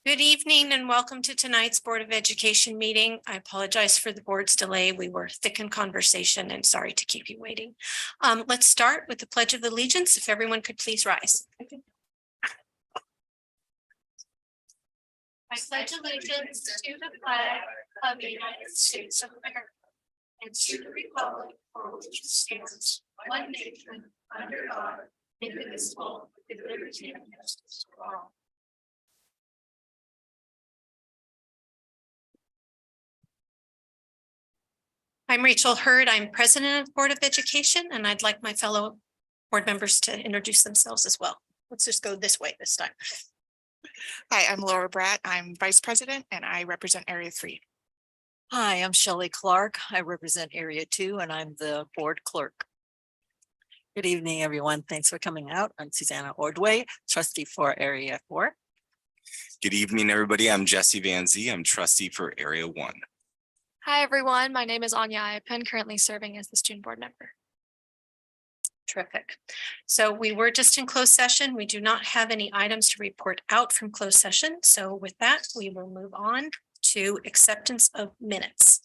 Good evening and welcome to tonight's Board of Education meeting. I apologize for the board's delay. We were thick in conversation and sorry to keep you waiting. Let's start with the Pledge of Allegiance. If everyone could please rise. I pledge allegiance to the flag of the United States of America and to the republic for which it stands, one nation, under God, indivisible, with liberty and justice for all. I'm Rachel Hurd. I'm president of the Board of Education, and I'd like my fellow board members to introduce themselves as well. Let's just go this way this time. Hi, I'm Laura Bratt. I'm vice president and I represent Area 3. Hi, I'm Shelley Clark. I represent Area 2 and I'm the board clerk. Good evening, everyone. Thanks for coming out. I'm Susanna Ordway, trustee for Area 4. Good evening, everybody. I'm Jesse Van Zee. I'm trustee for Area 1. Hi, everyone. My name is Anya Ipen, currently serving as the student board member. Terrific. So we were just in closed session. We do not have any items to report out from closed session. So with that, we will move on to acceptance of minutes.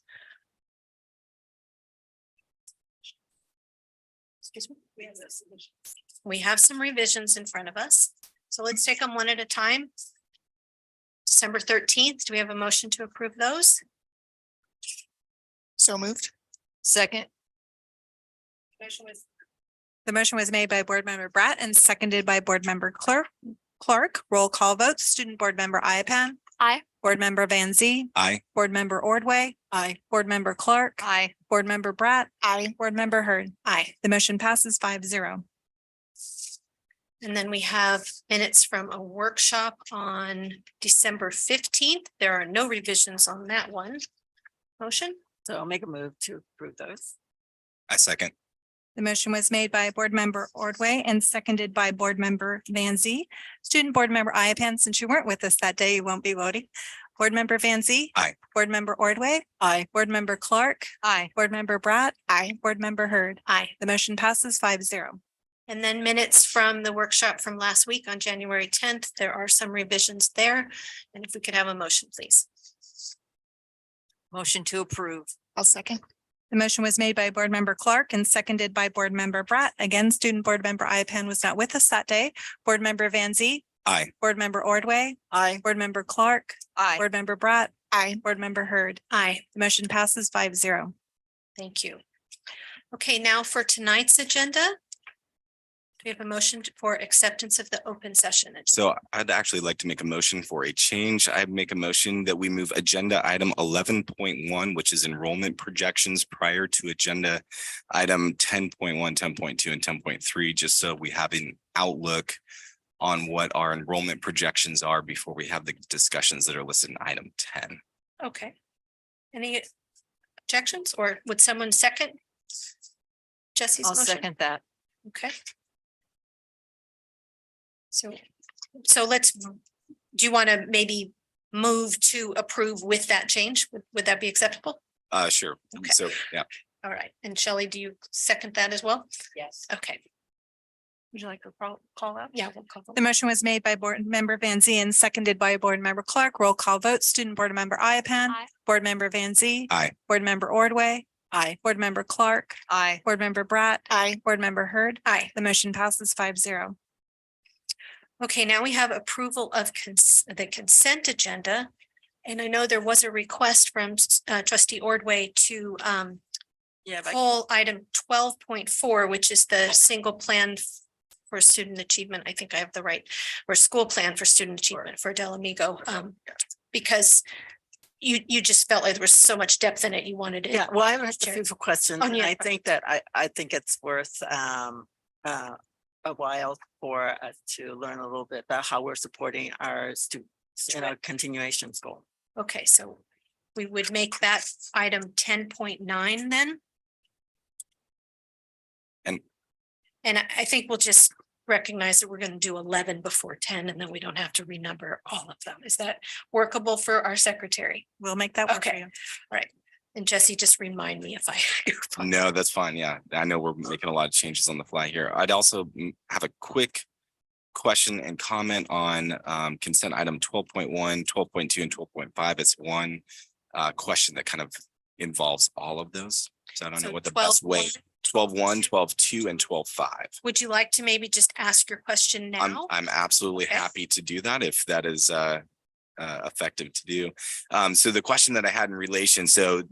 Excuse me. We have some revisions in front of us. So let's take them one at a time. December 13th. Do we have a motion to approve those? So moved. Second, The motion was made by board member Bratt and seconded by board member Clark. Roll call vote. Student board member Iapan. Aye. Board member Van Zee. Aye. Board member Ordway. aye. Board member Clark. Aye. Board member Bratt. Aye. Board member Hurd. Aye. The motion passes 5-0. And then we have minutes from a workshop on December 15th. There are no revisions on that one. Motion? So I'll make a move to approve those. I second. The motion was made by board member Ordway and seconded by board member Van Zee. Student board member Iapan, since you weren't with us that day, you won't be voting. Board member Van Zee. Aye. Board member Ordway. Aye. Board member Clark. Aye. Board member Bratt. Aye. Board member Hurd. Aye. The motion passes 5-0. And then minutes from the workshop from last week on January 10th. There are some revisions there. And if we could have a motion, please. Motion to approve. I'll second. The motion was made by board member Clark and seconded by board member Bratt. Again, student board member Iapan was not with us that day. Board member Van Zee. Aye. Board member Ordway. Aye. Board member Clark. Aye. Board member Bratt. Aye. Board member Hurd. Aye. The motion passes 5-0. Thank you. Okay, now for tonight's agenda. Do we have a motion for acceptance of the open session? So I'd actually like to make a motion for a change. I'd make a motion that we move agenda item 11.1, which is enrollment projections prior to agenda item 10.1, 10.2, and 10.3, just so we have an outlook on what our enrollment projections are before we have the discussions that are listed in item 10. Okay. Any objections or would someone second Jesse's I'll motion? second that. Okay. So let's, do you want to maybe move to approve with that change? Would that be acceptable? Sure. Okay. So, yeah. All right. And Shelley, do you second that as well? Yes. Okay. Would you like to call out? Yeah, we'll call. The motion was made by board member Van Zee and seconded by board member Clark. Roll call vote. Student board member Iapan. Aye. Board member Van Zee. Aye. Board member Ordway. Aye. Board member Clark. Aye. Board member Bratt. Aye. Board member Hurd. Aye. The motion passes 5-0. Okay, now we have approval of the consent agenda. And I know there was a request from trustee Ordway to Yeah, but pull item 12.4, which is the single plan for student achievement. I think I have the right, or school plan for student achievement for Del Amigo. Because you just felt like there was so much depth in it. You wanted it. yeah, well, I have a Sure. few questions. Oh, And yeah. I think that I think it's worth a while for us to learn a little bit about how we're supporting our students in our continuation school. Okay, so we would make that item 10.9 then. And I think we'll just recognize that we're going to do 11 before 10, and then we don't have to renumber all of them. Is that workable for our secretary? We'll make that work for Okay. you. All right. And Jesse, just remind me if I. No, that's fine. Yeah, I know we're making a lot of changes on the fly here. I'd also have a quick question and comment on consent item 12.1, 12.2, and 12.5. It's one question that kind of involves all of those. So I don't know So what the best way. 12.1, 12.2, and 12.5. Would you like to maybe just ask your question now? I'm absolutely Okay. happy to do that if that is effective to do. So the question that I had in relation, so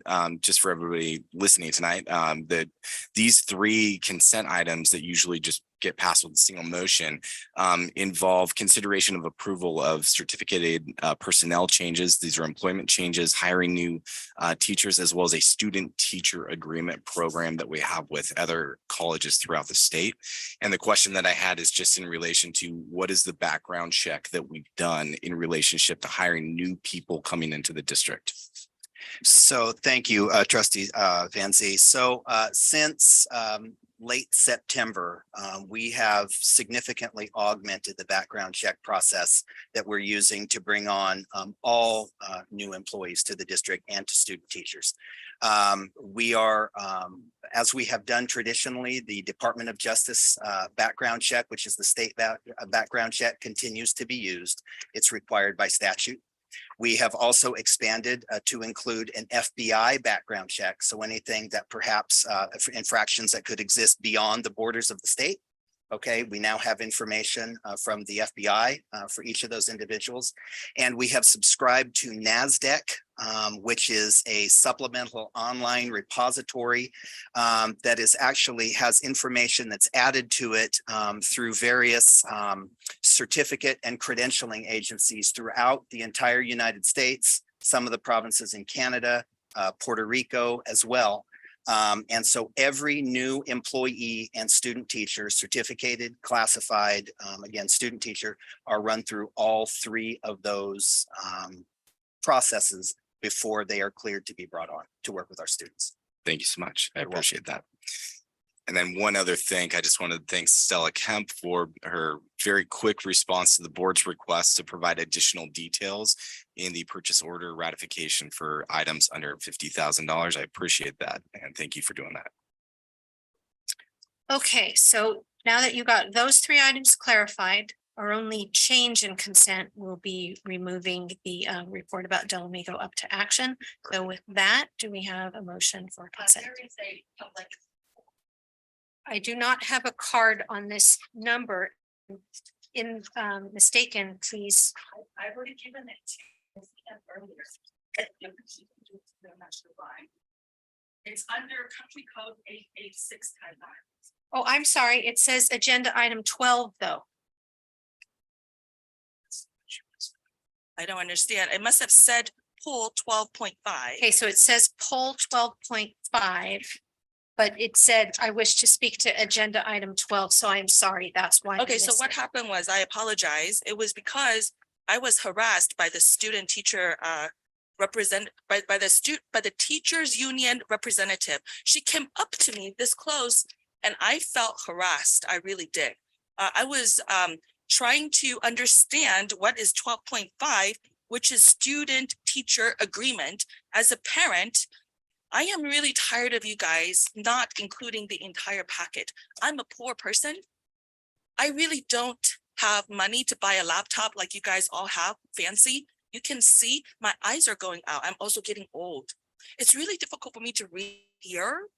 just for everybody listening tonight, that these three consent items that usually just get passed with a single motion involve consideration of approval of certificated personnel changes. These are employment changes, hiring new teachers, as well as a student teacher agreement program that we have with other colleges throughout the state. And the question that I had is just in relation to what is the background check that we've done in relationship to hiring new people coming into the district? So thank you, trustee Van Zee. So since late September, we have significantly augmented the background check process that we're using to bring on all new employees to the district and to student teachers. We are, as we have done traditionally, the Department of Justice background check, which is the state background check, continues to be used. It's required by statute. We have also expanded to include an FBI background check. So anything that perhaps infractions that could exist beyond the borders of the state. Okay, we now have information from the FBI for each of those individuals. And we have subscribed to NASDAQ, which is a supplemental online repository that is actually has information that's added to it through various certificate and credentialing agencies throughout the entire United States, some of the provinces in Canada, Puerto Rico as well. And so every new employee and student teacher, certificated, classified, again, student teacher, are run through all three of those processes before they are cleared to be brought on to work with our students. Thank you so much. I You're welcome. appreciate that. And then one other thing, I just wanted to thank Stella Kemp for her very quick response to the board's request to provide additional details in the purchase order ratification for items under $50,000. I appreciate that. And thank you for doing that. Okay, so now that you got those three items clarified, our only change in consent will be removing the report about Delamigo up to action. So with that, do we have a motion for consent? I do not have a card on this number. In mistaken, please. I've already given it to you earlier. It's under country code 886. Oh, I'm sorry. It says agenda item 12, though. I don't understand. It must have said pool 12.5. Okay, so it says poll 12.5. But it said, I wish to speak to agenda item 12, so I'm sorry, that's why. I Okay, so missed what it. happened was, I apologize. It was because I was harassed by the student teacher by the teachers union representative. She came up to me this close and I felt harassed. I really did. I was trying to understand what is 12.5, which is student teacher agreement. As a parent, I am really tired of you guys not including the entire packet. I'm a poor person. I really don't have money to buy a laptop like you guys all have, fancy. You can see my eyes are going out. I'm also getting old. It's really difficult for me to read here.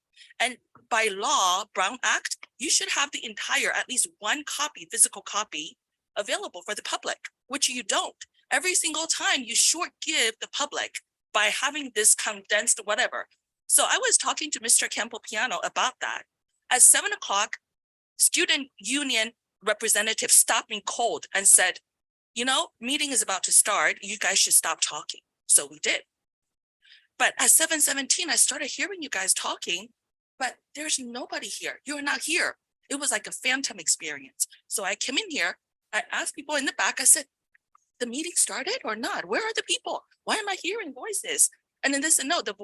And by law, Brown Act, you should have the entire, at least one copy, physical copy available for the public, which you don't. Every single time you short give the public by having this condensed whatever. So I was talking to Mr. Campopiano about that. At 7 o'clock, student union representative stopped me cold and said, you know, meeting is about to start. You guys should stop talking. So we did. But at 7:17, I started hearing you guys talking, but there's nobody here. You're not here. It was like a phantom experience. So I came in here, I asked people in the back, I said, the meeting started or not? Where are the people? Why am I hearing voices? And then they said, no, the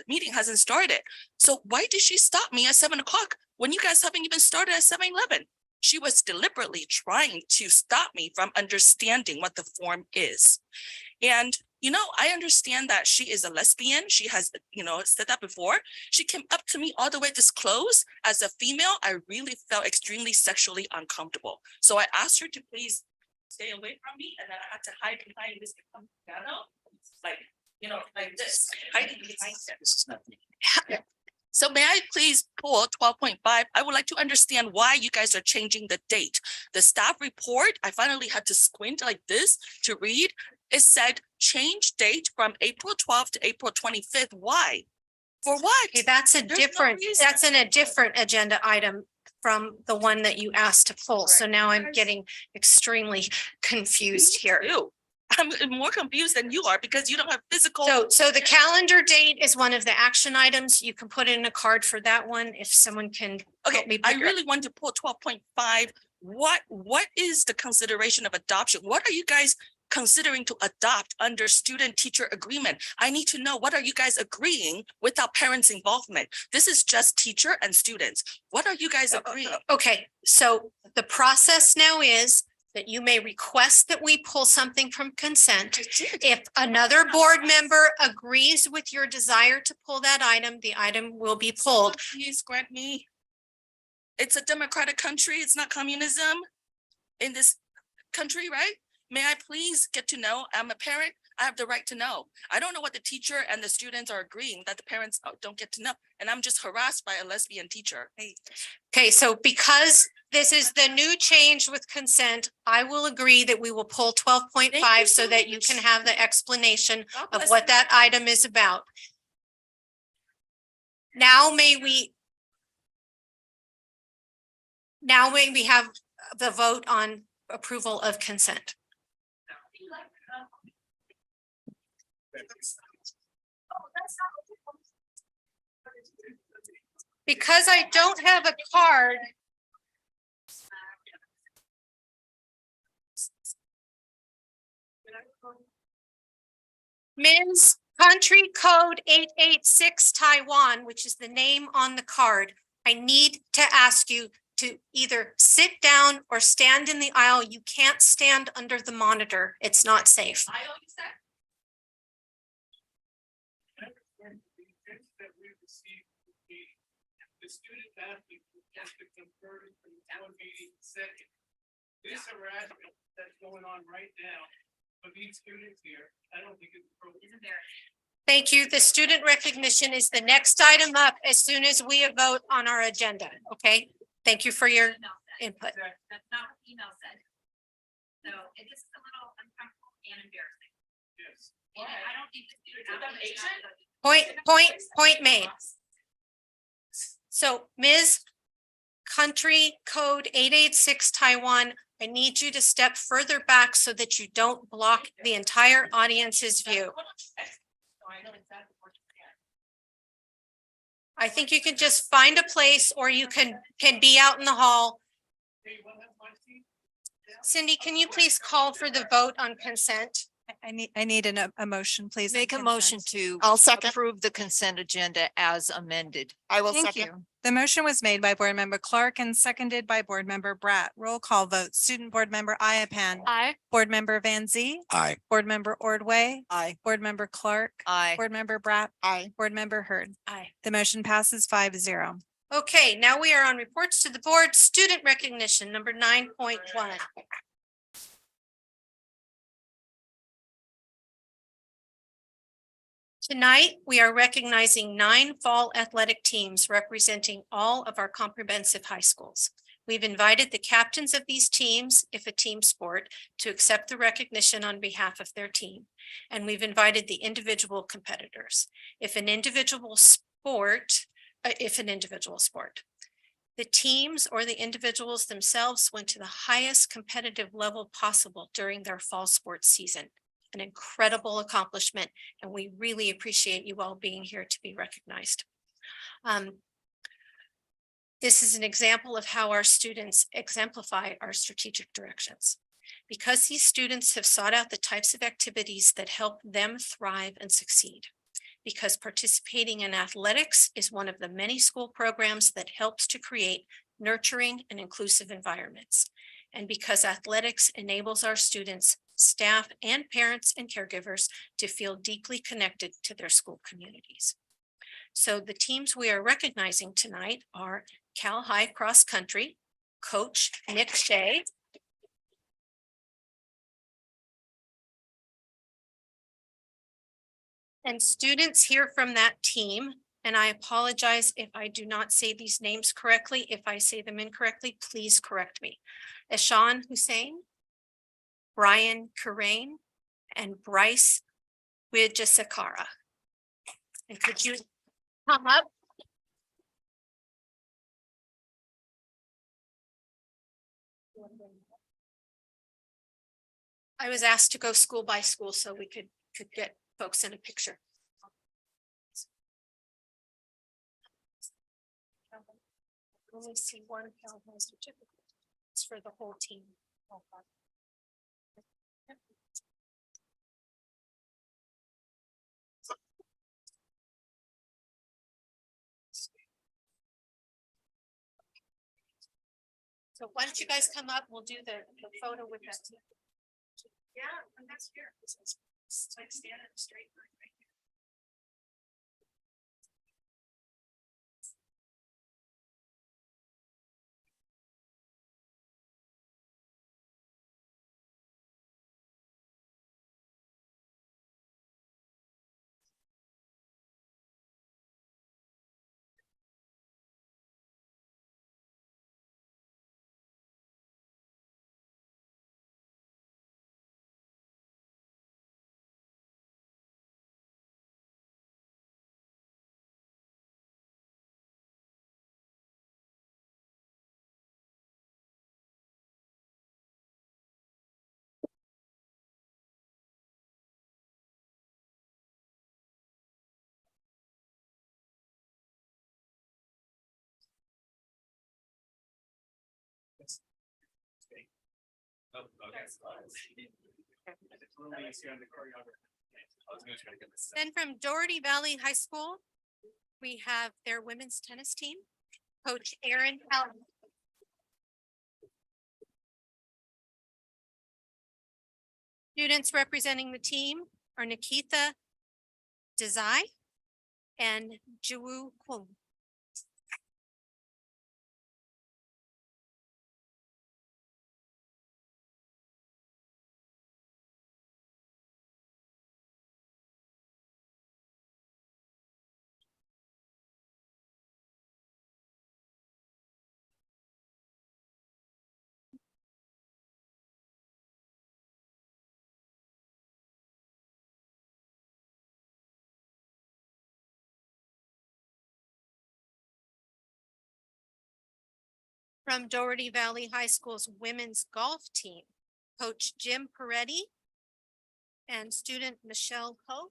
meeting hasn't started. So why did she stop me at 7 o'clock when you guys haven't even started at 7:11? She was deliberately trying to stop me from understanding what the form is. And You know, I understand that she is a lesbian. She has, said that before. She came up to me all the way this close. As a female, I really felt extremely sexually uncomfortable. So I asked her to please stay away from me, and then I had to hide behind this piano, like this, hiding behind it. So may I please pull 12.5? I would like to understand why you guys are changing the date. The staff report, I finally had to squint like this to read. It said change date from April 12th to April 25th. Why? For what? Okay, that's a There's no different, reason. that's in a different agenda item from the one that you asked to pull. So now I'm getting extremely confused here. Ew. I'm more confused than you are because you don't have physical. So the calendar date is one of the action items. You can put in a card for that one if someone can help Okay, me. I pick it. really want to pull 12.5. What is the consideration of adoption? What are you guys considering to adopt under student teacher agreement? I need to know, what are you guys agreeing without parents' involvement? This is just teacher and students. What are you guys agreeing? Okay, so the process now is that you may request that we pull something from consent. If another board member agrees with your desire to pull that item, the item will be pulled. Please grant me. It's a democratic country. It's not communism in this country, right? May I please get to know? I'm a parent. I have the right to know. I don't know what the teacher and the students are agreeing that the parents don't get to know. And I'm just harassed by a lesbian teacher. Okay, so because this is the new change with consent, I will agree that we will pull 12.5 Thank you so so that you much. can have the explanation God of bless what that item is about. Now may we have the vote on approval of consent. Because I don't have a card. Ms. Country Code 886 Taiwan, which is the name on the card, I need to ask you to either sit down or stand in the aisle. You can't stand under the monitor. It's not safe. The student athlete has to convert it from one meeting second. This harassment that's going on right now of these students here, I don't think it's appropriate. Thank you. The student recognition is the next item up as soon as we vote on our agenda. Okay, thank you for your input. That's not what the email said. So it just is a little uncomfortable and embarrassing. Yes. And I don't think the student. Point made. So Ms. Country Code 886 Taiwan, I need you to step further back so that you don't block the entire audience's view. I think you can just find a place or you can be out in the hall. Cindy, can you please call for the vote on consent? I need a motion, please. on Make a motion consent. to I'll second. approve the consent agenda as amended. I will Thank second. you. The motion was made by Board Member Clark and seconded by Board Member Bratt. Roll call vote. Student Board Member Iapan. Aye. Board Member Van Zee. Aye. Board Member Ordway. Aye. Board Member Clark. Aye. Board Member Bratt. Aye. Board Member Hurd. Aye. The motion passes 5-0. Okay, now we are on reports to the board. Student recognition, number 9.1. Tonight, we are recognizing 9 fall athletic teams representing all of our comprehensive high schools. We've invited the captains of these teams, if a team sport, to accept the recognition on behalf of their team. And we've invited the individual competitors. If an individual sport. The teams or the individuals themselves went to the highest competitive level possible during their fall sports season. An incredible accomplishment, and we really appreciate you all being here to be recognized. This is an example of how our students exemplify our strategic directions. Because these students have sought out the types of activities that help them thrive and succeed. Because participating in athletics is one of the many school programs that helps to create nurturing and inclusive environments. And because athletics enables our students staff, and parents and caregivers to feel deeply connected to their school communities. So the teams we are recognizing tonight are Cal High Cross Country, Coach Nick Shea, and students here from that team. And I apologize if I do not say these names correctly. If I say them incorrectly, please correct me. Eshan Hussein, Brian Karain, and Bryce Wijasekara. And could you come up? I was asked to go school by school so we could get folks in a picture. Only see one Cal High certificate. It's for the whole team. So why don't you guys come up? We'll do the photo with that. Yeah, and that's here. It's like standing straight right here. Then from Doherty Valley High School, we have their women's tennis team, Coach Aaron Allen. Students representing the team are Nikita Desai and Jiwoo Kwon. From Doherty Valley High School's women's golf team, Coach Jim Peretti and student Michelle Ho.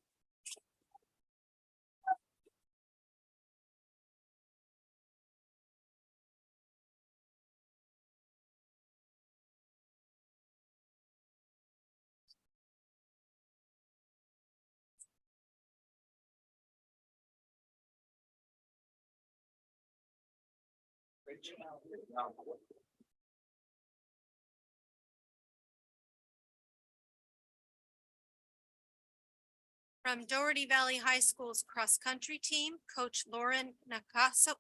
From Doherty Valley High School's cross-country team, Coach Lauren Nakaso,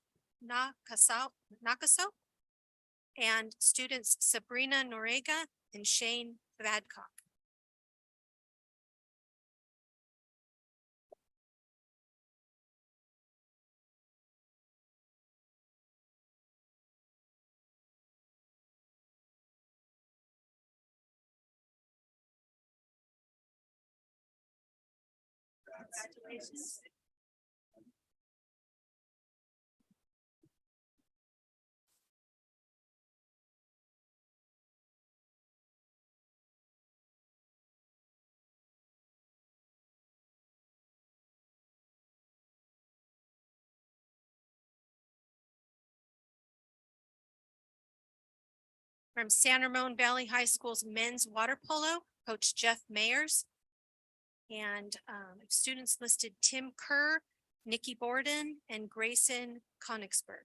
and students Sabrina Norega and Shane Vadcock. Congratulations. From San Ramon Valley High School's men's water polo, Coach Jeff Mayers. And students listed Tim Kerr, Nikki Borden, and Grayson Konigsberg.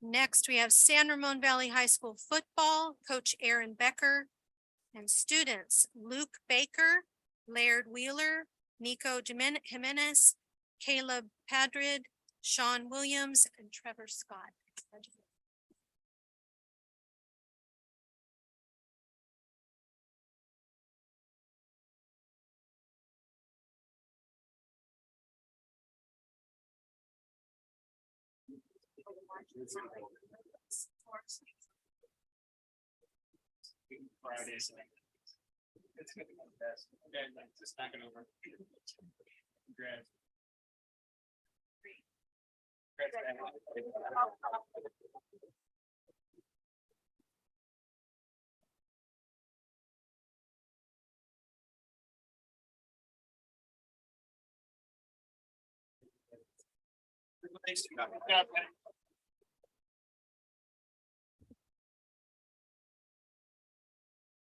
Next, we have San Ramon Valley High School football, Coach Aaron Becker, and students Luke Baker, Laird Wheeler, Nico Jimenez, Caleb Padrid, Sean Williams, and Trevor Scott. Fridays. It's gonna be the best. Okay, just knock it over. Congrats.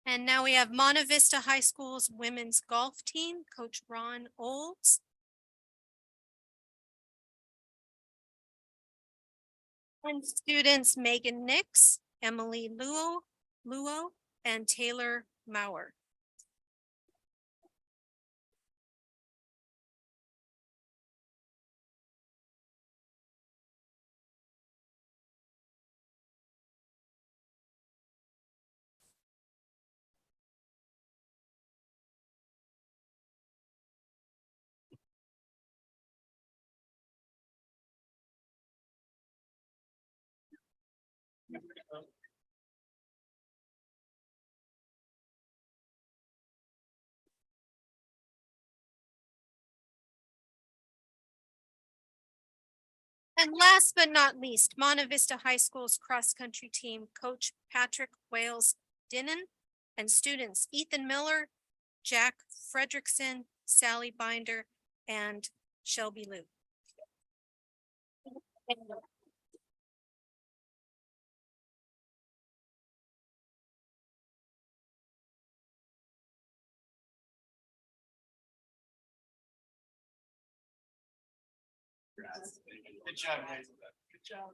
And now we have Monte Vista High School's women's golf team, Coach Ron Olds. And students Megan Nix, Emily Luo, and Taylor Mauer. And last but not least, Monte Vista High School's cross-country team, Coach Patrick Wales Dinnan, and students Ethan Miller, Jack Fredrickson, Sally Binder, and Shelby Lou. Good job, guys. Good job.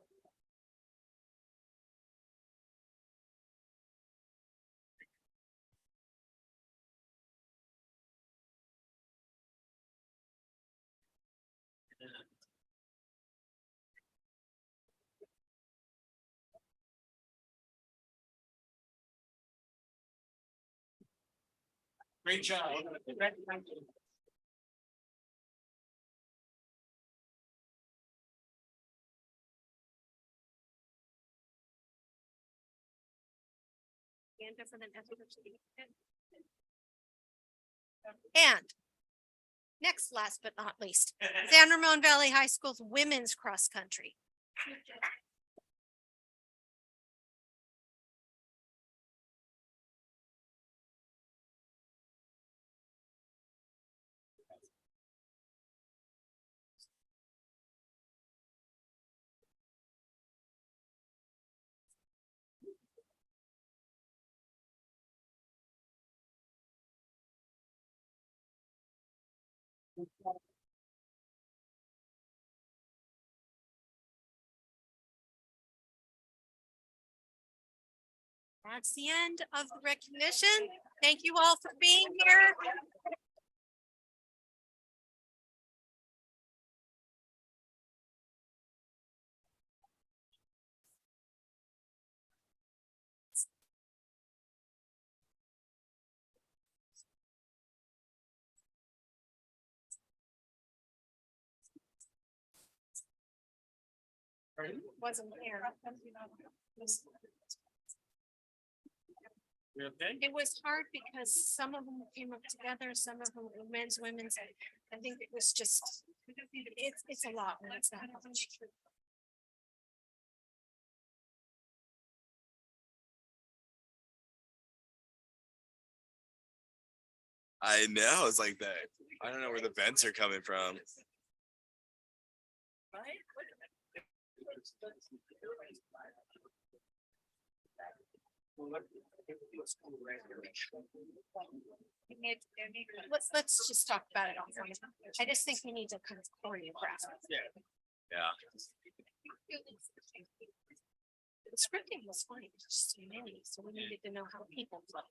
Great job. And next, last but not least, San Ramon Valley High School's women's cross country. That's the end of the recognition. Thank you all for being here. Wasn't here. You okay? It was hard because some of them came up together, some of them were men's, women's. I think it was just, it's a lot when it's that much. I know, it's like that. I don't know where the vents are coming from. Let's just talk about it offline. I just think we need to kind of choreograph. Yeah. The scripting was fine, it's just too many, so we needed to know how people flow.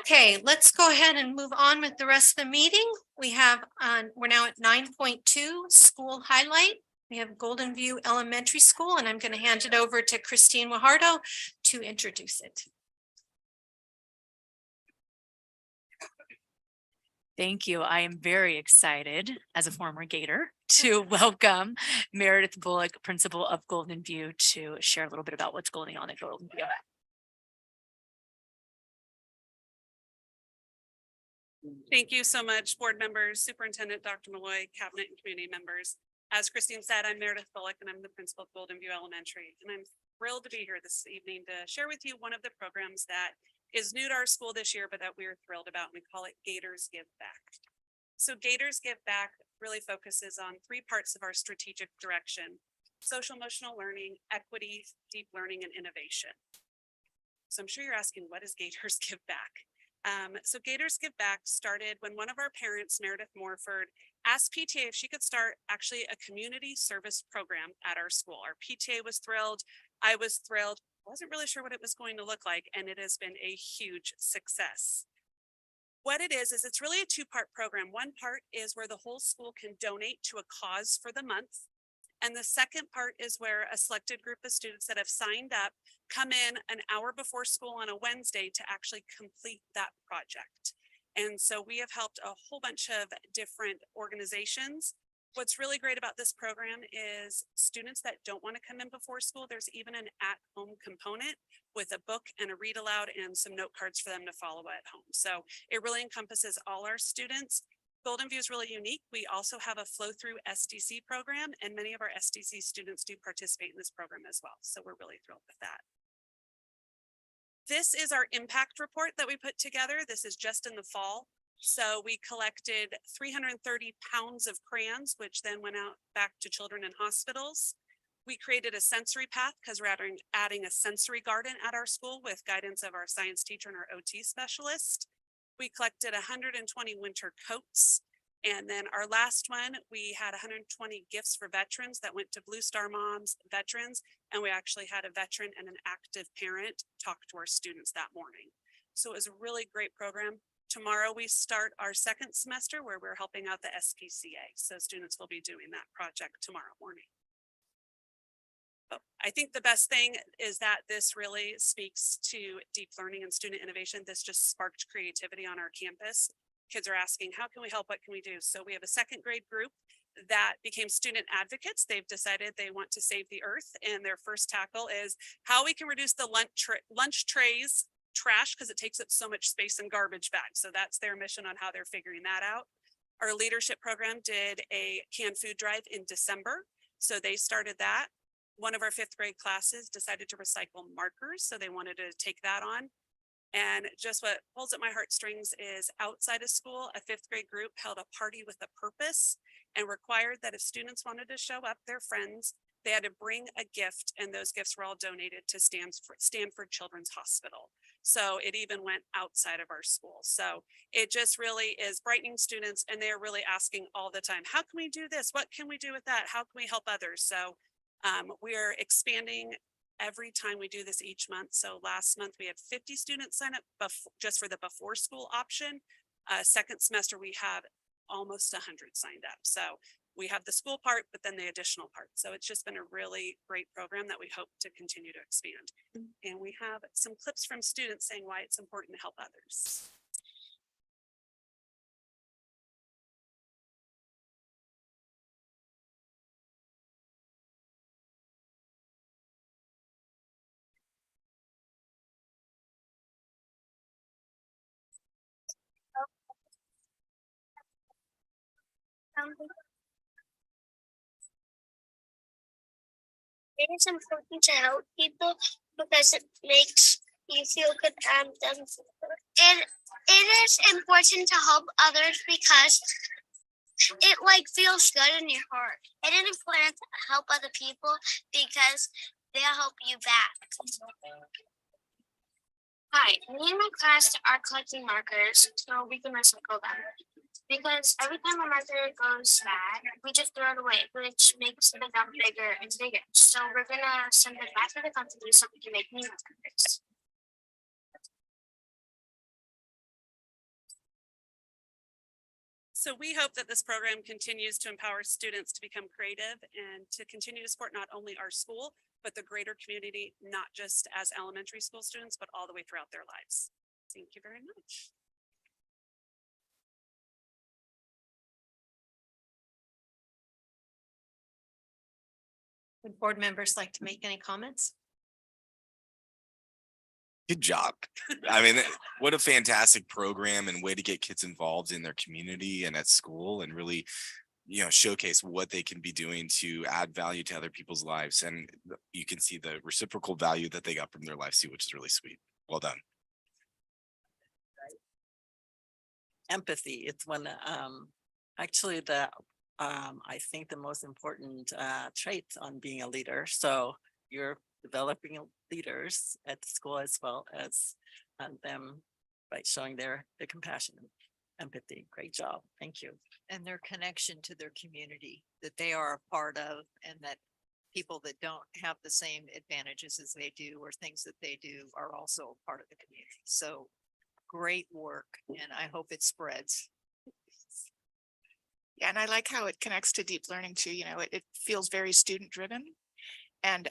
Okay, let's go ahead and move on with the rest of the meeting. We have, we're now at 9.2 school highlight. We have Golden View Elementary School, and I'm going to hand it over to Christine Wahardo to introduce it. Thank you. I am very excited as a former Gator to welcome Meredith Bullock, principal of Golden View, to share a little bit about what's going on at Golden View. Thank you so much, board members, Superintendent Dr. Malloy, cabinet and community members. As Christine said, I'm Meredith Bullock and I'm the principal of Golden View Elementary. And I'm thrilled to be here this evening to share with you one of the programs that is new to our school this year, but that we're thrilled about. And we call it Gators Give Back. So Gators Give Back really focuses on three parts of our strategic direction: social emotional learning, equity, deep learning, and innovation. So I'm sure you're asking, what is Gators Give Back? So Gators Give Back started when one of our parents, Meredith Morford, asked PTA if she could start actually a community service program at our school. Our PTA was thrilled. I was thrilled. Wasn't really sure what it was going to look like, and it has been a huge success. What it is it's really a two-part program. One part is where the whole school can donate to a cause for the month. And the second part is where a selected group of students that have signed up come in an hour before school on a Wednesday to actually complete that project. And so we have helped a whole bunch of different organizations. What's really great about this program is students that don't want to come in before school, there's even an at-home component with a book and a read aloud and some note cards for them to follow at home. So it really encompasses all our students. Golden View is really unique. We also have a flow through SDC program, and many of our SDC students do participate in this program as well. So we're really thrilled with that. This is our impact report that we put together. This is just in the fall. So we collected 330 pounds of crayons, which then went out back to children in hospitals. We created a sensory path because we're adding a sensory garden at our school with guidance of our science teacher and our OT specialist. We collected 120 winter coats. And then our last one, we had 120 gifts for veterans that went to Blue Star Moms, veterans, and we actually had a veteran and an active parent talk to our students that morning. So it was a really great program. Tomorrow we start our second semester where we're helping out the SPCA. So students will be doing that project tomorrow morning. I think the best thing is that this really speaks to deep learning and student innovation. This just sparked creativity on our campus. Kids are asking, how can we help? What can we do? So we have a second grade group that became student advocates. They've decided they want to save the earth. And their first tackle is how we can reduce the lunch trays trash because it takes up so much space in garbage bags. So that's their mission on how they're figuring that out. Our leadership program did a canned food drive in December. So they started that. One of our fifth grade classes decided to recycle markers. So they wanted to take that on. And just what pulls at my heartstrings is outside of school, a fifth grade group held a party with a purpose and required that if students wanted to show up, their friends, they had to bring a gift, and those gifts were all donated to Stanford Children's Hospital. So it even went outside of our school. So it just really is brightening students, and they're really asking all the time, how can we do this? What can we do with that? How can we help others? So we're expanding every time we do this each month. So last month we had 50 students sign up just for the before school option. Second semester we have almost 100 signed up. So we have the school part, but then the additional part. So it's just been a really great program that we hope to continue to expand. And we have some clips from students saying why it's important to help others. It is important to help people because it makes you feel good and it is important to help others because it like feels good in your heart. It is important to help other people because they'll help you back. Hi, me and my class are collecting markers so we can recycle them. Because every time a marker goes bad, we just throw it away, which makes the dump bigger and bigger. So we're gonna send it back to the company so we can make new markers. So we hope that this program continues to empower students to become creative and to continue to support not only our school, but the greater community, not just as elementary school students, but all the way throughout their lives. Thank you very much. Would board members like to make any comments? Good job. I mean, what a fantastic program and way to get kids involved in their community and at school and really, showcase what they can be doing to add value to other people's lives. And you can see the reciprocal value that they got from their lives too, which is really sweet. Well done. Empathy, it's one, actually I think the most important traits on being a leader. So you're developing leaders at the school as well as them by showing their compassion and empathy. Great job. Thank you. And their connection to their community that they are a part of, and that people that don't have the same advantages as they do or things that they do are also a part of the community. So great work, and I hope it spreads. Yeah, and I like how it connects to deep learning too. It feels very student driven. And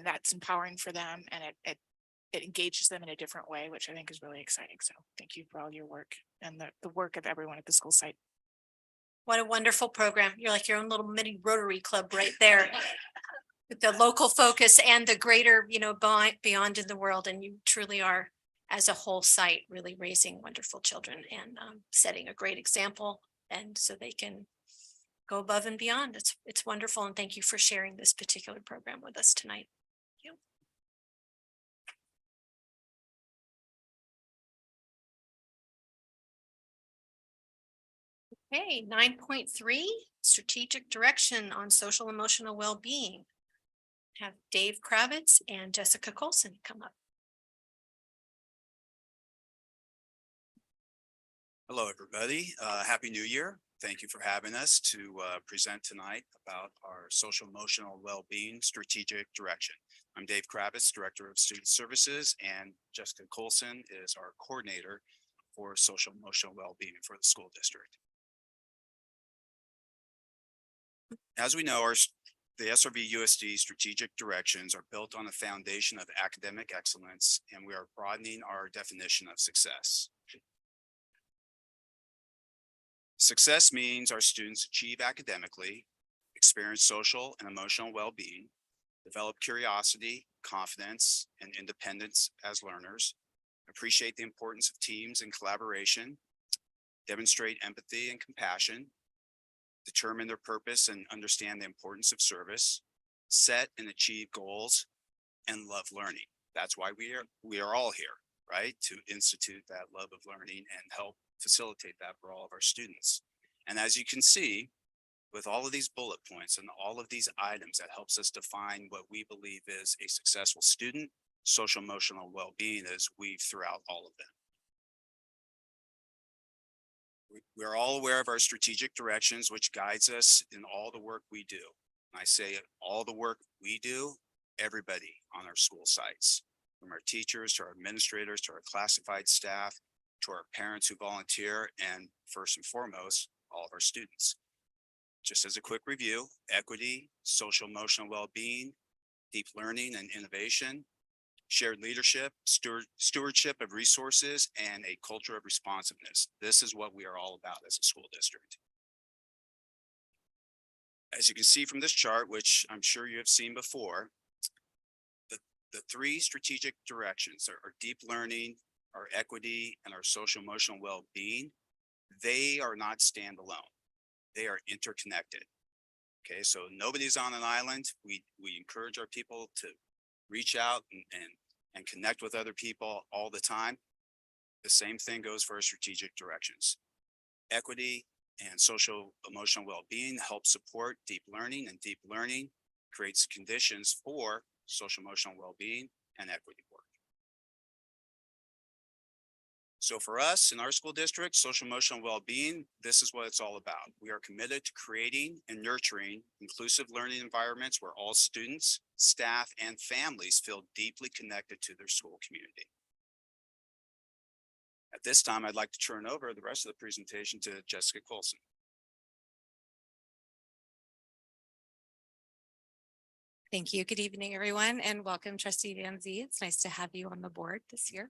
that's empowering for them, and it engages them in a different way, which I think is really exciting. So thank you for all your work and the work of everyone at the school site. What a wonderful program. You're like your own little mini Rotary Club right there. With the local focus and the greater, beyond in the world. And you truly are, as a whole site, really raising wonderful children and setting a great example. And so they can go above and beyond. It's wonderful. And thank you for sharing this particular program with us tonight. Thank you. Okay, 9.3, strategic direction on social emotional well-being. Have Dave Kravitz and Jessica Colson come up. Hello, everybody. Happy New Year. Thank you for having us to present tonight about our social emotional well-being strategic direction. I'm Dave Kravitz, Director of Student Services, and Jessica Colson is our coordinator for social emotional well-being for the school district. As we know, the SRVUSD strategic directions are built on a foundation of academic excellence, and we are broadening our definition of success. Success means our students achieve academically, experience social and emotional well-being, develop curiosity, confidence, and independence as learners, appreciate the importance of teams and collaboration, demonstrate empathy and compassion, determine their purpose and understand the importance of service, set and achieve goals, and love learning. That's why we are all here, right? To institute that love of learning and help facilitate that for all of our students. And as you can see, with all of these bullet points and all of these items, that helps us define what we believe is a successful student. Social emotional well-being is weaved throughout all of them. We're all aware of our strategic directions, which guides us in all the work we do. And I say all the work we do, everybody on our school sites, from our teachers to our administrators, to our classified staff, to our parents who volunteer, and first and foremost, all of our students. Just as a quick review, equity, social emotional well-being, deep learning and innovation, shared leadership, stewardship of resources, and a culture of responsiveness. This is what we are all about as a school district. As you can see from this chart, which I'm sure you have seen before, the three strategic directions are deep learning, our equity, and our social emotional well-being. They are not standalone. They are interconnected. Okay, so nobody's on an island. We encourage our people to reach out and connect with other people all the time. The same thing goes for our strategic directions. Equity and social emotional well-being help support deep learning, and deep learning creates conditions for social emotional well-being and equity work. So for us in our school district, social emotional well-being, this is what it's all about. We are committed to creating and nurturing inclusive learning environments where all students, staff, and families feel deeply connected to their school community. At this time, I'd like to turn over the rest of the presentation to Jessica Colson. Thank you. Good evening, everyone, and welcome, Trustee Van Zee. It's nice to have you on the board this year.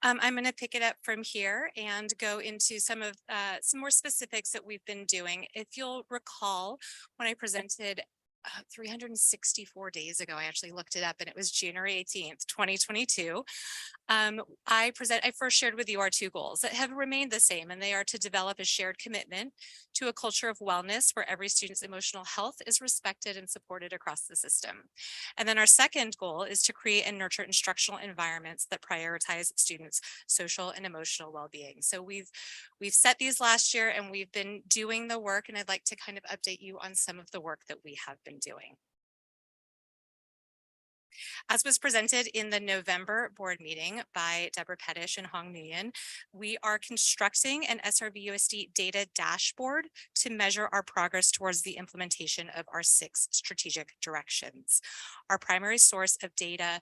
I'm going to pick it up from here and go into some more specifics that we've been doing. If you'll recall, when I presented 364 days ago, I actually looked it up, and it was January 18th, 2022. I first shared with you our two goals that have remained the same, and they are to develop a shared commitment to a culture of wellness where every student's emotional health is respected and supported across the system. And then our second goal is to create and nurture instructional environments that prioritize students' social and emotional well-being. So we've set these last year, and we've been doing the work, and I'd like to kind of update you on some of the work that we have been doing. As was presented in the November board meeting by Deborah Pettish and Hong Nguyen, we are constructing an SRVUSD data dashboard to measure our progress towards the implementation of our 6 strategic directions. Our primary source of data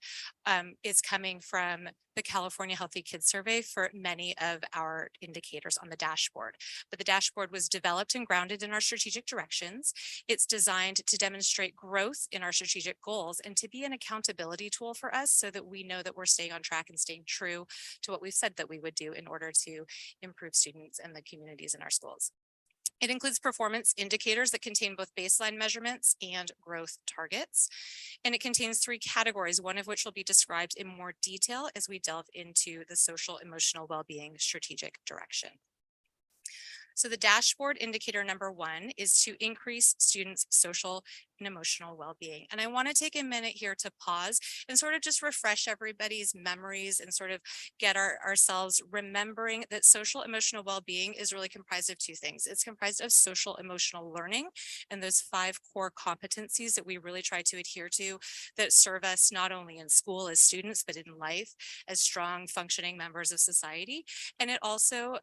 is coming from the California Healthy Kids Survey for many of our indicators on the dashboard. But the dashboard was developed and grounded in our strategic directions. It's designed to demonstrate growth in our strategic goals and to be an accountability tool for us so that we know that we're staying on track and staying true to what we've said that we would do in order to improve students and the communities in our schools. It includes performance indicators that contain both baseline measurements and growth targets. And it contains 3 categories, one of which will be described in more detail as we delve into the social emotional well-being strategic direction. So the dashboard indicator number 1 is to increase students' social and emotional well-being. And I want to take a minute here to pause and sort of just refresh everybody's memories and sort of get ourselves remembering that social emotional well-being is really comprised of 2 things. It's comprised of social emotional learning and those 5 core competencies that we really try to adhere to that serve us not only in school as students, but in life as strong functioning members of society. And it also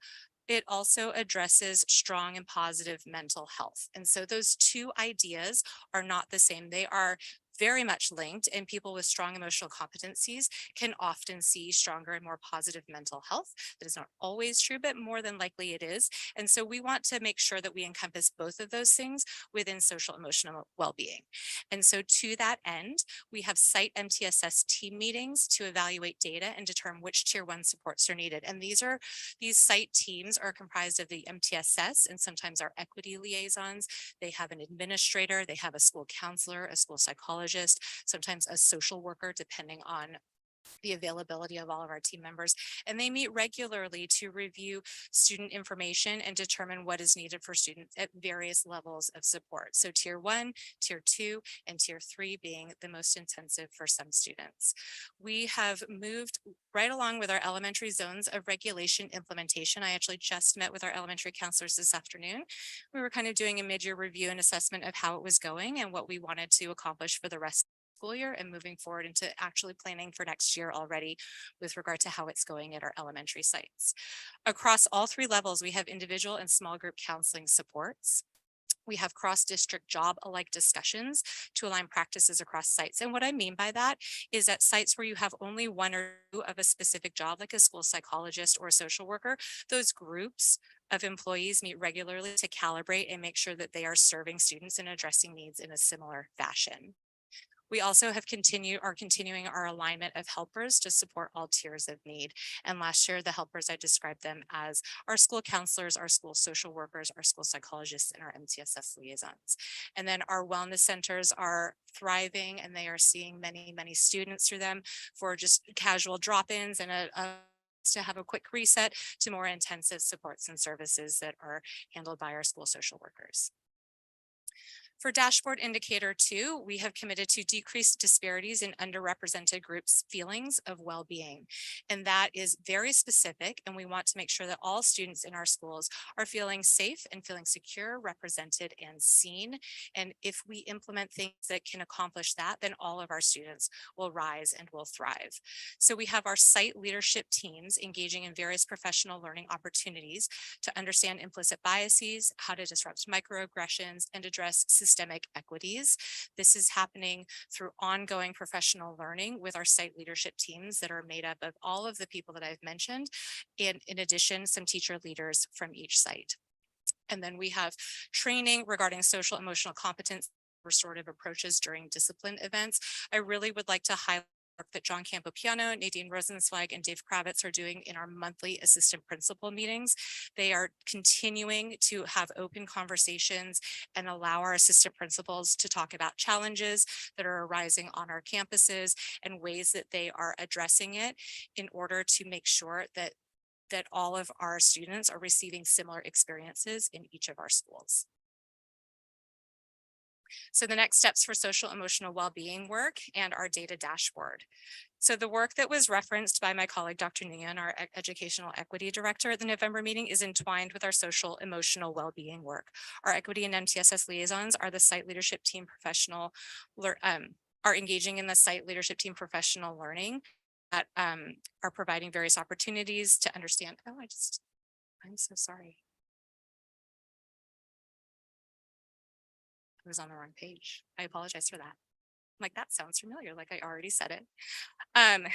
addresses strong and positive mental health. And so those 2 ideas are not the same. They are very much linked, and people with strong emotional competencies can often see stronger and more positive mental health. That is not always true, but more than likely it is. And so we want to make sure that we encompass both of those things within social emotional well-being. And so to that end, we have site MTSS team meetings to evaluate data and determine which tier 1 supports are needed. And these site teams are comprised of the MTSS and sometimes our equity liaisons. They have an administrator, they have a school counselor, a school psychologist, sometimes a social worker, depending on the availability of all of our team members. And they meet regularly to review student information and determine what is needed for students at various levels of support. So tier 1, tier 2, and tier 3 being the most intensive for some students. We have moved right along with our elementary zones of regulation implementation. I actually just met with our elementary counselors this afternoon. We were kind of doing a mid-year review and assessment of how it was going and what we wanted to accomplish for the rest of the school year and moving forward into actually planning for next year already with regard to how it's going at our elementary sites. Across all 3 levels, we have individual and small group counseling supports. We have cross-district job-alike discussions to align practices across sites. And what I mean by that is at sites where you have only 1 or 2 of a specific job, like a school psychologist or a social worker, those groups of employees meet regularly to calibrate and make sure that they are serving students and addressing needs in a similar fashion. We also are continuing our alignment of helpers to support all tiers of need. And last year, the helpers, I described them as our school counselors, our school social workers, our school psychologists, and our MTSS liaisons. And then our wellness centers are thriving, and they are seeing many, many students through them for just casual drop-ins and a to have a quick reset to more intensive supports and services that are handled by our school social workers. For dashboard indicator 2, we have committed to decrease disparities in underrepresented groups' feelings of well-being. And that is very specific, and we want to make sure that all students in our schools are feeling safe and feeling secure, represented, and seen. And if we implement things that can accomplish that, then all of our students will rise and will thrive. So we have our site leadership teams engaging in various professional learning opportunities to understand implicit biases, how to disrupt microaggressions, and address systemic equities. This is happening through ongoing professional learning with our site leadership teams that are made up of all of the people that I've mentioned, and in addition, some teacher leaders from each site. And then we have training regarding social emotional competence, restorative approaches during discipline events. I really would like to highlight work that John Campopiano, Nadine Rosenzweig, and Dave Kravitz are doing in our monthly assistant principal meetings. They are continuing to have open conversations and allow our assistant principals to talk about challenges that are arising on our campuses and ways that they are addressing it in order to make sure that all of our students are receiving similar experiences in each of our schools. So the next steps for social emotional well-being work and our data dashboard. So the work that was referenced by my colleague, Dr. Nguyen, our educational equity director at the November meeting, is entwined with our social emotional well-being work. Our equity and MTSS liaisons are the site leadership team professional, are engaging in the site leadership team professional learning that are providing various opportunities to understand. Oh, I'm so sorry. I was on the wrong page. I apologize for that. Like, that sounds familiar, like I already said it.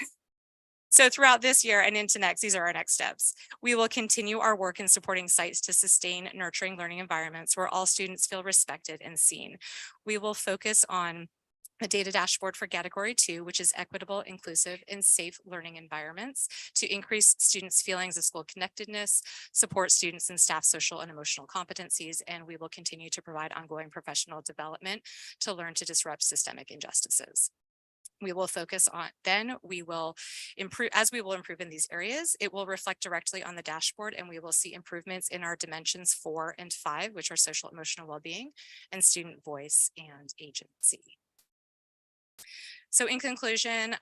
So throughout this year and into next, these are our next steps. We will continue our work in supporting sites to sustain nurturing learning environments where all students feel respected and seen. We will focus on a data dashboard for category 2, which is equitable, inclusive, and safe learning environments to increase students' feelings of school connectedness, support students and staff social and emotional competencies, and we will continue to provide ongoing professional development to learn to disrupt systemic injustices. We will focus on, then we will improve, as we will improve in these areas, it will reflect directly on the dashboard, and we will see improvements in our dimensions 4 and 5, which are social emotional well-being and student voice and agency. So in conclusion,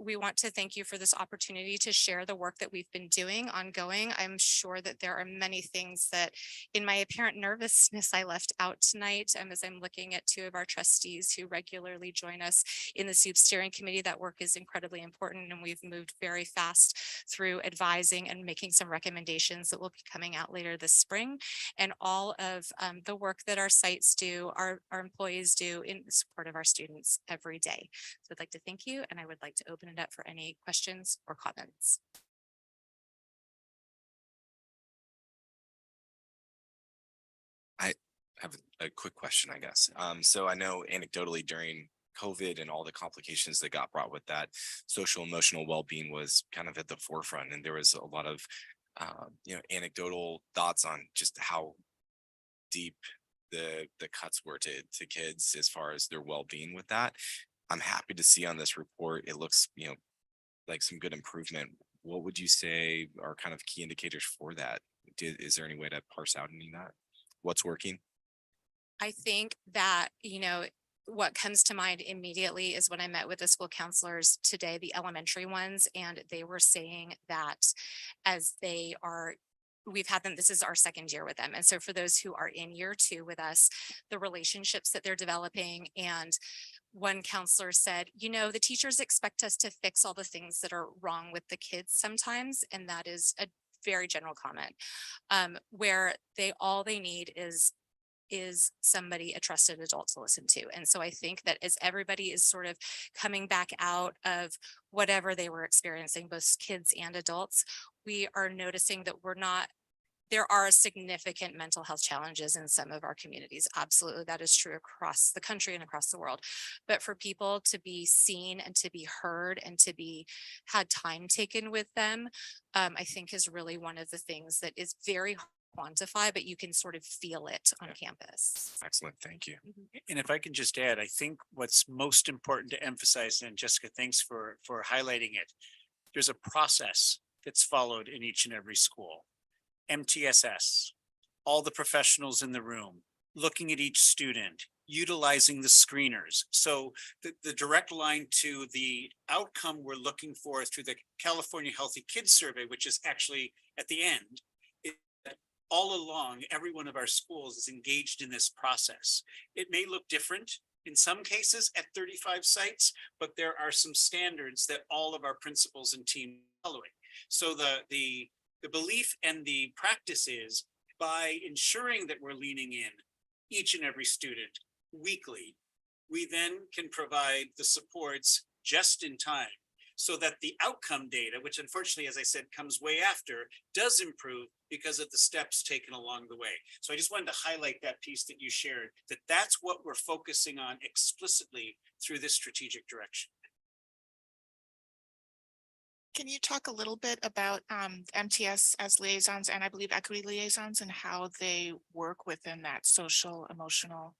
we want to thank you for this opportunity to share the work that we've been doing ongoing. I'm sure that there are many things that in my apparent nervousness I left out tonight, as I'm looking at 2 of our trustees who regularly join us in the SUBE steering committee. That work is incredibly important, and we've moved very fast through advising and making some recommendations that will be coming out later this spring. And all of the work that our sites do, our employees do in support of our students every day. So I'd like to thank you, and I would like to open it up for any questions or comments. I have a quick question, I guess. So I know anecdotally during COVID and all the complications that got brought with that, social emotional well-being was kind of at the forefront, and there was a lot of anecdotal thoughts on just how deep the cuts were to kids as far as their well-being with that. I'm happy to see on this report, it looks, like some good improvement. What would you say are kind of key indicators for that? Is there any way to parse out any of that? What's working? I think that, what comes to mind immediately is when I met with the school counselors today, the elementary ones, and they were saying that as they are, we've had them, this is our 2nd year with them. And so for those who are in year 2 with us, the relationships that they're developing, and one counselor said, the teachers expect us to fix all the things that are wrong with the kids sometimes. And that is a very general comment, where all they need is somebody, a trusted adult to listen to. And so I think that as everybody is sort of coming back out of whatever they were experiencing, both kids and adults, we are noticing that there are significant mental health challenges in some of our communities. Absolutely, that is true across the country and across the world. But for people to be seen and to be heard and to be had time taken with them, I think is really one of the things that is very hard to quantify, but you can sort of feel it on campus. Excellent, thank you. And if I can just add, I think what's most important to emphasize, and Jessica, thanks for highlighting it. There's a process that's followed in each and every school. MTSS, all the professionals in the room, looking at each student, utilizing the screeners. So the direct line to the outcome we're looking for through the California Healthy Kids Survey, which is actually at the end, is that all along, every one of our schools is engaged in this process. It may look different in some cases at 35 sites, but there are some standards that all of our principals and team are following. So the belief and the practice is by ensuring that we're leaning in each and every student weekly, we then can provide the supports just in time so that the outcome data, which unfortunately, as I said, comes way after, does improve because of the steps taken along the way. So I just wanted to highlight that piece that you shared, that that's what we're focusing on explicitly through this strategic direction. Can you talk a little bit about MTS as liaisons and I believe equity liaisons and how they work within that social, emotional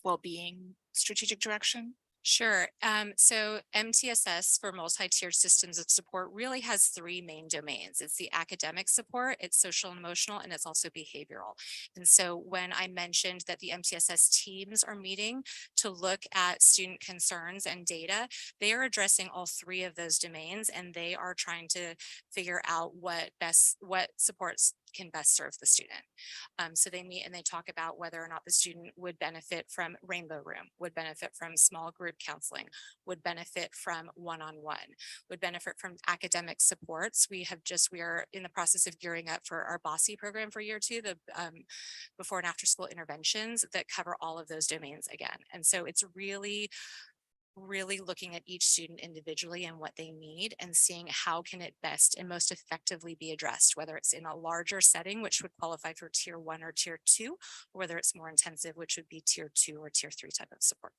well-being strategic direction? Sure. So MTSS for multi-tiered systems of support really has three main domains. It's the academic support, it's social and emotional, and it's also behavioral. And so when I mentioned that the MTSS teams are meeting to look at student concerns and data, they are addressing all three of those domains, and they are trying to figure out what supports can best serve the student. So they meet and they talk about whether or not the student would benefit from Rainbow Room, would benefit from small group counseling, would benefit from one-on-one, would benefit from academic supports. We are in the process of gearing up for our BOSSI program for year 2, the before and after school interventions that cover all of those domains again. And so it's really looking at each student individually and what they need and seeing how can it best and most effectively be addressed, whether it's in a larger setting, which would qualify for tier 1 or tier 2, or whether it's more intensive, which would be tier 2 or tier 3 type of support.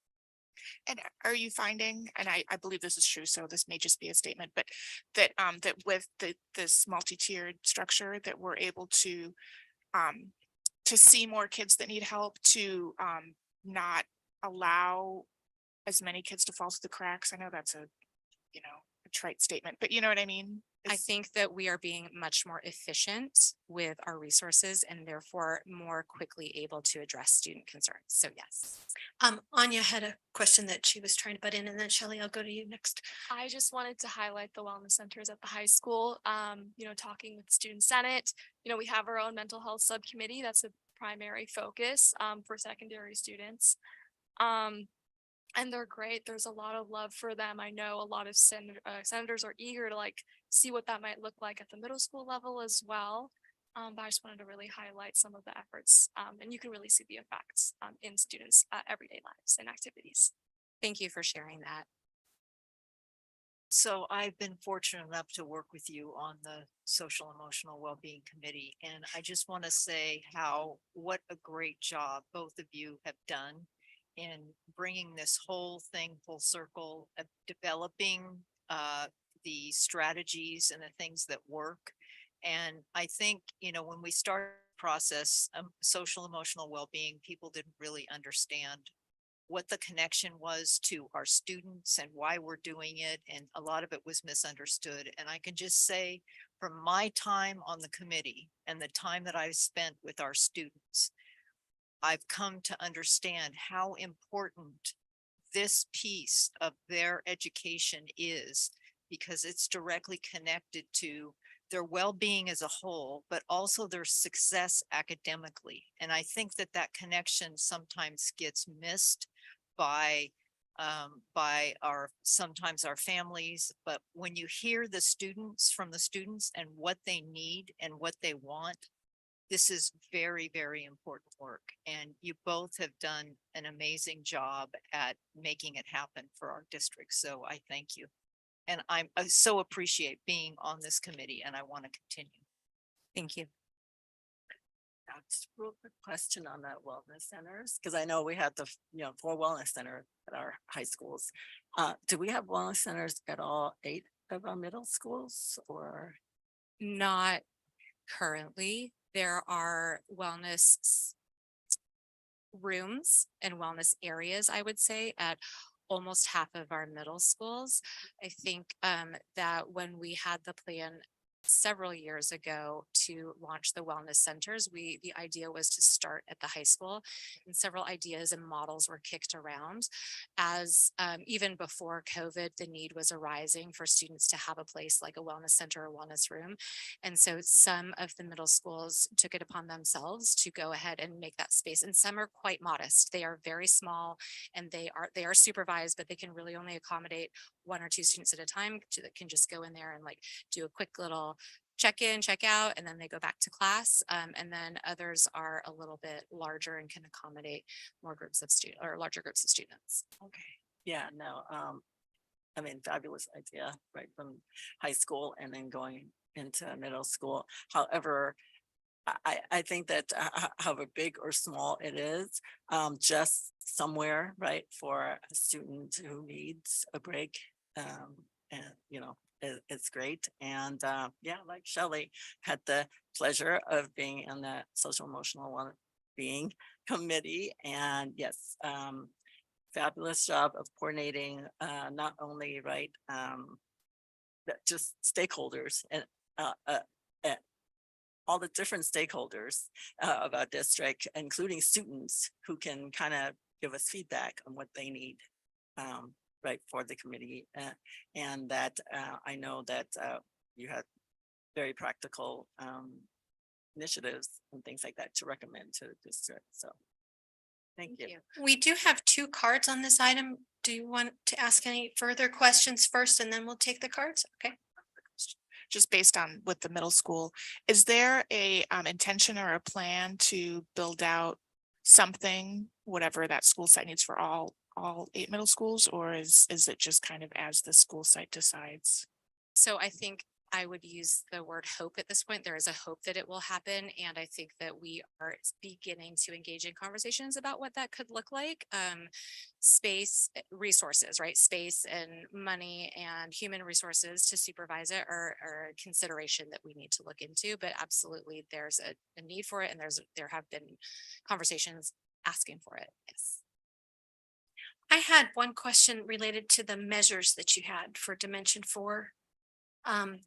And are you finding, and I believe this is true, so this may just be a statement, but that with this multi-tiered structure that we're able to see more kids that need help, to not allow as many kids to fall through the cracks? I know that's a trite statement, but you know what I mean? I think that we are being much more efficient with our resources and therefore more quickly able to address student concerns. So yes. Anya had a question that she was trying to butt in, and then Shelley, I'll go to you next. I just wanted to highlight the wellness centers at the high school. Talking with Student Senate, we have our own mental health subcommittee. That's a primary focus for secondary students. And they're great. There's a lot of love for them. I know a lot of senators are eager to see what that might look like at the middle school level as well. But I just wanted to really highlight some of the efforts, and you can really see the effects in students' everyday lives and activities. Thank you for sharing that. So I've been fortunate enough to work with you on the Social Emotional Wellbeing Committee, and I just want to say what a great job both of you have done in bringing this whole thing full circle, of developing the strategies and the things that work. And I think, when we start the process, social emotional well-being, people didn't really understand what the connection was to our students and why we're doing it. And a lot of it was misunderstood. And I can just say from my time on the committee and the time that I've spent with our students, I've come to understand how important this piece of their education is, because it's directly connected to their well-being as a whole, but also their success academically. And I think that connection sometimes gets missed by sometimes our families. But when you hear from the students and what they need and what they want, this is very, very important work. And you both have done an amazing job at making it happen for our district. So I thank you. And I so appreciate being on this committee, and I want to continue. Thank you. Just a real quick question on that wellness centers, because I know we had the 4 wellness centers at our high schools. Do we have wellness centers at all 8 of our middle schools, or? Not currently. There are wellness rooms and wellness areas, I would say, at almost half of our middle schools. I think that when we had the plan several years ago to launch the wellness centers, the idea was to start at the high school, and several ideas and models were kicked around as even before COVID, the need was arising for students to have a place like a wellness center or wellness room. And so some of the middle schools took it upon themselves to go ahead and make that space, and some are quite modest. They are very small and they are supervised, but they can really only accommodate 1 or 2 students at a time that can just go in there and like do a quick little check in, check out, and then they go back to class. And then others are a little bit larger and can accommodate more groups of students or larger groups of students. Okay. Yeah, no, I mean, fabulous idea, right, from high school and then going into middle school. However, I think that however big or small it is, just somewhere, right, for a student who needs a break, and it's great. And yeah, like Shelley had the pleasure of being in the social emotional well-being committee, and yes, fabulous job of coordinating not only right just stakeholders and all the different stakeholders of our district, including students who can kind of give us feedback on what they need right for the committee, and that I know that you had very practical initiatives and things like that to recommend to the district. So thank you. We do have 2 cards on this item. Do you want to ask any further questions first and then we'll take the cards? Okay. Just based on with the middle school, is there a intention or a plan to build out something, whatever that school site needs for all 8 middle schools, or is it just kind of as the school site decides? So I think I would use the word hope at this point. There is a hope that it will happen. And I think that we are beginning to engage in conversations about what that could look like. Space, resources, right? Space and money and human resources to supervise it are a consideration that we need to look into. But absolutely, there's a need for it. And there have been conversations asking for it. Yes. I had one question related to the measures that you had for Dimension 4.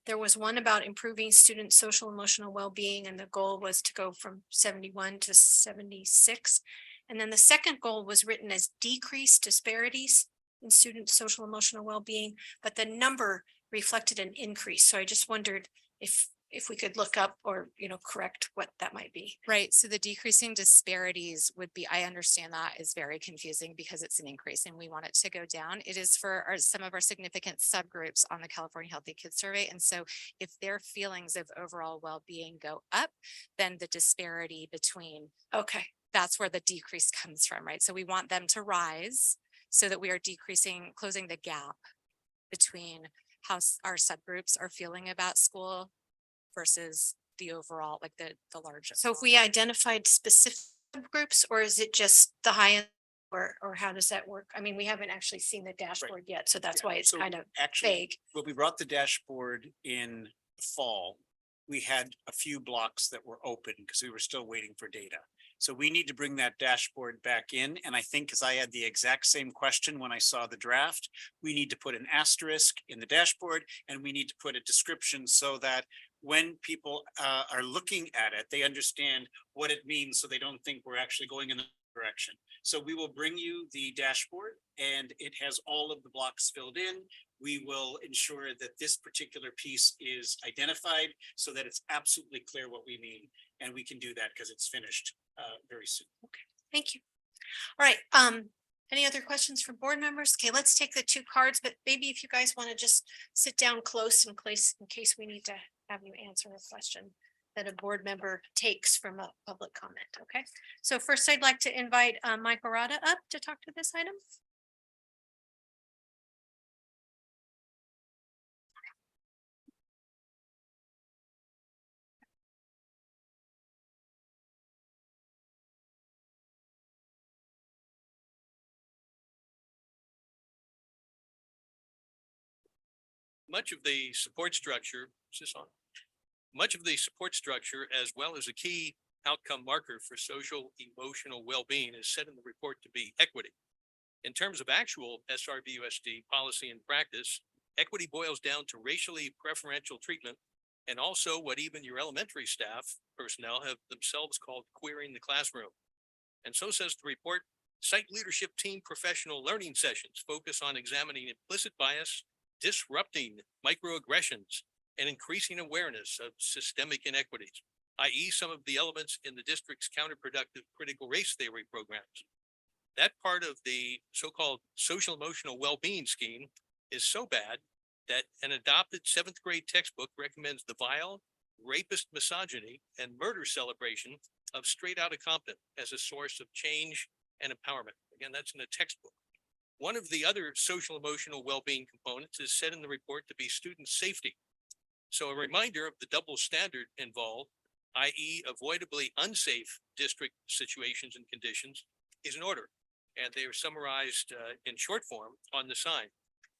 There was one about improving student social emotional well-being, and the goal was to go from 71 to 76. And then the second goal was written as decrease disparities in student social emotional well-being, but the number reflected an increase. So I just wondered if we could look up or, correct what that might be. Right. So the decreasing disparities would be, I understand that is very confusing because it's an increase and we want it to go down. It is for some of our significant subgroups on the California Healthy Kids Survey. And so if their feelings of overall well-being go up, then the disparity between, okay, that's where the decrease comes from, right? So we want them to rise so that we are closing the gap between how our subgroups are feeling about school versus the overall, like the larger. So if we identified specific groups, or is it just the high end, or how does that work? I mean, we haven't actually seen the dashboard yet, so that's why it's So kind of actually, vague. when we brought the dashboard in the fall, we had a few blocks that were open because we were still waiting for data. So we need to bring that dashboard back in. And I think, because I had the exact same question when I saw the draft, we need to put an asterisk in the dashboard, and we need to put a description so that when people are looking at it, they understand what it means, so they don't think we're actually going in the direction. So we will bring you the dashboard, and it has all of the blocks filled in. We will ensure that this particular piece is identified so that it's absolutely clear what we mean. And we can do that because it's finished very soon. Okay, thank you. All right, any other questions from board members? Okay, let's take the 2 cards, but maybe if you guys want to just sit down close in case we need to have you answer a question that a board member takes from a public comment. Okay, so first I'd like to invite Mike Arata up to talk to this item. Much of the support structure, is this on? Much of the support structure, as well as a key outcome marker for social emotional well-being, is set in the report to be equity. In terms of actual SRVUSD policy and practice, equity boils down to racially preferential treatment and also what even your elementary staff personnel have themselves called queering the classroom. And so says the report, site leadership team professional learning sessions focus on examining implicit bias, disrupting microaggressions, and increasing awareness of systemic inequities, i.e. some of the elements in the district's counterproductive critical race theory programs. That part of the so-called social emotional well-being scheme is so bad that an adopted 7th grade textbook recommends the vile, rapist misogyny and murder celebration of Straight Outta Compton as a source of change and empowerment. Again, that's in a textbook. One of the other social emotional well-being components is said in the report to be student safety. So a reminder of the double standard involved, i.e. avoidably unsafe district situations and conditions, is in order. And they are summarized in short form on the sign.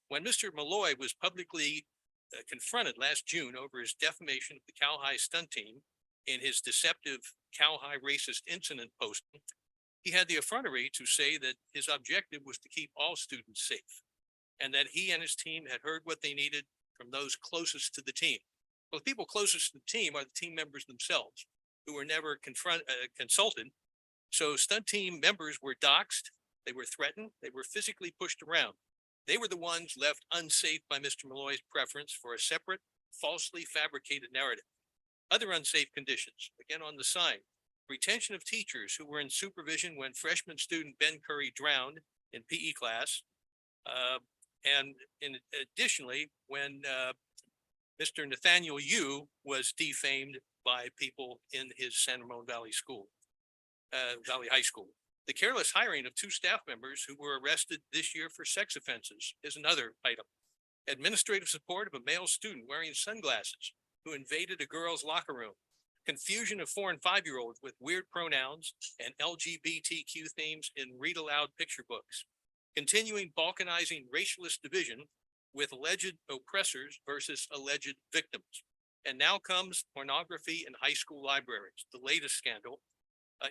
When Mr. Malloy was publicly confronted last June over his defamation of the Cal High stunt team in his deceptive Cal High racist incident posting, he had the effrontery to say that his objective was to keep all students safe and that he and his team had heard what they needed from those closest to the team. Well, the people closest to the team are the team members themselves who were never consulted. So stunt team members were doxxed, they were threatened, they were physically pushed around. They were the ones left unsafe by Mr. Malloy's preference for a separate, falsely fabricated narrative. Other unsafe conditions, again on the sign, retention of teachers who were in supervision when freshman student Ben Curry drowned in PE class. And additionally, when Mr. Nathaniel Yu was defamed by people in his San Ramon Valley School, Valley High School. The careless hiring of 2 staff members who were arrested this year for sex offenses is another item. Administrative support of a male student wearing sunglasses who invaded a girl's locker room. Confusion of 4- and 5-year-olds with weird pronouns and LGBTQ themes in read aloud picture books. Continuing balkanizing racialist division with alleged oppressors versus alleged victims. And now comes pornography in high school libraries, the latest scandal.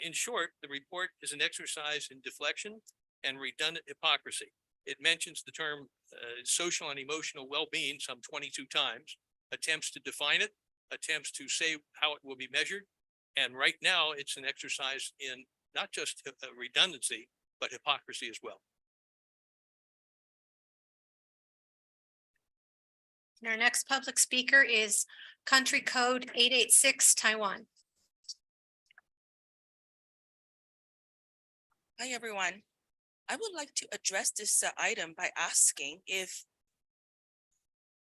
In short, the report is an exercise in deflection and redundant hypocrisy. It mentions the term social and emotional well-being some 22 times, attempts to define it, attempts to say how it will be measured. And right now it's an exercise in not just redundancy, but hypocrisy as well. And our next public speaker is Country Code 886 Taiwan. Hi, everyone. I would like to address this item by asking if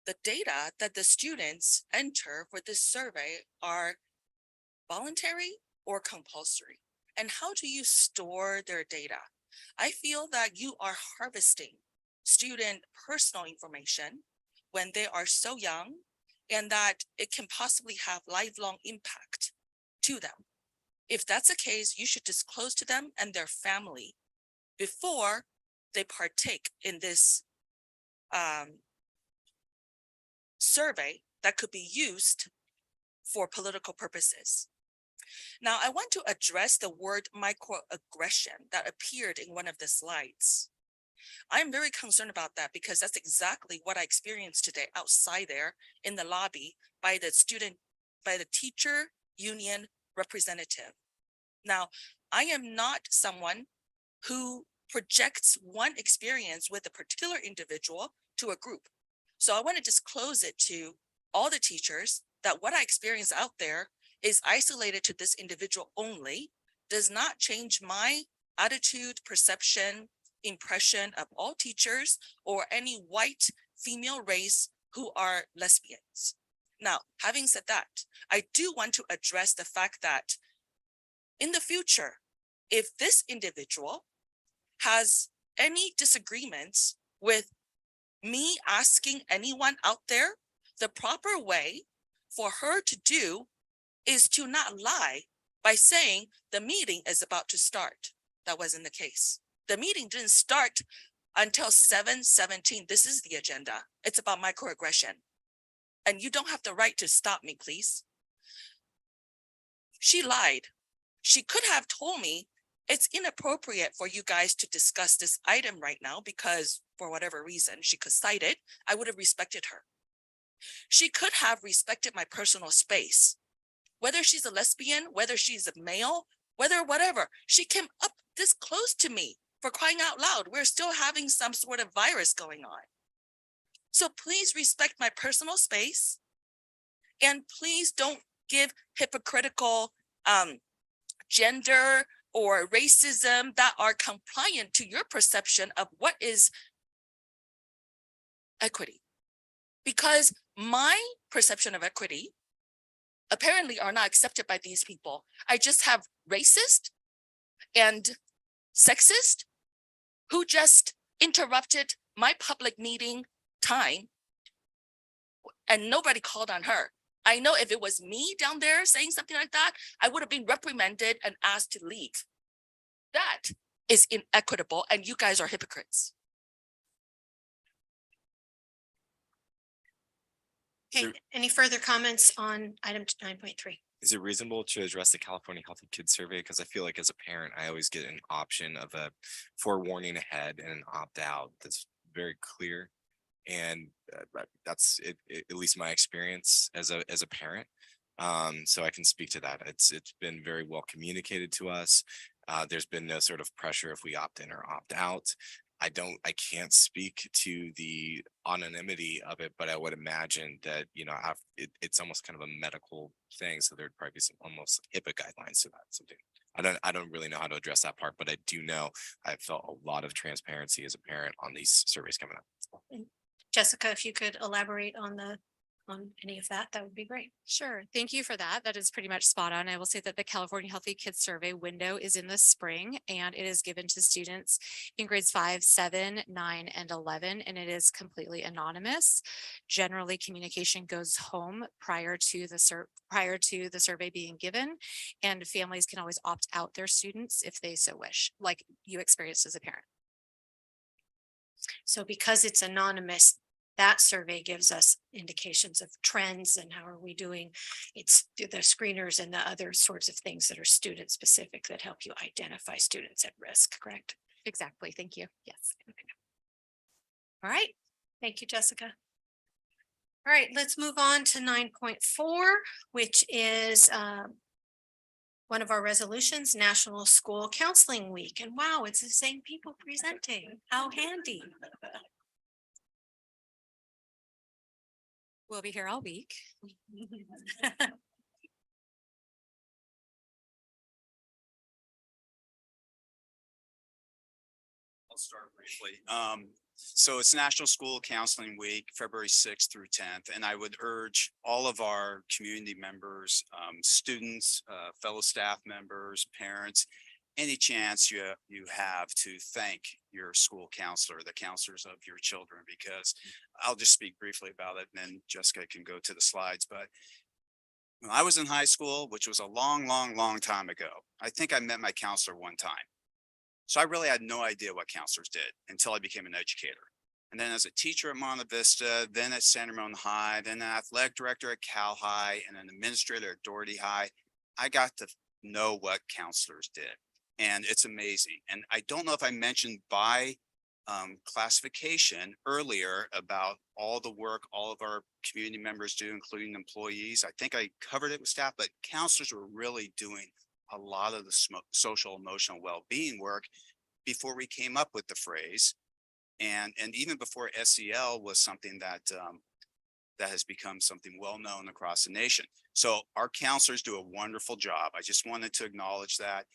the data that the students enter for this survey are voluntary or compulsory, and how do you store their data? I feel that you are harvesting student personal information when they are so young, and that it can possibly have lifelong impact to them. If that's the case, you should disclose to them and their family before they partake in this survey that could be used for political purposes. Now, I want to address the word microaggression that appeared in one of the slides. I'm very concerned about that because that's exactly what I experienced today outside there in the lobby by the teacher union representative. Now, I am not someone who projects one experience with a particular individual to a group. So I want to disclose it to all the teachers that what I experience out there is isolated to this individual only, does not change my attitude, perception, impression of all teachers or any white female race who are lesbians. Now, having said that, I do want to address the fact that in the future, if this individual has any disagreements with me asking anyone out there, the proper way for her to do is to not lie by saying the meeting is about to start. That wasn't the case. The meeting didn't start until 7:17. This is the agenda. It's about microaggression. And you don't have the right to stop me, please. She lied. She could have told me It's inappropriate for you guys to discuss this item right now because for whatever reason she could cite it, I would have respected her. She could have respected my personal space. Whether she's a lesbian, whether she's a male, whether whatever, she came up this close to me, for crying out loud. We're still having some sort of virus going on. So please respect my personal space. And please don't give hypocritical gender or racism that are compliant to your perception of what is equity. Because my perception of equity apparently are not accepted by these people. I just have racist and sexist who just interrupted my public meeting time and nobody called on her. I know if it was me down there saying something like that, I would have been reprimanded and asked to leave. That is inequitable and you guys are hypocrites. Okay, any further comments on item 9.3? Is it reasonable to address the California Healthy Kids Survey? Because I feel like as a parent, I always get an option of a forewarning ahead and an opt-out that's very clear. And that's it, at least my experience as a parent. So I can speak to that. It's been very well communicated to us. There's been no sort of pressure if we opt in or opt out. I can't speak to the anonymity of it, but I would imagine that, you know, it's almost kind of a medical thing. So there'd probably be some almost HIPAA guidelines to that. Something I don't really know how to address that part, but I do know I've felt a lot of transparency as a parent on these surveys coming up. Jessica, if you could elaborate on any of that, that would be great. Sure. Thank you for that. That is pretty much spot on. I will say that the California Healthy Kids Survey window is in the spring and it is given to students in grades 5, 7, 9, and 11, and it is completely anonymous. Generally, communication goes home prior to the survey being given, and families can always opt out their students if they so wish, like you experienced as a parent. So because it's anonymous, that survey gives us indications of trends and how are we doing. It's the screeners and the other sorts of things that are student specific that help you identify students at risk, correct? Exactly. Thank you. Yes. All right. Thank you, Jessica. All right, let's move on to 9.4, which is one of our resolutions, National School Counseling Week. And wow, it's the same people presenting. How handy. We'll be here all week. I'll start briefly. So it's National School Counseling Week, February 6th through 10th, and I would urge all of our community members, students, fellow staff members, parents, any chance you have to thank your school counselor, the counselors of your children, because I'll just speak briefly about it and then Jessica can go to the slides. But when I was in high school, which was a long time ago, I think I met my counselor one time. So I really had no idea what counselors did until I became an educator. And then as a teacher at Monte Vista, then at San Ramon High, then an athletic director at Cal High, and an administrator at Doherty High, I got to know what counselors did. And it's amazing. And I don't know if I mentioned by classification earlier about all the work all of our community members do, including employees. I think I covered it with staff, but counselors were really doing a lot of the social emotional well-being work before we came up with the phrase. And even before SEL was something that that has become something well-known across the nation. So our counselors do a wonderful job. I just wanted to acknowledge that.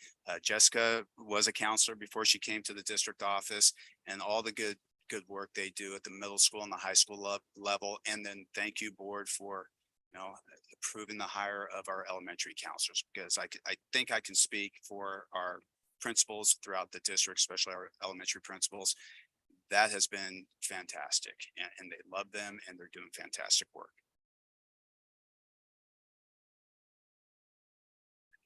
Jessica was a counselor before she came to the district office, and all the good work they do at the middle school and the high school level. And then thank you, board, for approving the hire of our elementary counselors, because I think I can speak for our principals throughout the district, especially our elementary principals. That has been fantastic, and they love them and they're doing fantastic work.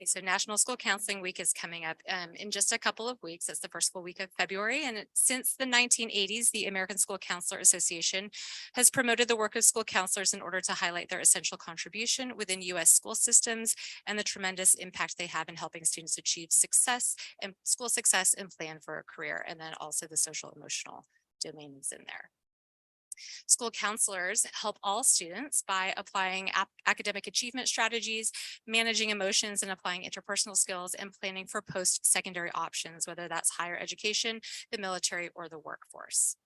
Okay, so National School Counseling Week is coming up in just a couple of weeks. It's the first full week of February. And since the 1980s, the American School Counselor Association has promoted the work of school counselors in order to highlight their essential contribution within U.S. school systems and the tremendous impact they have in helping students achieve success and school success and plan for a career. And then also the social emotional domains in there. School counselors help all students by applying academic achievement strategies, managing emotions and applying interpersonal skills, and planning for post-secondary options, whether that's higher education, the military, or the workforce.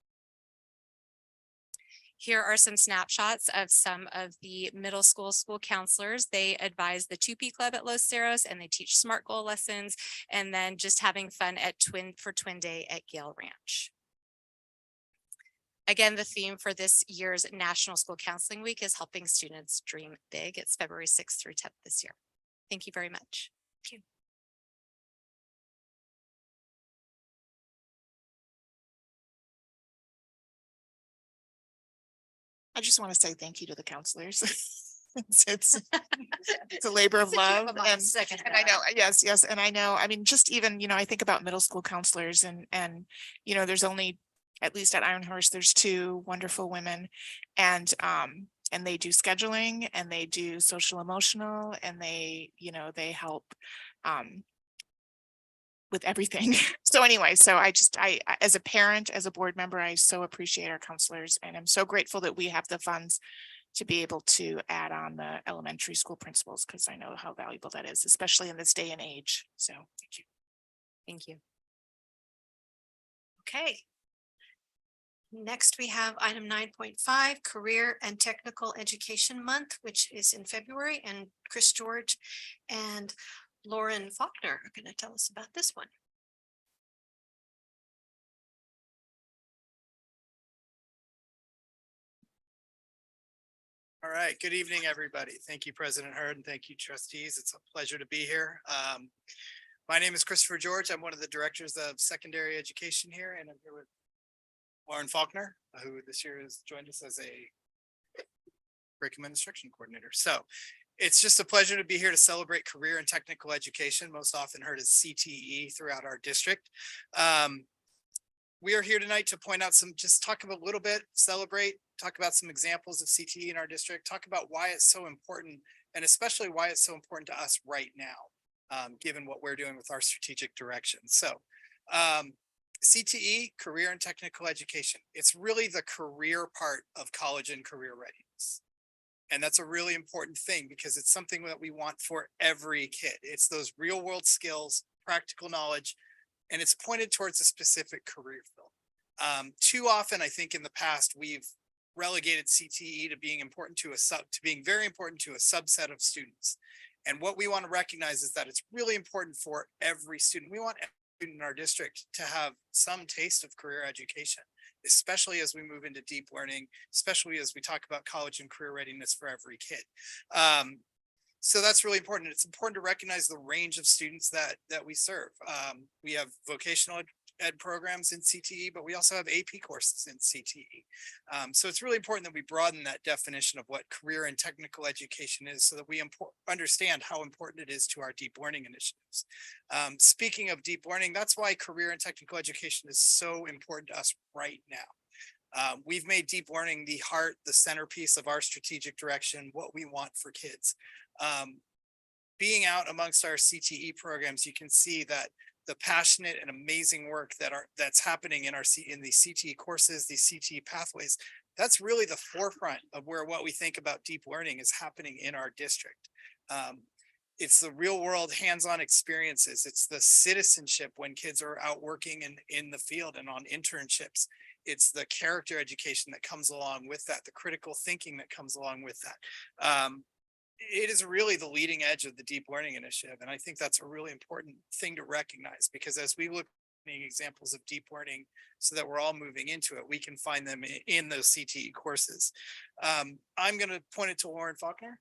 Here are some snapshots of some of the middle school counselors. They advise the 2P Club at Los Cerros, and they teach SMART goal lessons, and then just having fun at Twin Day at Gale Ranch. Again, the theme for this year's National School Counseling Week is helping students dream big. It's February 6th through 10th this year. Thank you very much. Thank you. I just want to say thank you to the counselors. It's a labor of love. And I know, yes. And I know, I mean, just even, I think about middle school counselors and, there's only, at least at Ironhorse, there's 2 wonderful women, and they do scheduling, and they do social emotional, and they help with everything. So anyway, I as a parent, as a board member, I so appreciate our counselors, and I'm so grateful that we have the funds to be able to add on the elementary school principals, because I know how valuable that is, especially in this day and age. So thank you. Thank you. Okay. Next, we have item 9.5, Career and Technical Education Month, which is in February, and Chris George and Lauren Faulkner are going to tell us about this one. All right, good evening, everybody. Thank you, President Hurd, and thank you, trustees. It's a pleasure to be here. My name is Christopher George. I'm one of the directors of secondary education here, and I'm here with Lauren Faulkner, who this year has joined us as a curriculum instruction coordinator. So it's just a pleasure to be here to celebrate career and technical education, most often heard as CTE throughout our district. We are here tonight to point out talk about a little bit, celebrate, talk about some examples of CTE in our district, talk about why it's so important, and especially why it's so important to us right now, given what we're doing with our strategic direction. So CTE, career and technical education. It's really the career part of college and career readiness. And that's a really important thing because it's something that we want for every kid. It's those real world skills, practical knowledge, and it's pointed towards a specific career field. Too often, I think in the past, we've relegated CTE to being very important to a subset of students. And what we want to recognize is that it's really important for every student. We want every student in our district to have some taste of career education, especially as we move into deep learning, especially as we talk about college and career readiness for every kid. So that's really important. It's important to recognize the range of students that we serve. We have vocational ed programs in CTE, but we also have AP courses in CTE. So it's really important that we broaden that definition of what career and technical education is so that we understand how important it is to our deep learning initiatives. Speaking of deep learning, that's why career and technical education is so important to us right now. We've made deep learning the heart, the centerpiece of our strategic direction, what we want for kids. Being out amongst our CTE programs, you can see that the passionate and amazing work that's happening in the CTE courses, these CTE pathways, that's really the forefront of where what we think about deep learning is happening in our district. It's the real world hands-on experiences. It's the citizenship when kids are out working in the field and on internships. It's the character education that comes along with that, the critical thinking that comes along with that. It is really the leading edge of the deep learning initiative. And I think that's a really important thing to recognize, because as we look at examples of deep learning so that we're all moving into it, we can find them in those CTE courses. I'm going to point it to Lauren Faulkner,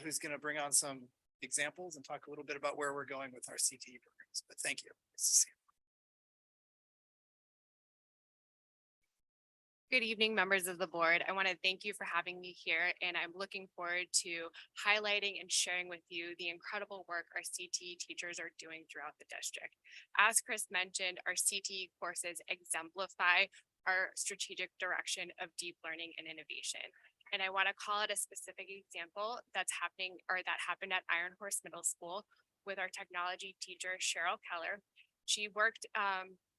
who's going to bring on some examples and talk a little bit about where we're going with our CTE programs. But thank you. Nice to see you. Good evening, members of the board. I want to thank you for having me here, and I'm looking forward to highlighting and sharing with you the incredible work our CTE teachers are doing throughout the district. As Chris mentioned, our CTE courses exemplify our strategic direction of deep learning and innovation. And I want to call it a specific example that happened at Iron Horse Middle School with our technology teacher, Cheryl Keller. She worked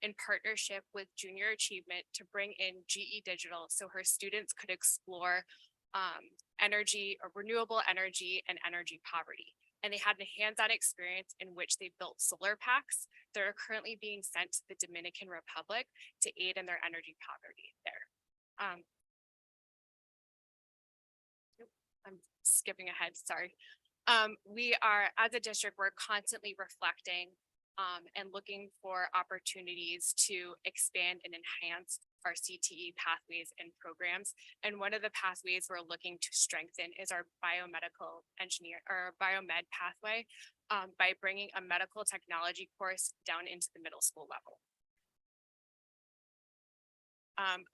in partnership with Junior Achievement to bring in GE Digital so her students could explore energy or renewable energy and energy poverty. And they had a hands-on experience in which they built solar packs that are currently being sent to the Dominican Republic to aid in their energy poverty there. I'm skipping ahead, sorry. We are, as a district, we're constantly reflecting and looking for opportunities to expand and enhance our CTE pathways and programs. And one of the pathways we're looking to strengthen is our biomedical engineer or biomed pathway by bringing a medical technology course down into the middle school level.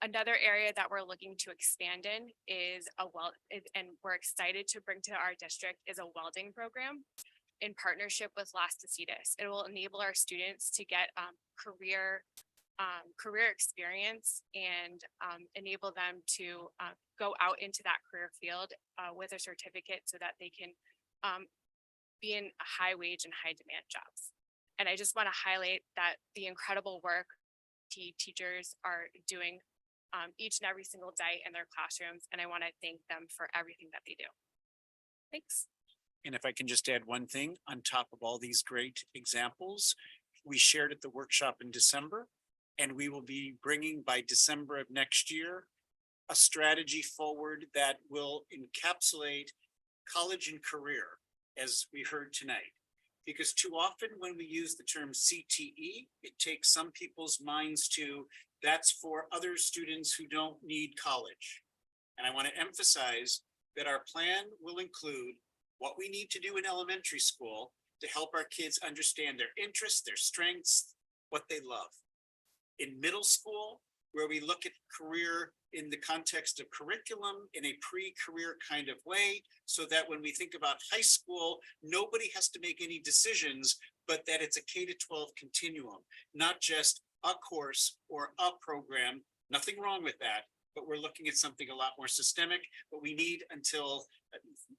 Another area that we're looking to expand in is and we're excited to bring to our district is a welding program in partnership with Las Tacitas. It will enable our students to get career experience and enable them to go out into that career field with a certificate so that they can be in high wage and high demand jobs. And I just want to highlight that the incredible work teachers are doing each and every single day in their classrooms. And I want to thank them for everything that they do. Thanks. And if I can just add one thing on top of all these great examples, we shared at the workshop in December, and we will be bringing by December of next year, a strategy forward that will encapsulate college and career, as we heard tonight. Because too often when we use the term CTE, it takes some people's minds to, that's for other students who don't need college. And I want to emphasize that our plan will include what we need to do in elementary school to help our kids understand their interests, their strengths, what they love. In middle school, where we look at career in the context of curriculum in a pre-career kind of way, so that when we think about high school, nobody has to make any decisions, but that it's a K-12 continuum, not just a course or a program. Nothing wrong with that, but we're looking at something a lot more systemic. But we need until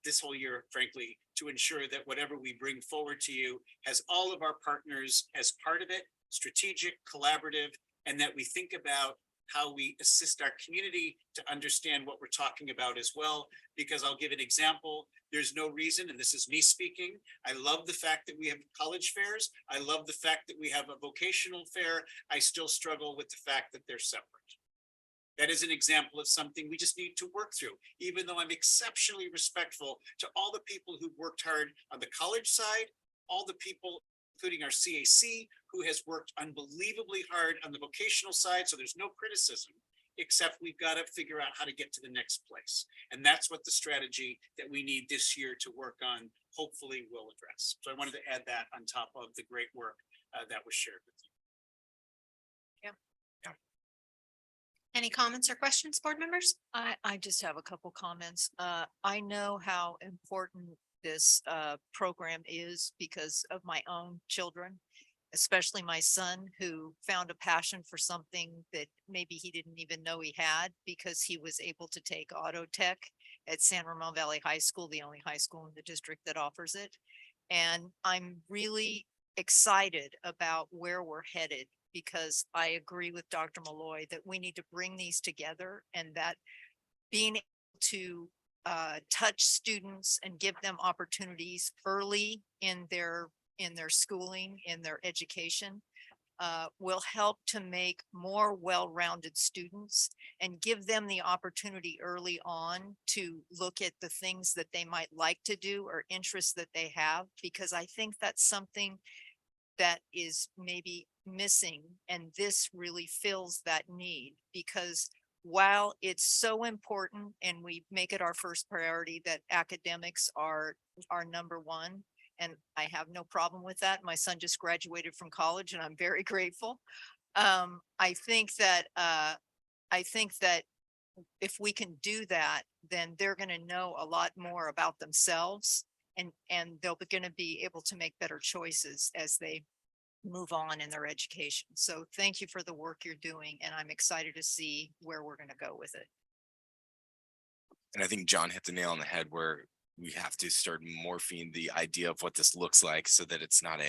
this whole year, frankly, to ensure that whatever we bring forward to you has all of our partners as part of it, strategic, collaborative, and that we think about how we assist our community to understand what we're talking about as well. Because I'll give an example. There's no reason, and this is me speaking, I love the fact that we have college fairs. I love the fact that we have a vocational fair. I still struggle with the fact that they're separate. That is an example of something we just need to work through, even though I'm exceptionally respectful to all the people who worked hard on the college side, all the people, including our CAC, who has worked unbelievably hard on the vocational side. So there's no criticism, except we've got to figure out how to get to the next place. And that's what the strategy that we need this year to work on, hopefully will address. So I wanted to add that on top of the great work that was shared with you. Any comments or questions, board members? I just have a couple comments. I know how important this program is because of my own children, especially my son, who found a passion for something that maybe he didn't even know he had because he was able to take auto tech at San Ramon Valley High School, the only high school in the district that offers it. And I'm really excited about where we're headed, because I agree with Dr. Malloy that we need to bring these together, and that being able to touch students and give them opportunities early in their schooling, in their education, will help to make more well-rounded students and give them the opportunity early on to look at the things that they might like to do or interests that they have, because I think that's something that is maybe missing, and this really fills that need. Because while it's so important and we make it our first priority that academics are number one, and I have no problem with that. My son just graduated from college and I'm very grateful. I think that if we can do that, then they're going to know a lot more about themselves and they'll be going to be able to make better choices as they move on in their education. So thank you for the work you're doing, and I'm excited to see where we're going to go with it. And I think John hit the nail on the head where we have to start morphing the idea of what this looks like so that it's not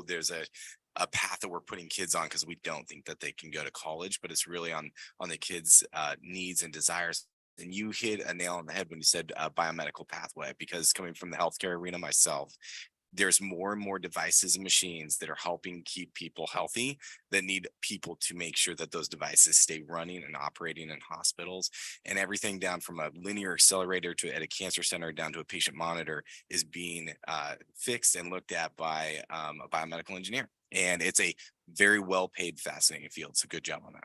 there's a path that we're putting kids on because we don't think that they can go to college, but it's really on the kids' needs and desires. And you hit a nail on the head when you said biomedical pathway, because coming from the healthcare arena myself, there's more and more devices and machines that are helping keep people healthy that need people to make sure that those devices stay running and operating in hospitals. And everything down from a linear accelerator at a cancer center down to a patient monitor is being fixed and looked at by a biomedical engineer. And it's a very well paid, fascinating field. So good job on that.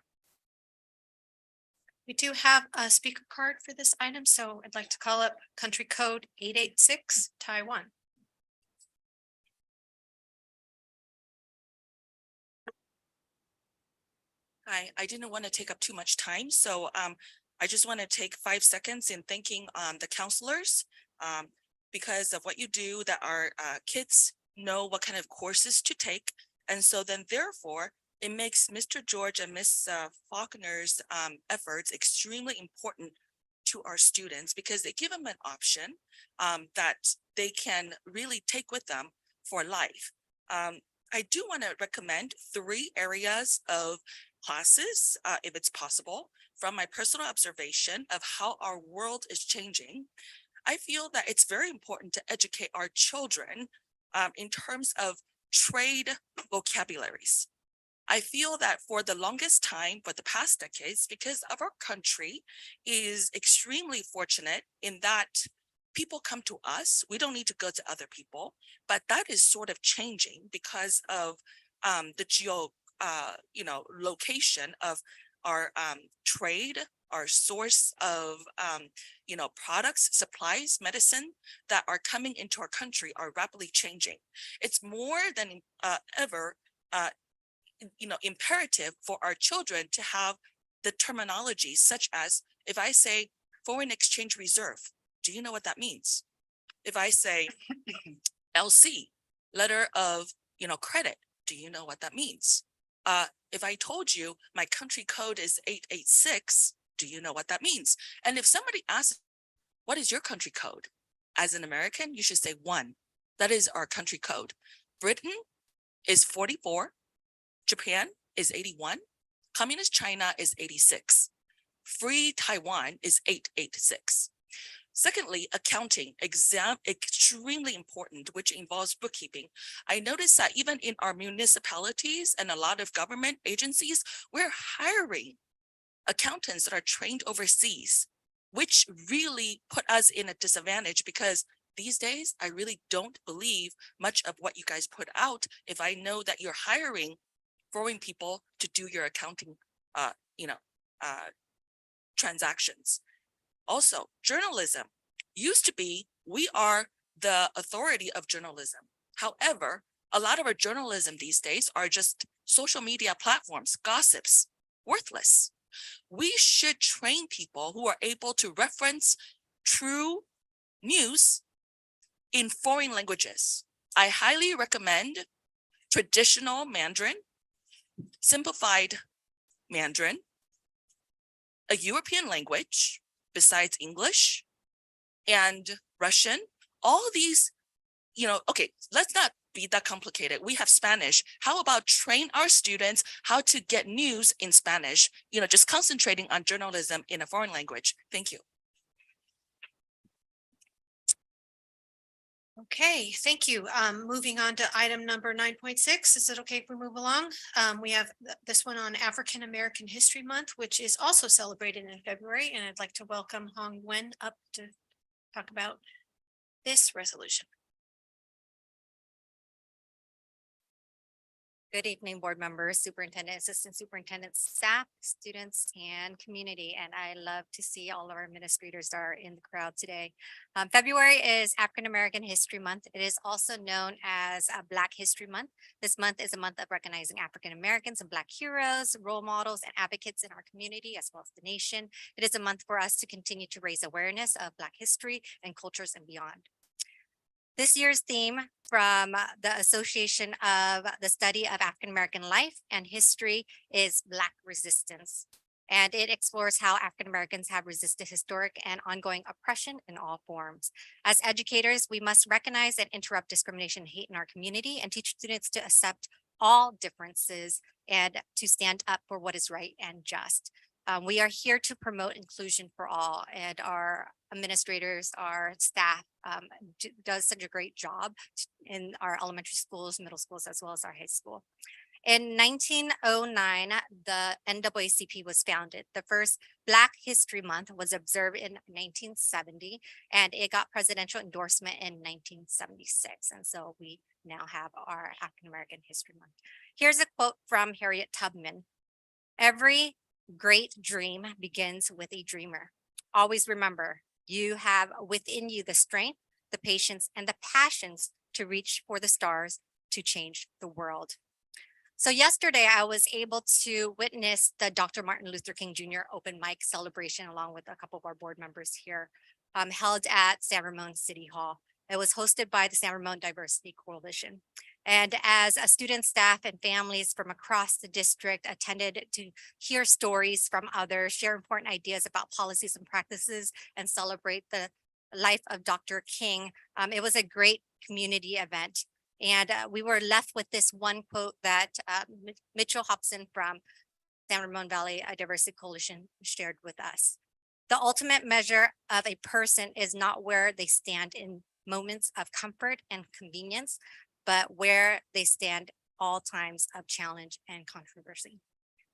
We do have a speaker card for this item, so I'd like to call up country code 886 Taiwan. Hi, I didn't want to take up too much time, so I just want to take 5 seconds in thanking the counselors because of what you do, that our kids know what kind of courses to take. And so then therefore, it makes Mr. George and Miss Faulkner's efforts extremely important to our students because they give them an option that they can really take with them for life. I do want to recommend 3 areas of classes, if it's possible, from my personal observation of how our world is changing. I feel that it's very important to educate our children in terms of trade vocabularies. I feel that for the longest time, for the past decades, because of our country is extremely fortunate in that people come to us, we don't need to go to other people, but that is sort of changing because of the location of our trade, our source of products, supplies, medicine that are coming into our country are rapidly changing. It's more than ever imperative for our children to have the terminology such as, if I say foreign exchange reserve, do you know what that means? If I say LC, letter of credit, do you know what that means? If I told you my country code is 886, do you know what that means? And if somebody asks, what is your country code? As an American, you should say 1. That is our country code. Britain is 44. Japan is 81. Communist China is 86. Free Taiwan is 886. Secondly, accounting, extremely important, which involves bookkeeping. I noticed that even in our municipalities and a lot of government agencies, we're hiring accountants that are trained overseas, which really put us in a disadvantage because these days, I really don't believe much of what you guys put out if I know that you're hiring foreign people to do your accounting, transactions. Also, journalism used to be, we are the authority of journalism. However, a lot of our journalism these days are just social media platforms, gossips, worthless. We should train people who are able to reference true news in foreign languages. I highly recommend traditional Mandarin, simplified Mandarin, a European language besides English and Russian. All these, okay, let's not be that complicated. We have Spanish. How about train our students how to get news in Spanish, just concentrating on journalism in a foreign language. Thank you. Okay, thank you. Moving on to item number 9.6. Is it okay if we move along? We have this one on African American History Month, which is also celebrated in February. And I'd like to welcome Hong Wen up to talk about this resolution. Good evening, board members, superintendent, assistant superintendent, staff, students, and community. And I love to see all of our administrators are in the crowd today. February is African American History Month. It is also known as Black History Month. This month is a month of recognizing African Americans and Black heroes, role models, and advocates in our community, as well as the nation. It is a month for us to continue to raise awareness of Black history and cultures and beyond. This year's theme from the Association of the Study of African American Life and History is Black Resistance. And it explores how African Americans have resisted historic and ongoing oppression in all forms. As educators, we must recognize and interrupt discrimination and hate in our community and teach students to accept all differences and to stand up for what is right and just. We are here to promote inclusion for all, and our administrators, our staff does such a great job in our elementary schools, middle schools, as well as our high school. In 1909, the NAACP was founded. The first Black History Month was observed in 1970, and it got presidential endorsement in 1976. And so we now have our African American History Month. Here's a quote from Harriet Tubman. "Every great dream begins with a dreamer. Always remember, you have within you the strength, the patience, and the passions to reach for the stars to change the world." So yesterday, I was able to witness the Dr. Martin Luther King Jr. open mic celebration along with a couple of our board members here, held at San Ramon City Hall. It was hosted by the San Ramon Diversity Coalition. And as a student, staff, and families from across the district attended to hear stories from others, share important ideas about policies and practices, and celebrate the life of Dr. King, it was a great community event. And we were left with this one quote that Mitchell Hobson from San Ramon Valley Diversity Coalition shared with us. "The ultimate measure of a person is not where they stand in moments of comfort and convenience, but where they stand all times of challenge and controversy."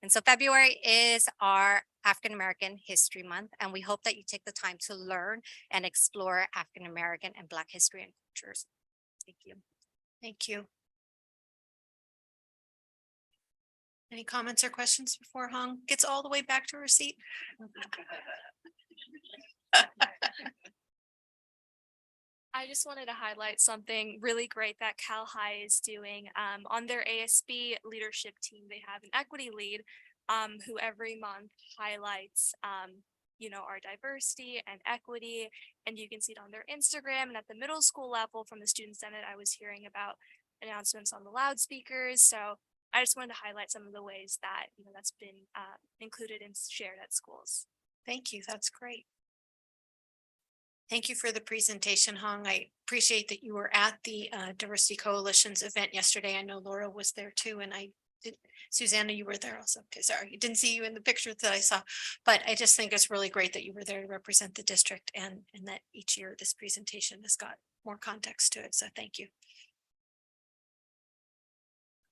And so February is our African American History Month, and we hope that you take the time to learn and explore African American and Black history and cultures. Thank you. Thank you. Any comments or questions before Hong gets all the way back to her seat? I just wanted to highlight something really great that Cal High is doing. On their ASB leadership team, they have an equity lead who every month highlights our diversity and equity. And you can see it on their Instagram. And at the middle school level from the Student Senate, I was hearing about announcements on the loudspeakers. So I just wanted to highlight some of the ways that that's been included and shared at schools. Thank you. That's great. Thank you for the presentation, Hong. I appreciate that you were at the Diversity Coalition's event yesterday. I know Laura was there too, and I did. Susanna, you were there also. Okay, sorry, I didn't see you in the picture that I saw, but I just think it's really great that you were there to represent the district, and that each year this presentation has got more context to it. So thank you.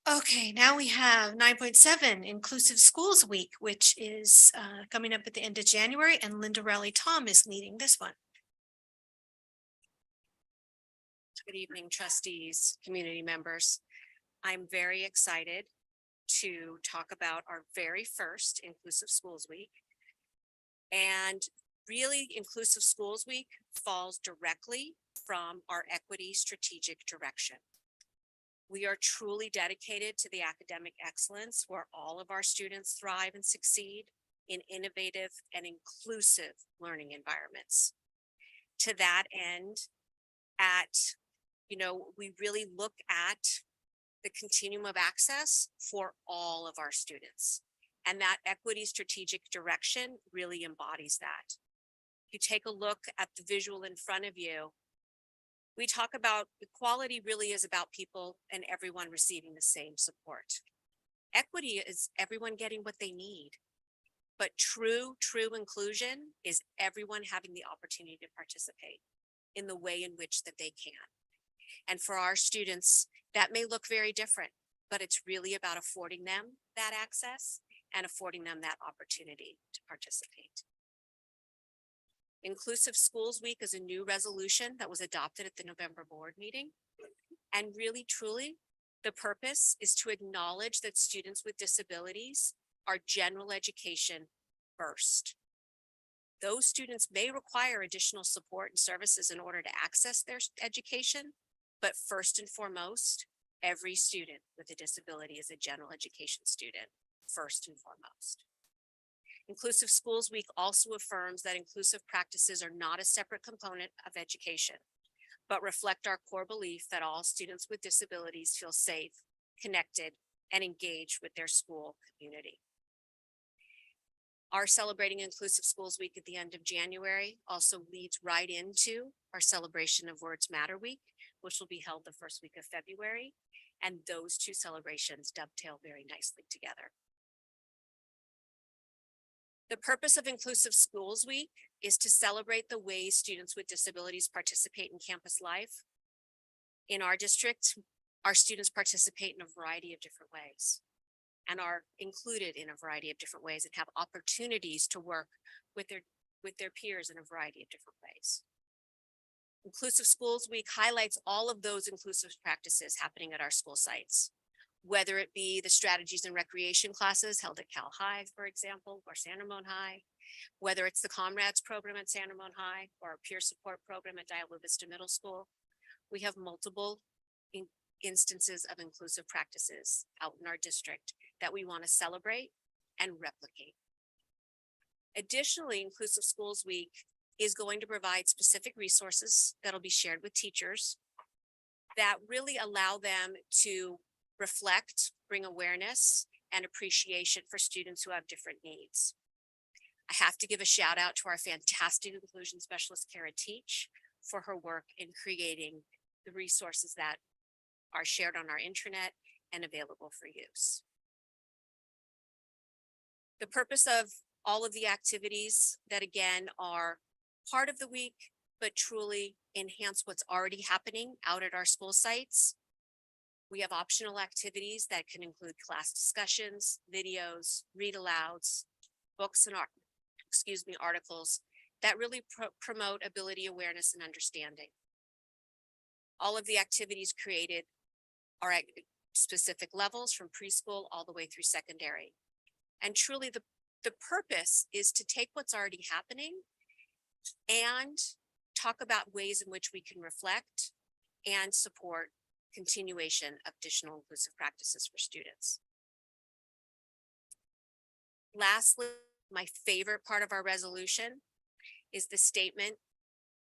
Okay, now we have 9.7 Inclusive Schools Week, which is coming up at the end of January, and Linda Raleigh-Tom is leading this one. Good evening, trustees, community members. I'm very excited to talk about our very first Inclusive Schools Week. And really, Inclusive Schools Week falls directly from our equity strategic direction. We are truly dedicated to the academic excellence where all of our students thrive and succeed in innovative and inclusive learning environments. To that end, we really look at the continuum of access for all of our students. And that equity strategic direction really embodies that. If you take a look at the visual in front of you, we talk about equality really is about people and everyone receiving the same support. Equity is everyone getting what they need. But true inclusion is everyone having the opportunity to participate in the way in which that they can. And for our students, that may look very different, but it's really about affording them that access and affording them that opportunity to participate. Inclusive Schools Week is a new resolution that was adopted at the November board meeting. And really, truly, The purpose is to acknowledge that students with disabilities are general education first. Those students may require additional support and services in order to access their education, but first and foremost, every student with a disability is a general education student, first and foremost. Inclusive Schools Week also affirms that inclusive practices are not a separate component of education, but reflect our core belief that all students with disabilities feel safe, connected, and engaged with their school community. Our Celebrating Inclusive Schools Week at the end of January also leads right into our celebration of Words Matter Week, which will be held the first week of February. And those two celebrations dovetail very nicely together. The purpose of Inclusive Schools Week is to celebrate the ways students with disabilities participate in campus life. In our district, our students participate in a variety of different ways and are included in a variety of different ways and have opportunities to work with their peers in a variety of different ways. Inclusive Schools Week highlights all of those inclusive practices happening at our school sites, whether it be the strategies and recreation classes held at Cal High, for example, or San Ramon High, whether it's the Comrades program at San Ramon High or our peer support program at Diablo Vista Middle School. We have multiple instances of inclusive practices out in our district that we want to celebrate and replicate. Additionally, Inclusive Schools Week is going to provide specific resources that'll be shared with teachers that really allow them to reflect, bring awareness and appreciation for students who have different needs. I have to give a shout out to our fantastic inclusion specialist, Kara Teach, for her work in creating the resources that are shared on our intranet and available for use. The purpose of all of the activities that again are part of the week, but truly enhance what's already happening out at our school sites. We have optional activities that can include class discussions, videos, read alouds, books and articles that really promote ability awareness and understanding. All of the activities created are at specific levels from preschool all the way through secondary. And truly the purpose is to take what's already happening and talk about ways in which we can reflect and support continuation of additional inclusive practices for students. Lastly, my favorite part of our resolution is the statement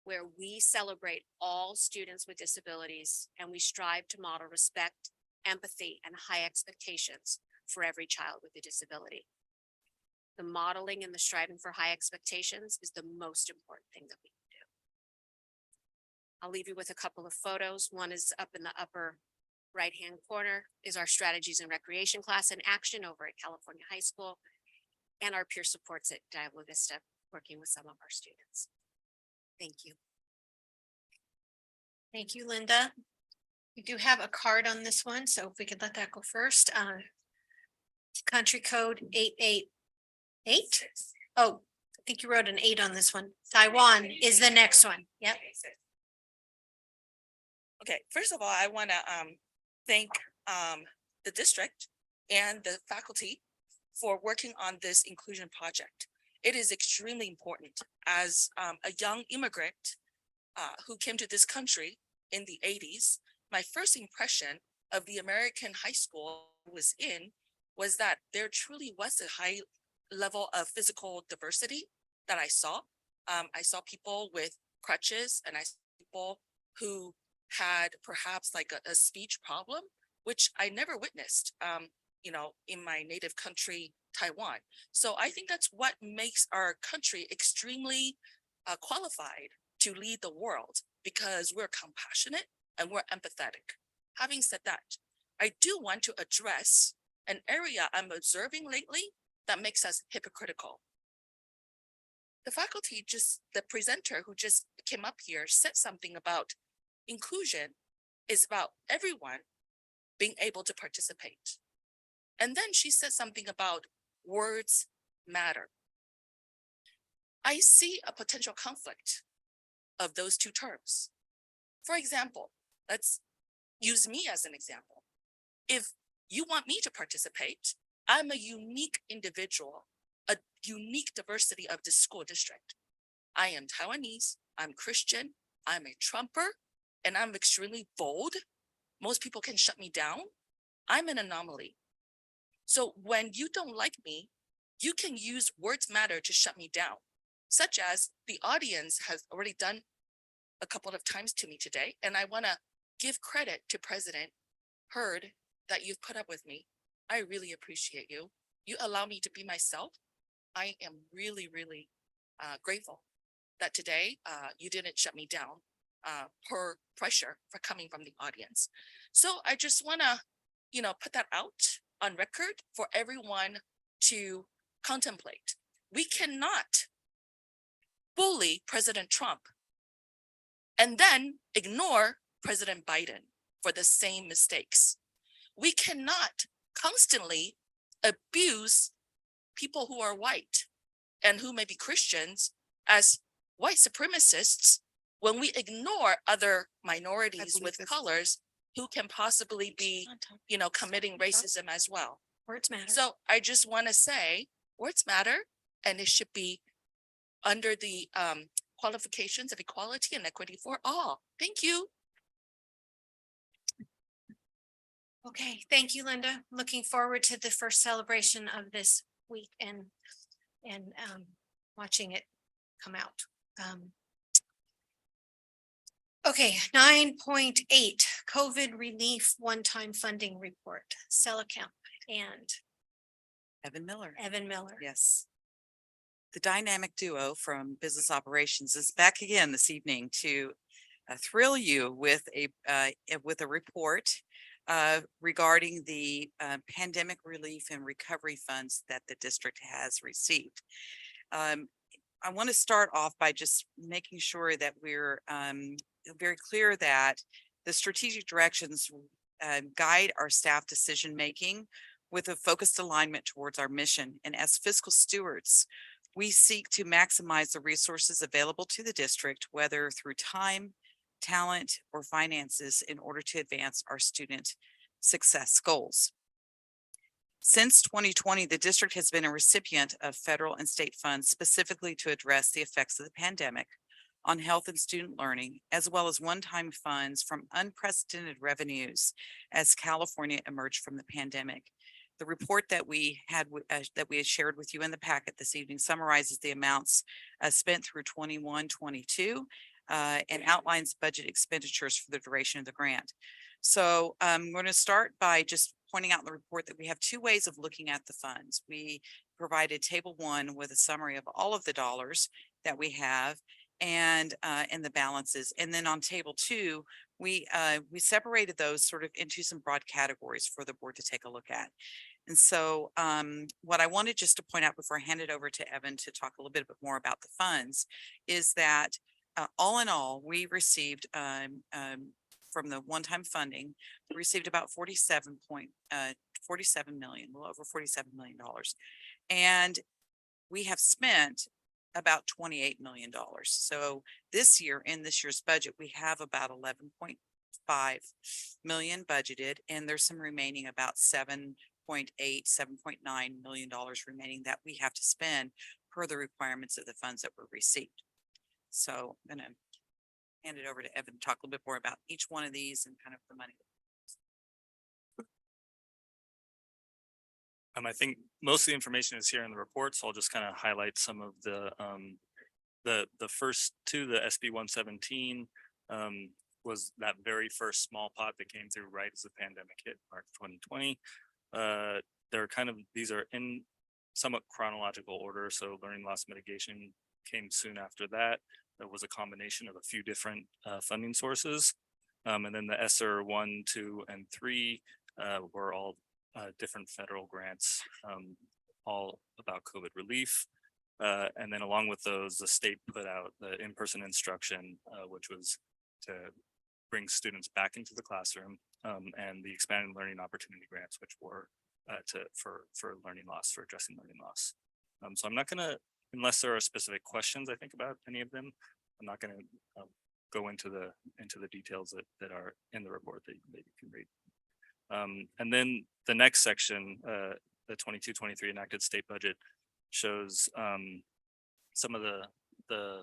where we celebrate all students with disabilities and we strive to model respect, empathy, and high expectations for every child with a disability. The modeling and the striving for high expectations is the most important thing that we can do. I'll leave you with a couple of photos. One is up in the upper right-hand corner is our strategies and recreation class in action over at California High School and our peer supports at Diablo Vista, working with some of our students. Thank you. Thank you, Linda. We do have a card on this one, so if we could let that go first. Country code 888. Oh, I think you wrote an 8 on this one. Taiwan is the next one. Yep. Okay, first of all, I want to thank the district and the faculty for working on this inclusion project. It is extremely important. As a young immigrant who came to this country in the 80s, my first impression of the American high school I was in was that there truly was a high level of physical diversity that I saw. I saw people with crutches and I saw people who had perhaps like a speech problem, which I never witnessed, in my native country, Taiwan. So I think that's what makes our country extremely qualified to lead the world, because we're compassionate and we're empathetic. Having said that, I do want to address an area I'm observing lately that makes us hypocritical. The faculty the presenter who just came up here said something about inclusion is about everyone being able to participate. And then she said something about words matter. I see a potential conflict of those two terms. For example, let's use me as an example. if you want me to participate, I'm a unique individual, a unique diversity of this school district. I am Taiwanese, I'm Christian, I'm a Trumper, and I'm extremely bold. Most people can shut me down. I'm an anomaly. So when you don't like me, you can use words matter to shut me down, such as the audience has already done a couple of times to me today. And I want to give credit to President Heard that you've put up with me. I really appreciate you. You allow me to be myself. I am really, really grateful that today you didn't shut me down per pressure for coming from the audience. So I just want to, put that out on record for everyone to contemplate. We cannot bully President Trump and then ignore President Biden for the same mistakes. We cannot constantly abuse people who are white and who may be Christians as white supremacists when we ignore other minorities with colors who can possibly be, committing racism as well. Words matter. So I just want to say words matter, and it should be under the qualifications of equality and equity for all. Thank you. Okay, thank you, Linda. Looking forward to the first celebration of this week and watching it come out. Okay, 9.8 COVID relief one-time funding report, Selicamp and Evan Miller. Evan Miller. Yes. The dynamic duo from business operations is back again this evening to thrill you with a report regarding the pandemic relief and recovery funds that the district has received. I want to start off by just making sure that we're very clear that the strategic directions guide our staff decision making with a focused alignment towards our mission. And as fiscal stewards, we seek to maximize the resources available to the district, whether through time, talent, or finances, in order to advance our student success goals. Since 2020, the district has been a recipient of federal and state funds specifically to address the effects of the pandemic on health and student learning, as well as one-time funds from unprecedented revenues as California emerged from the pandemic. The report that we had shared with you in the packet this evening summarizes the amounts spent through 21-22 and outlines budget expenditures for the duration of the grant. So I'm going to start by just pointing out in the report that we have two ways of looking at the funds. We provided table 1 with a summary of all of the dollars that we have and the balances. And then on table 2, we separated those sort of into some broad categories for the board to take a look at. And so what I wanted just to point out before I hand it over to Evan to talk a little bit more about the funds is that all in all, we received from the one-time funding, we received about 47 million, a little over $47 million. And we have spent about $28 million. So this year, in this year's budget, we have about 11.5 million budgeted, and there's some remaining about $7.9 million remaining that we have to spend per the requirements of the funds that were received. So I'm going to hand it over to Evan to talk a little bit more about each one of these and kind of the money. I think most of the information is here in the report, so I'll just kind of highlight some of the first two. The SB 117 was that very first small pot that came through right as the pandemic hit March 2020. These are in somewhat chronological order. So learning loss mitigation came soon after that. There was a combination of a few different funding sources. And then the ESSER 1, 2, and 3 were all different federal grants, all about COVID relief. And then along with those, the state put out the in-person instruction, which was to bring students back into the classroom, and the expanded learning opportunity grants, which were for learning loss, for addressing learning loss. So I'm not going to, unless there are specific questions, I think, about any of them, I'm not going to go into the details that are in the report that you can read. And then the next section, the 22-23 enacted state budget shows some of the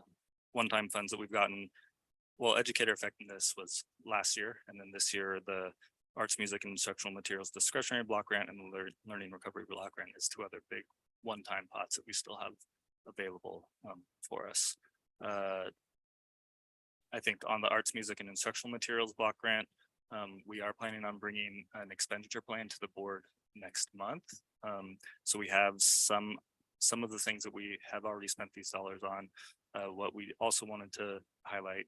one-time funds that we've gotten. Well, educator effectiveness was last year, and then this year the arts, music, and instructional materials discretionary block grant and the learning recovery block grant is two other big one-time pots that we still have available for us. I think on the arts, music, and instructional materials block grant, we are planning on bringing an expenditure plan to the board next month. So we have some of the things that we have already spent these dollars on. What we also wanted to highlight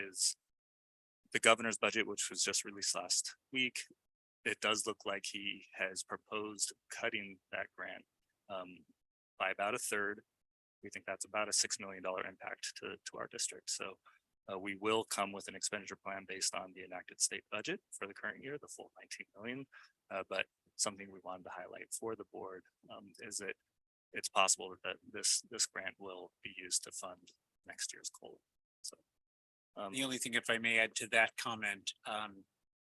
is the governor's budget, which was just released last week. It does look like he has proposed cutting that grant by about a third. We think that's about a $6 million impact to our district. So we will come with an expenditure plan based on the enacted state budget for the current year, the full 19 million. But something we wanted to highlight for the board is that it's possible that this grant will be used to fund next year's COLA. So the only thing, if I may add to that comment,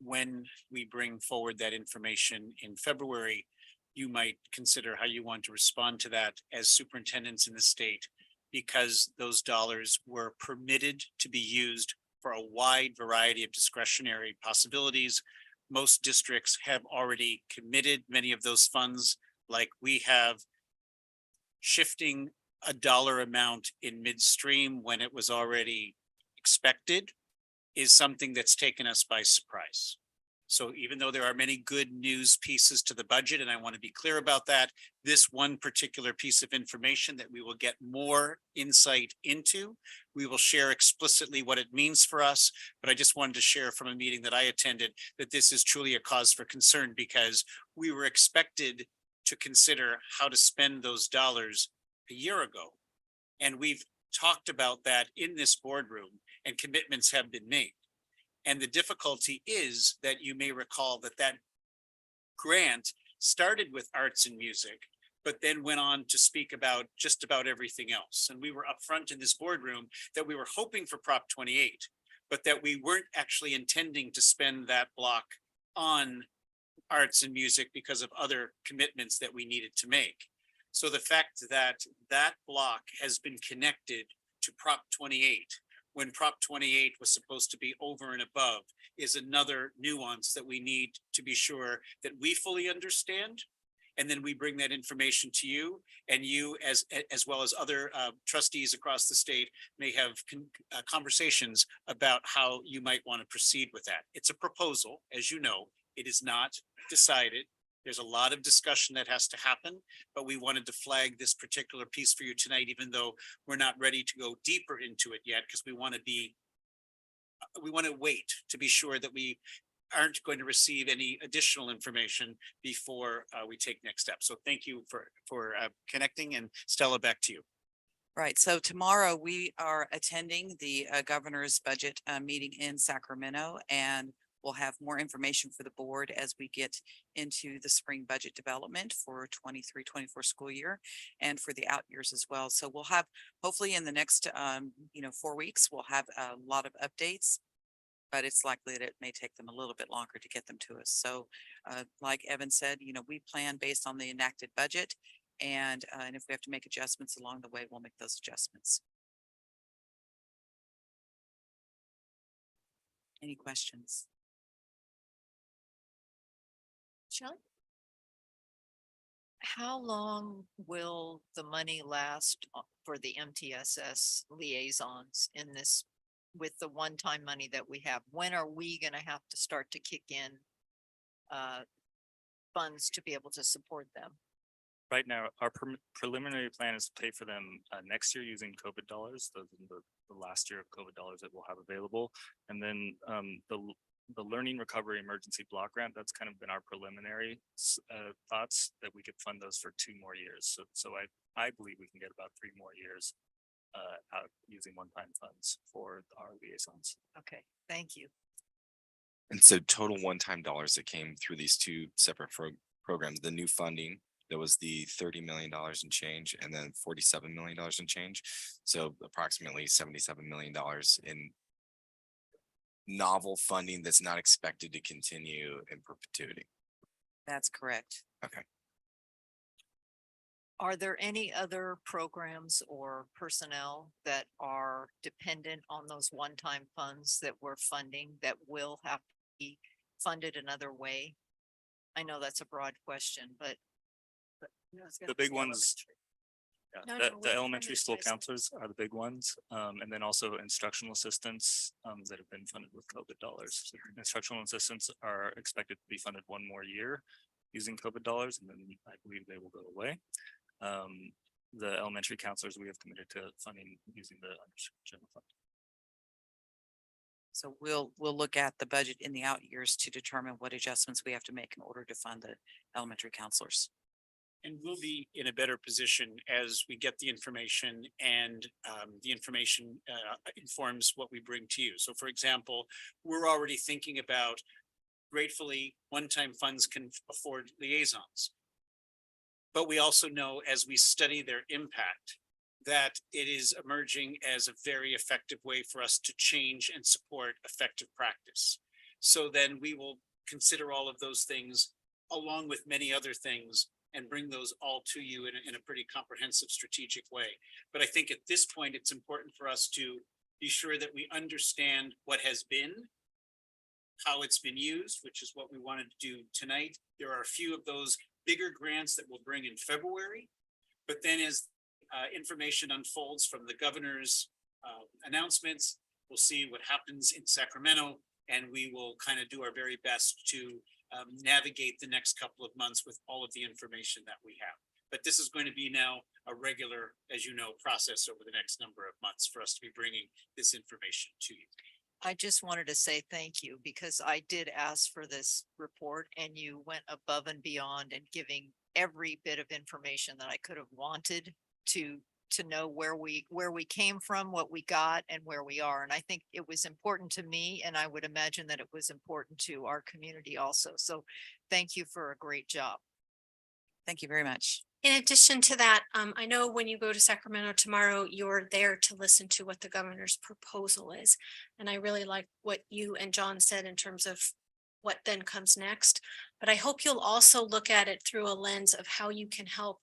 when we bring forward that information in February, you might consider how you want to respond to that as superintendents in the state, because those dollars were permitted to be used for a wide variety of discretionary possibilities. Most districts have already committed many of those funds, like we have. Shifting a dollar amount in midstream when it was already expected is something that's taken us by surprise. So even though there are many good news pieces to the budget, and I want to be clear about that, this one particular piece of information that we will get more insight into, we will share explicitly what it means for us. But I just wanted to share from a meeting that I attended that this is truly a cause for concern, because we were expected to consider how to spend those dollars a year ago. And we've talked about that in this boardroom, and commitments have been made. And the difficulty is that you may recall that that grant started with arts and music, but then went on to speak about just about everything else. And we were upfront in this boardroom that we were hoping for Prop 28, but that we weren't actually intending to spend that block on arts and music because of other commitments that we needed to make. So the fact that that block has been connected to Prop 28, when Prop 28 was supposed to be over and above, is another nuance that we need to be sure that we fully understand. And then we bring that information to you, and you as well as other trustees across the state may have conversations about how you might want to proceed with that. It's a proposal, as you know. It is not decided. There's a lot of discussion that has to happen, but we wanted to flag this particular piece for you tonight, even though we're not ready to go deeper into it yet, because we want to wait to be sure that we aren't going to receive any additional information before we take next steps. So thank you for connecting, and Stella, back to you. Right. So tomorrow we are attending the governor's budget meeting in Sacramento, and we'll have more information for the board as we get into the spring budget development for 23-24 school year, and for the out years as well. So we'll have, hopefully in the next 4 weeks, we'll have a lot of updates, but it's likely that it may take them a little bit longer to get them to us. So like Evan said, we plan based on the enacted budget, and if we have to make adjustments along the way, we'll make those adjustments. Any questions? Shelley? How long will the money last for the MTSS liaisons in this, with the one-time money that we have? When are we going to have to start to kick in funds to be able to support them? right now, our preliminary plan is to pay for them next year using COVID dollars, the last year of COVID dollars that we'll have available. And then the Learning Recovery Emergency Block Grant, that's kind of been our preliminary thoughts that we could fund those for 2 more years. So I believe we can get about 3 more years out using one-time funds for our liaisons. Okay, thank you. And so total one-time dollars that came through these 2 separate programs, the new funding, there was the $30 million in change, and then $47 million in change. So approximately $77 million in novel funding that's not expected to continue in perpetuity. That's correct. Okay. Are there any other programs or personnel that are dependent on those one-time funds that we're funding that will have to be funded another way? I know that's a broad question, but. The big ones, yeah, No, the no, wait, elementary finish, school please. counselors are the big ones. And then also instructional assistants that have been funded with COVID dollars. So instructional assistants are expected to be funded one more year using COVID dollars, and then I believe they will go away. The elementary counselors, we have committed to funding using the general fund. So we'll look at the budget in the out years to determine what adjustments we have to make in order to fund the elementary counselors. And we'll be in a better position as we get the information and the information informs what we bring to you. So for example, we're already thinking about, gratefully, one-time funds can afford liaisons. But we also know, as we study their impact, that it is emerging as a very effective way for us to change and support effective practice. So then we will consider all of those things along with many other things and bring those all to you in a pretty comprehensive strategic way. But I think at this point, it's important for us to be sure that we understand what has been, how it's been used, which is what we wanted to do tonight. There are a few of those bigger grants that we'll bring in February, but then as information unfolds from the governor's announcements, we'll see what happens in Sacramento, and we will kind of do our very best to navigate the next couple of months with all of the information that we have. But this is going to be now a regular, as you know, process over the next number of months for us to be bringing this information to you. I just wanted to say thank you because I did ask for this report and you went above and beyond and giving every bit of information that I could have wanted to know where we came from, what we got and where we are. And I think it was important to me, and I would imagine that it was important to our community also. So thank you for a great job. Thank you very much. In addition to that, I know when you go to Sacramento tomorrow, you're there to listen to what the governor's proposal is. And I really like what you and John said in terms of what then comes next. But I hope you'll also look at it through a lens of how you can help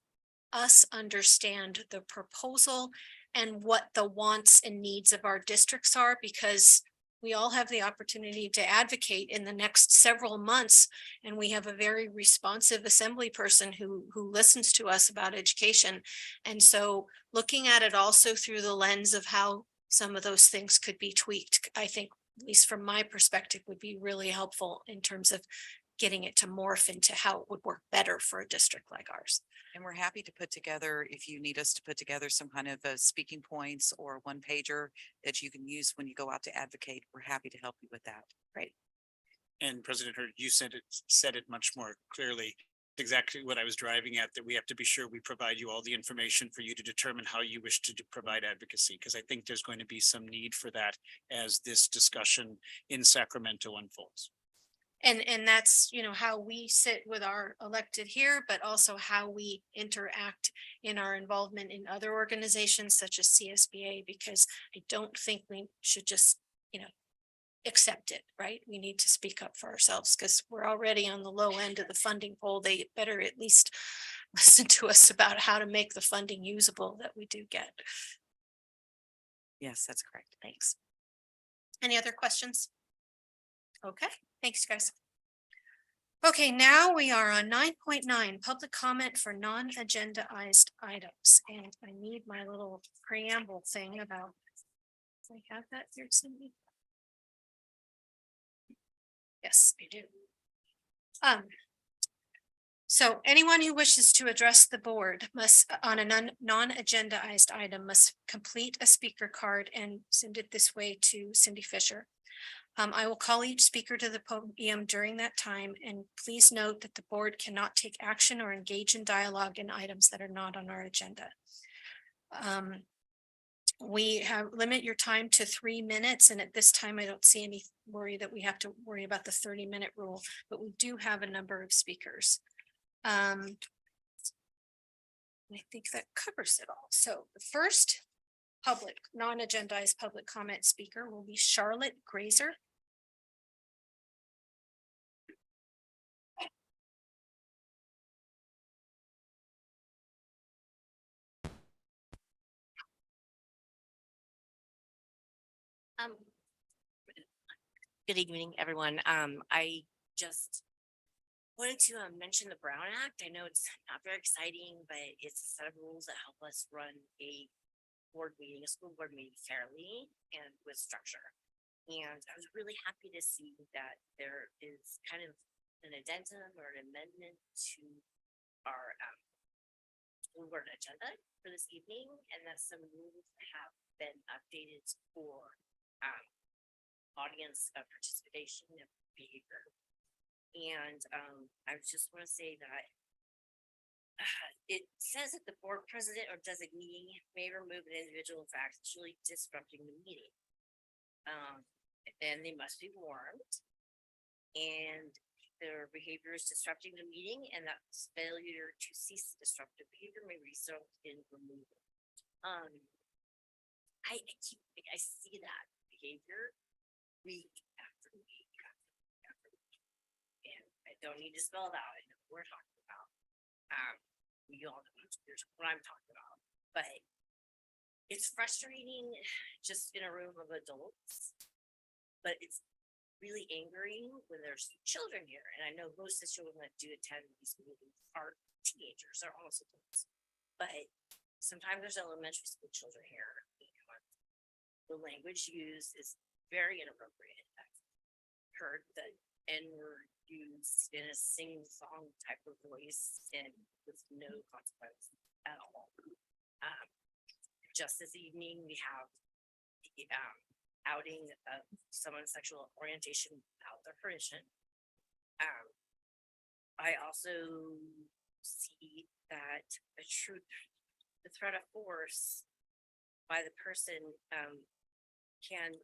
us understand the proposal and what the wants and needs of our districts are, because we all have the opportunity to advocate in the next several months. And we have a very responsive assembly person who listens to us about education. And so looking at it also through the lens of how some of those things could be tweaked, I think, at least from my perspective, would be really helpful in terms of getting it to morph into how it would work better for a district like ours. And we're happy to put together, if you need us to put together some kind of speaking points or one pager that you can use when you go out to advocate, we're happy to help you with that. Right. And President Hurd, you said it much more clearly, exactly what I was driving at, that we have to be sure we provide you all the information for you to determine how you wish to provide advocacy, because I think there's going to be some need for that as this discussion in Sacramento unfolds. And that's, you know, how we sit with our elected here, but also how we interact in our involvement in other organizations such as CSBA, because I don't think we should just, you know, accept it, right? We need to speak up for ourselves because we're already on the low end of the funding poll. They better at least listen to us about how to make the funding usable that we do get. Yes, that's correct. Thanks. Any other questions? Okay, thanks, guys. Okay, now we are on 9.9, public comment for non-agendized items. And I need my little preamble thing about, do I have that here, Cindy? Yes, I do. So anyone who wishes to address the board must, on a non-agendized item, must complete a speaker card and send it this way to Cindy Fisher. I will call each speaker to the podium during that time, and please note that the board cannot take action or engage in dialogue in items that are not on our agenda. We have limit your time to 3 minutes, and at this time I don't see any worry that we have to worry about the 30-minute rule, but we do have a number of speakers. I think that covers it all. So the first public, non-agendized public comment speaker will be Charlotte Grazer. Good evening, everyone. I just wanted to mention the Brown Act. I know it's not very exciting, but it's a set of rules that help us run a school board meeting fairly and with structure. And I was really happy to see that there is kind of an addendum or an amendment to our school board agenda for this evening, and that some rules have been updated for audience participation and behavior. And I just want to say that it says that the board president or designee may remove an individual if actually disrupting the meeting. And they must be warned. And their behavior is disrupting the meeting, and that failure to cease disruptive behavior may result in removal. I see that behavior week after week after week. And I don't need to spell it out. I know what we're talking about. We all know what I'm talking about. But it's frustrating just in a room of adults. But it's really angering when there's children here. And I know most of the children that do attend these meetings are teenagers, they're almost adults. But sometimes there's elementary school children here. The language used is very inappropriate. I've heard the N-word used in a sing-song type of voice and with no consequence at all. Just this evening, we have the outing of someone's sexual orientation without their permission. I also see that the threat of force by the person can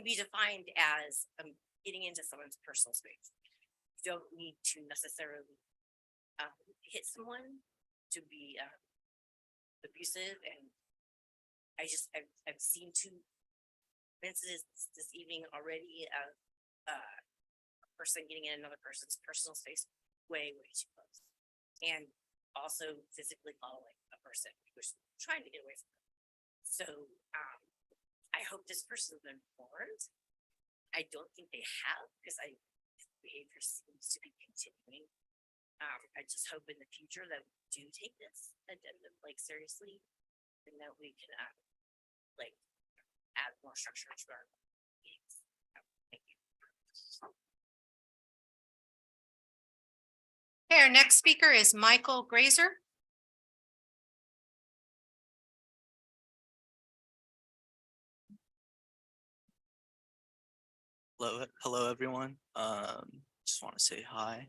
be defined as getting into someone's personal space. You don't need to necessarily hit someone to be abusive. And I've seen 2 incidents this evening already of a person getting in another person's personal space way too close, and also physically following a person who's trying to get away from them. So I hope this person has been warned. I don't think they have, because behavior seems to be continuing. I just hope in the future that we do take this addendum seriously, and that we can add more structure to our meetings. Thank you. Okay, our next speaker is Michael Grazer. Hello everyone. Just want to say hi.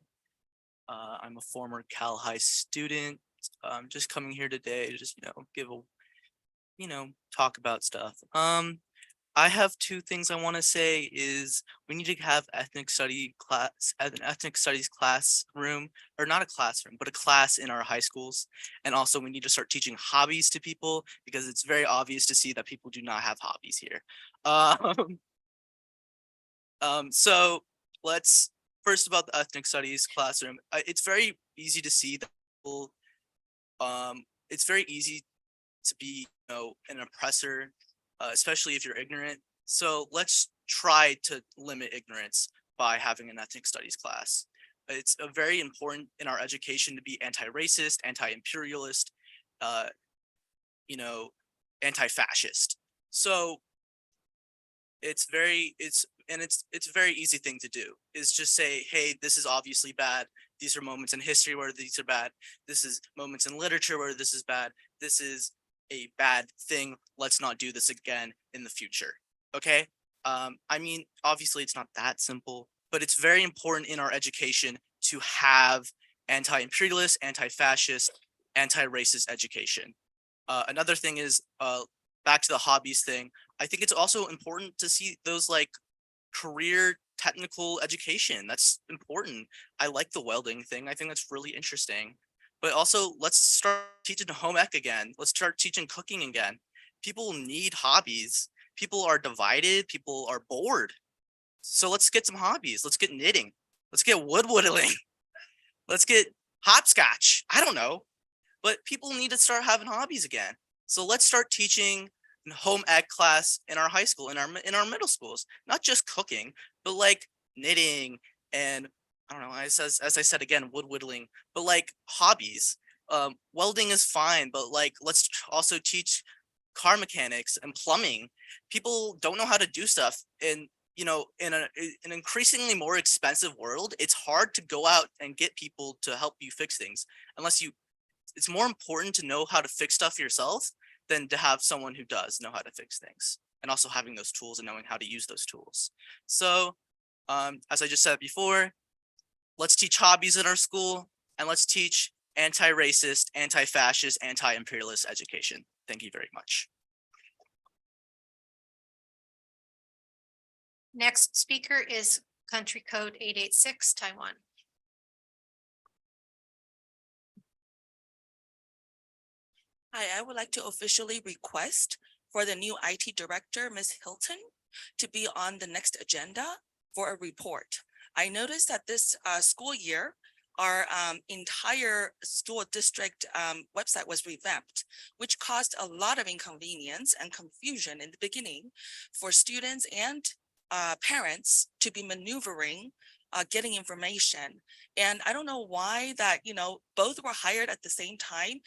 I'm a former Cal High student. I'm just coming here today to just, give a, talk about stuff. I have 2 things I want to say is we need to have an ethnic studies classroom, or not a classroom, but a class in our high schools. And also we need to start teaching hobbies to people, because it's very obvious to see that people do not have hobbies here. So let's first about the ethnic studies classroom. It's very easy to see that people, it's very easy to be, an oppressor, especially if you're ignorant. So let's try to limit ignorance by having an ethnic studies class. It's very important in our education to be anti-racist, anti-imperialist, anti-fascist. So it's a very easy thing to do, is just say, hey, this is obviously bad. These are moments in history where these are bad. This is moments in literature where this is bad. This is a bad thing. Let's not do this again in the future. Okay. I mean, obviously it's not that simple, but it's very important in our education to have anti-imperialist, anti-fascist, anti-racist education. Another thing is, back to the hobbies thing. I think it's also important to see those career technical education. That's important. I like the welding thing. I think that's really interesting. But also, let's start teaching home ec again. Let's start teaching cooking again. People need hobbies. People are divided. People are bored. So let's get some hobbies. Let's get knitting. Let's get woodwhittling. Let's get hopscotch. I don't know. But people need to start having hobbies again. So let's start teaching home ec class in our high school, in our middle schools, not just cooking, but like knitting and I don't know, as I said again, wood whittling, but like hobbies. Welding is fine, but like let's also teach car mechanics and plumbing. People don't know how to do stuff, and you know, in an increasingly more expensive world, it's hard to go out and get people to help you fix things unless you. It's more important to know how to fix stuff yourself than to have someone who does know how to fix things, and also having those tools and knowing how to use those tools. So, as I just said before, let's teach hobbies in our school, and let's teach anti-racist, anti-fascist, anti-imperialist education. Thank you very much. Next speaker is country code 886 Taiwan. Hi, I would like to officially request for the new IT director, Ms. Hilton, to be on the next agenda for a report. I noticed that this school year, our entire school district website was revamped, which caused a lot of inconvenience and confusion in the beginning for students and parents to be maneuvering, getting information. And I don't know why that, you know, both were hired at the same time.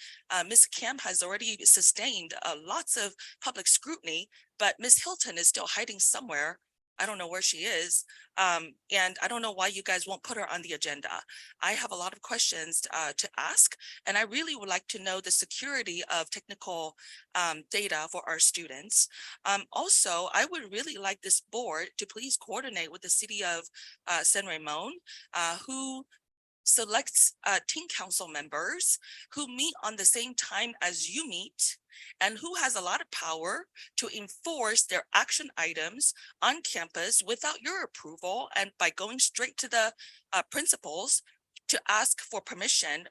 Ms. Kim has already sustained lots of public scrutiny, but Ms. Hilton is still hiding somewhere. I don't know where she is. And I don't know why you guys won't put her on the agenda. I have a lot of questions to ask, and I really would like to know the security of technical data for our students. Also, I would really like this board to please coordinate with the city of San Ramon, who selects team council members who meet on the same time as you meet and who has a lot of power to enforce their action items on campus without your approval and by going straight to the principals to ask for permission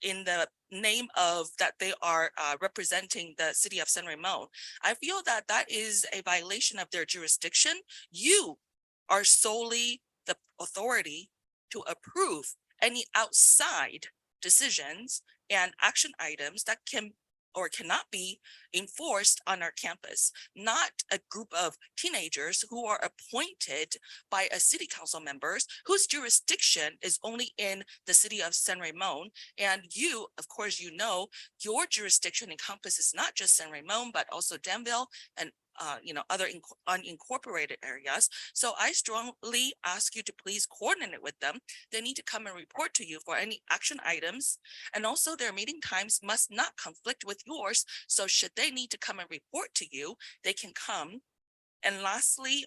in the name of that they are representing the city of San Ramon. I feel that that is a violation of their jurisdiction. You are solely the authority to approve any outside decisions and action items that can or cannot be enforced on our campus, not a group of teenagers who are appointed by a city council members whose jurisdiction is only in the city of San Ramon. And you, of course, you know, your jurisdiction encompasses not just San Ramon, but also Danville and other unincorporated areas. So I strongly ask you to please coordinate with them. They need to come and report to you for any action items. And also their meeting times must not conflict with yours. So should they need to come and report to you, they can come. And lastly,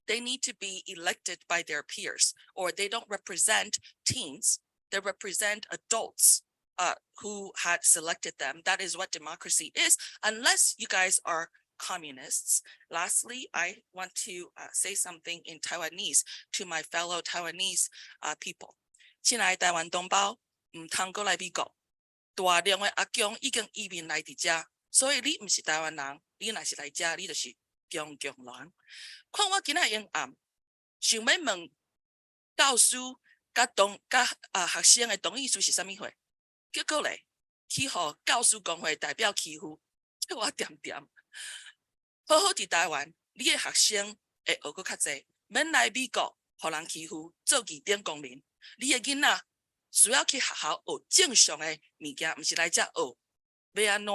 they need to be elected by their peers, or they don't represent teens, they represent adults who had selected them. That is what democracy is, unless you guys are communists. Lastly, I want to say something in Taiwanese to my fellow Taiwanese people. 亲爱的台湾同胞，唔通过来美国，大量的阿强已经移民来伫遮，所以你唔是台湾人，你若是来遮，你就是中共人。看我今仔阴暗，想要问教师甲学生的同意书是啥物货？结果咧，去互教师工会代表欺负，我点点。好好伫台湾，你的学生会学搁较济，免来美国互人欺负，做二等公民。你的囡仔需要去学校学正常的物件，毋是来遮学要安怎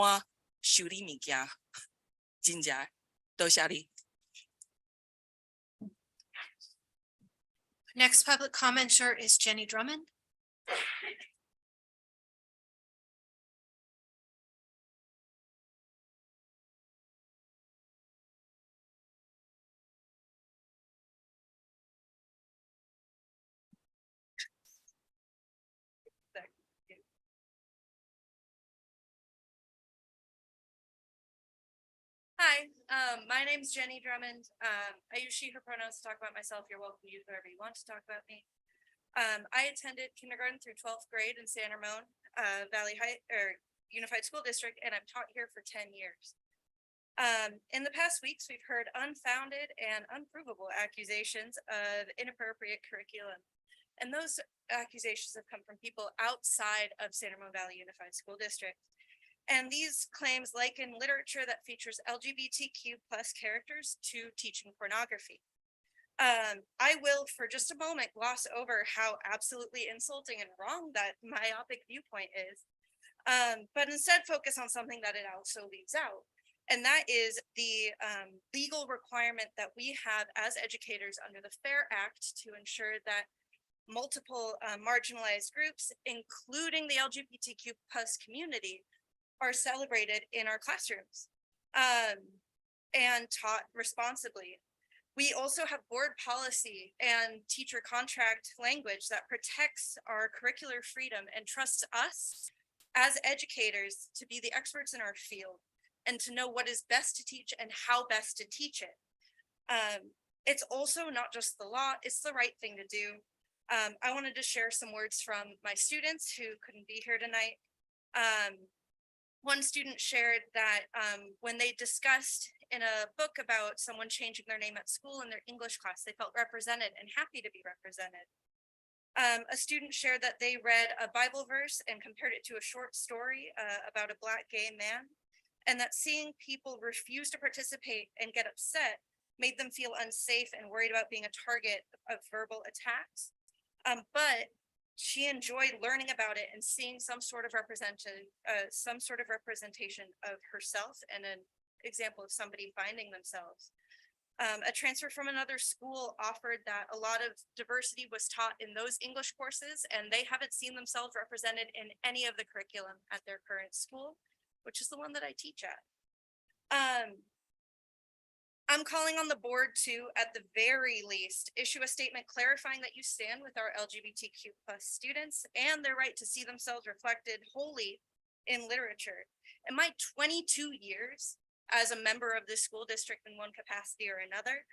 修理物件。真正多谢你。Next public commenter is Jenny Drummond. Hi, my name's Jenny Drummond. I use she, her pronouns to talk about myself. You're welcome to use whatever you want to talk about me. I attended kindergarten through 12th grade in San Ramon Valley High or Unified School District, and I've taught here for 10 years. In the past weeks, we've heard unfounded and unprovable accusations of inappropriate curriculum. And those accusations have come from people outside of San Ramon Valley Unified School District. And these claims liken literature that features LGBTQ plus characters to teaching pornography. I will for just a moment gloss over how absolutely insulting and wrong that myopic viewpoint is, but instead focus on something that it also leaves out. And that is the legal requirement that we have as educators under the FAIR Act to ensure that multiple marginalized groups, including the LGBTQ plus community, are celebrated in our classrooms and taught responsibly. We also have board policy and teacher contract language that protects our curricular freedom and trusts us as educators to be the experts in our field and to know what is best to teach and how best to teach it. It's also not just the law, it's the right thing to do. I wanted to share some words from my students who couldn't be here tonight. One student shared that when they discussed in a book about someone changing their name at school in their English class, they felt represented and happy to be represented. A student shared that they read a Bible verse and compared it to a short story about a Black gay man, and that seeing people refuse to participate and get upset made them feel unsafe and worried about being a target of verbal attacks. But she enjoyed learning about it and seeing some sort of representation of herself and an example of somebody finding themselves. A transfer from another school offered that a lot of diversity was taught in those English courses, and they haven't seen themselves represented in any of the curriculum at their current school, which is the one that I teach at. I'm calling on the board to, at the very least, issue a statement clarifying that you stand with our LGBTQ plus students and their right to see themselves reflected wholly in literature. In my 22 years as a member of this school district in one capacity or another,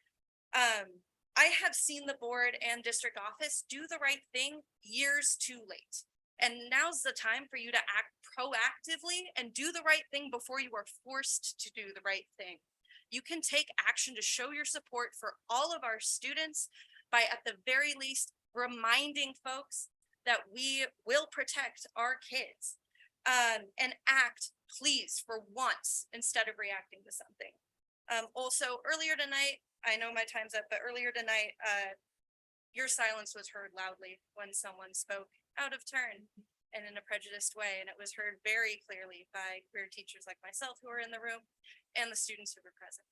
I have seen the board and district office do the right thing years too late. And now's the time for you to act proactively and do the right thing before you are forced to do the right thing. You can take action to show your support for all of our students by, at the very least, reminding folks that we will protect our kids and act, please, for once instead of reacting to something. Also, earlier tonight, I know my time's up, but earlier tonight, your silence was heard loudly when someone spoke out of turn and in a prejudiced way, and it was heard very clearly by queer teachers like myself who are in the room and the students who were present.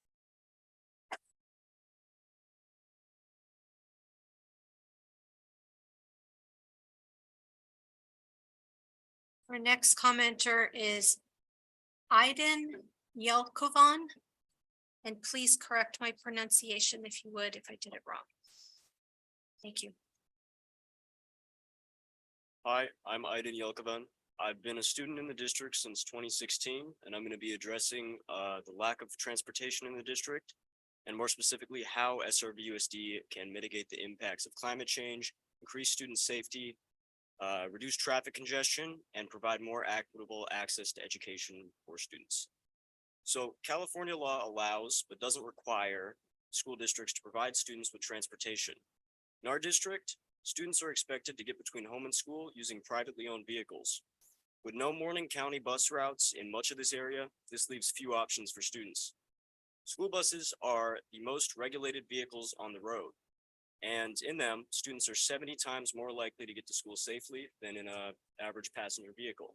Our next commenter is Aiden Yelkovan. And please correct my pronunciation if you would, if I did it wrong. Thank you. Hi, I'm Aiden Yelkovan. I've been a student in the district since 2016, and I'm going to be addressing the lack of transportation in the district, and more specifically, how SRVUSD can mitigate the impacts of climate change, increase student safety, reduce traffic congestion, and provide more equitable access to education for students. So California law allows, but doesn't require, school districts to provide students with transportation. In our district, students are expected to get between home and school using privately owned vehicles. With no morning county bus routes in much of this area, this leaves few options for students. School buses are the most regulated vehicles on the road, and in them, students are 70 times more likely to get to school safely than in an average passenger vehicle.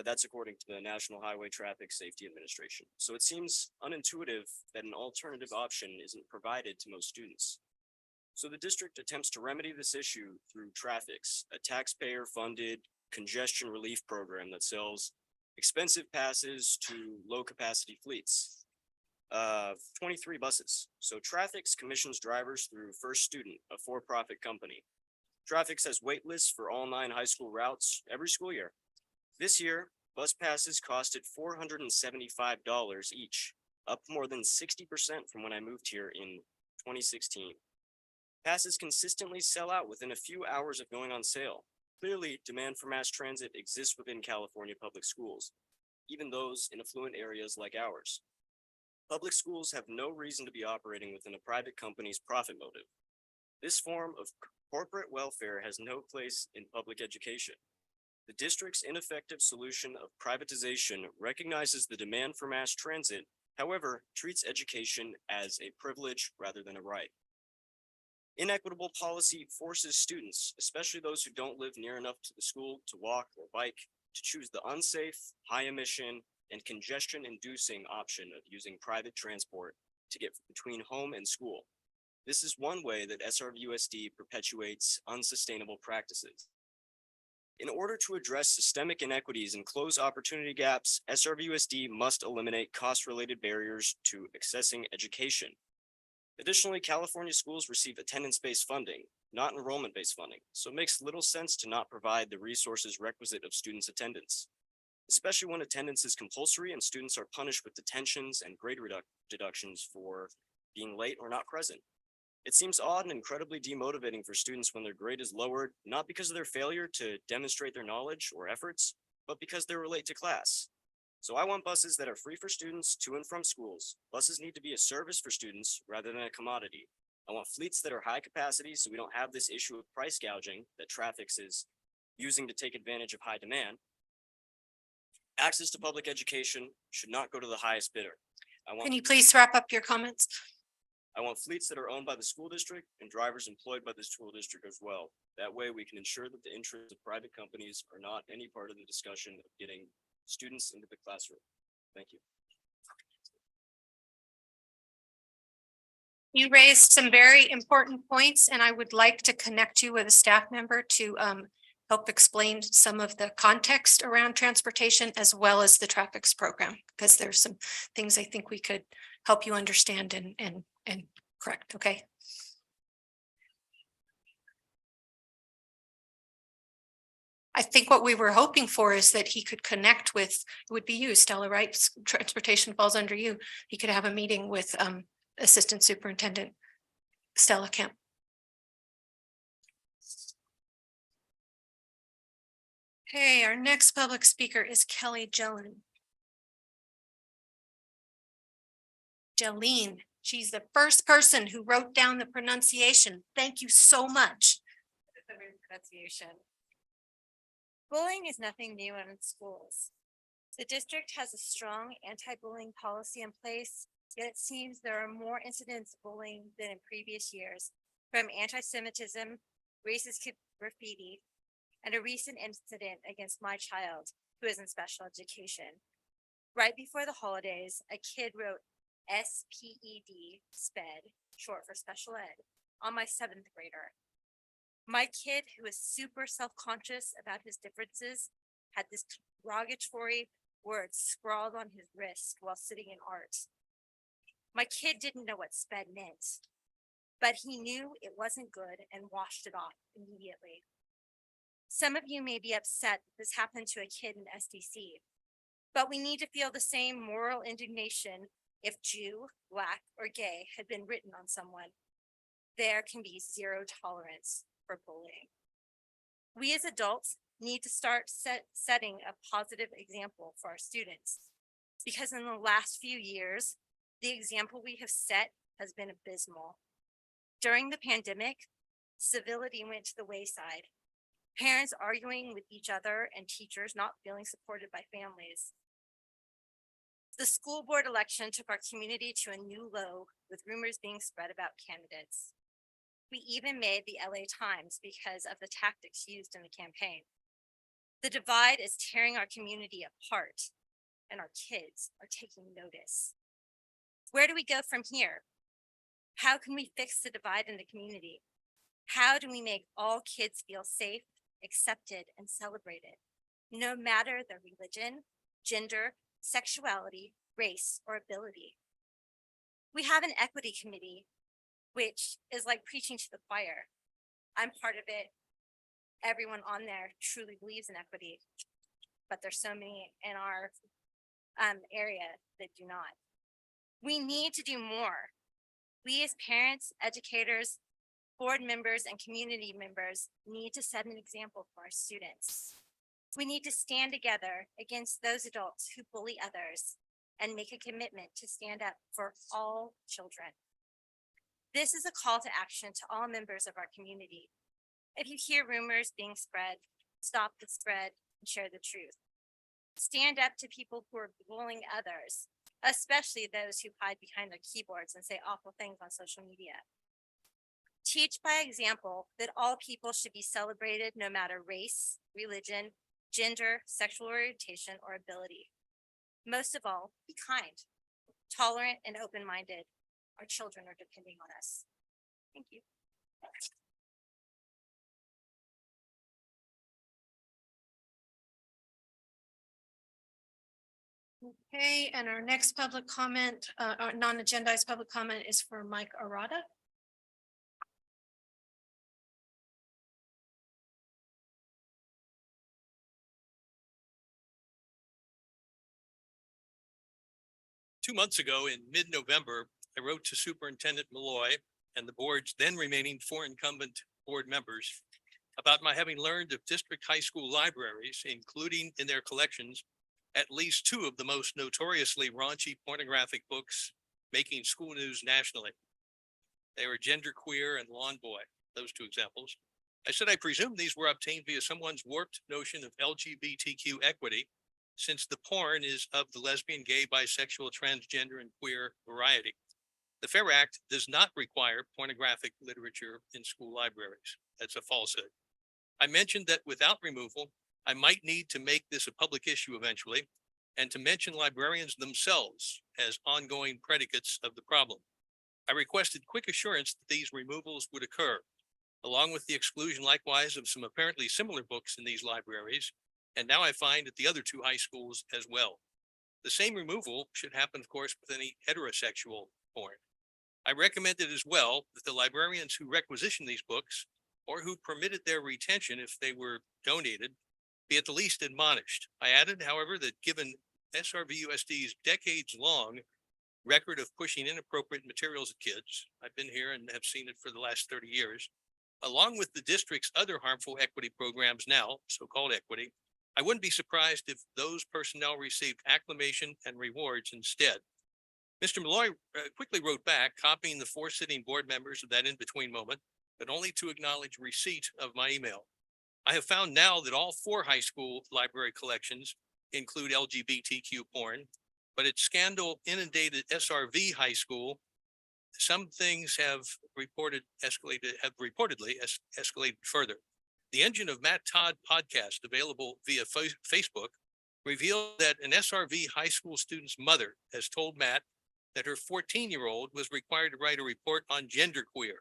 That's according to the National Highway Traffic Safety Administration. So it seems unintuitive that an alternative option isn't provided to most students. So the district attempts to remedy this issue through Traffics, a taxpayer-funded congestion relief program that sells expensive passes to low-capacity fleets. 23 buses. So Traffics commissions drivers through First Student, a for-profit company. Traffics has wait lists for all 9 high school routes every school year. This year, bus passes costed $475 each, up more than 60% from when I moved here in 2016. Passes consistently sell out within a few hours of going on sale. Clearly, demand for mass transit exists within California public schools, even those in affluent areas like ours. Public schools have no reason to be operating within a private company's profit motive. This form of corporate welfare has no place in public education. The district's ineffective solution of privatization recognizes the demand for mass transit, however, treats education as a privilege rather than a right. Inequitable policy forces students, especially those who don't live near enough to the school to walk or bike, to choose the unsafe, high emission, and congestion inducing option of using private transport to get between home and school. This is one way that SRVUSD perpetuates unsustainable practices. In order to address systemic inequities and close opportunity gaps, SRVUSD must eliminate cost-related barriers to accessing education. Additionally, California schools receive attendance-based funding, not enrollment-based funding, so it makes little sense to not provide the resources requisite of students' attendance, especially when attendance is compulsory and students are punished with detentions and grade deductions for being late or not present. It seems odd and incredibly demotivating for students when their grade is lowered, not because of their failure to demonstrate their knowledge or efforts, but because they were late to class. So I want buses that are free for students to and from schools. Buses need to be a service for students rather than a commodity. I want fleets that are high capacity so we don't have this issue of price gouging that traffic is using to take advantage of high demand. Access to public education should not go to the highest bidder. Can you please wrap up your comments? I want fleets that are owned by the school district and drivers employed by the school district as well. That way we can ensure that the interests of private companies are not any part of the discussion of getting students into the classroom. Thank you. You raised some very important points, and I would like to connect you with a staff member to help explain some of the context around transportation as well as the traffics program, because there's some things I think we could help you understand and correct. Okay. I think what we were hoping for is that he could connect with, it would be you, Stella, right? Transportation falls under you. He could have a meeting with Assistant Superintendent Stella Kemp. Okay, our next public speaker is Kelly Jelen. Jolene, she's the first person who wrote down the pronunciation. Thank you so much. The pronunciation. Bullying is nothing new in schools. The district has a strong anti-bullying policy in place, yet it seems there are more incidents of bullying than in previous years, from anti-Semitism, racist graffiti, and a recent incident against my child, who is in special education. Right before the holidays, a kid wrote SPED, SPED, short for special ed, on my 7th grader. My kid, who is super self-conscious about his differences, had this derogatory word scrawled on his wrist while sitting in art. My kid didn't know what SPED meant, but he knew it wasn't good and washed it off immediately. Some of you may be upset that this happened to a kid in SDC, but we need to feel the same moral indignation if Jew, Black, or gay had been written on someone. There can be zero tolerance for bullying. We as adults need to start setting a positive example for our students, because in the last few years, the example we have set has been abysmal. During the pandemic, civility went to the wayside. Parents arguing with each other and teachers not feeling supported by families. The school board election took our community to a new low, with rumors being spread about candidates. We even made the LA Times because of the tactics used in the campaign. The divide is tearing our community apart, and our kids are taking notice. Where do we go from here? How can we fix the divide in the community? How do we make all kids feel safe, accepted, and celebrated, no matter their religion, gender, sexuality, race, or ability? We have an equity committee, which is like preaching to the choir. I'm part of it. Everyone on there truly believes in equity, but there's so many in our area that do not. We need to do more. We as parents, educators, board members, and community members need to set an example for our students. We need to stand together against those adults who bully others and make a commitment to stand up for all children. This is a call to action to all members of our community. If you hear rumors being spread, stop the spread, and share the truth. Stand up to people who are bullying others, especially those who hide behind their keyboards and say awful things on social media. Teach by example that all people should be celebrated no matter race, religion, gender, sexual orientation, or ability. Most of all, be kind, tolerant, and open-minded. Our children are depending on us. Thank you. Okay, and our next public comment, our non-agendized public comment is for Mike Arata. Two months ago in mid-November, I wrote to Superintendent Malloy and the board's then remaining 4 incumbent board members about my having learned of district high school libraries, including in their collections, at least 2 of the most notoriously raunchy pornographic books making school news nationally. They were Genderqueer and Lawn Boy, those 2 examples. I said I presume these were obtained via someone's warped notion of LGBTQ equity, since the porn is of the lesbian, gay, bisexual, transgender, and queer variety. The FAIR Act does not require pornographic literature in school libraries. That's a falsehood. I mentioned that without removal, I might need to make this a public issue eventually, and to mention librarians themselves as ongoing predicates of the problem. I requested quick assurance that these removals would occur, along with the exclusion likewise of some apparently similar books in these libraries, and now I find at the other 2 high schools as well. The same removal should happen, of course, with any heterosexual porn. I recommended as well that the librarians who requisitioned these books, or who permitted their retention if they were donated, be at the least admonished. I added, however, that given SRVUSD's decades-long record of pushing inappropriate materials at kids, I've been here and have seen it for the last 30 years, along with the district's other harmful equity programs now, so-called equity, I wouldn't be surprised if those personnel received acclamation and rewards instead. Mr. Malloy quickly wrote back, copying the 4 sitting board members of that in-between moment, but only to acknowledge receipt of my email. I have found now that all 4 high school library collections include LGBTQ porn, but at scandal inundated SRV High School, some things have reportedly escalated further. The Engine of Matt Todd podcast, available via Facebook, revealed that an SRV high school student's mother has told Matt that her 14-year-old was required to write a report on Genderqueer,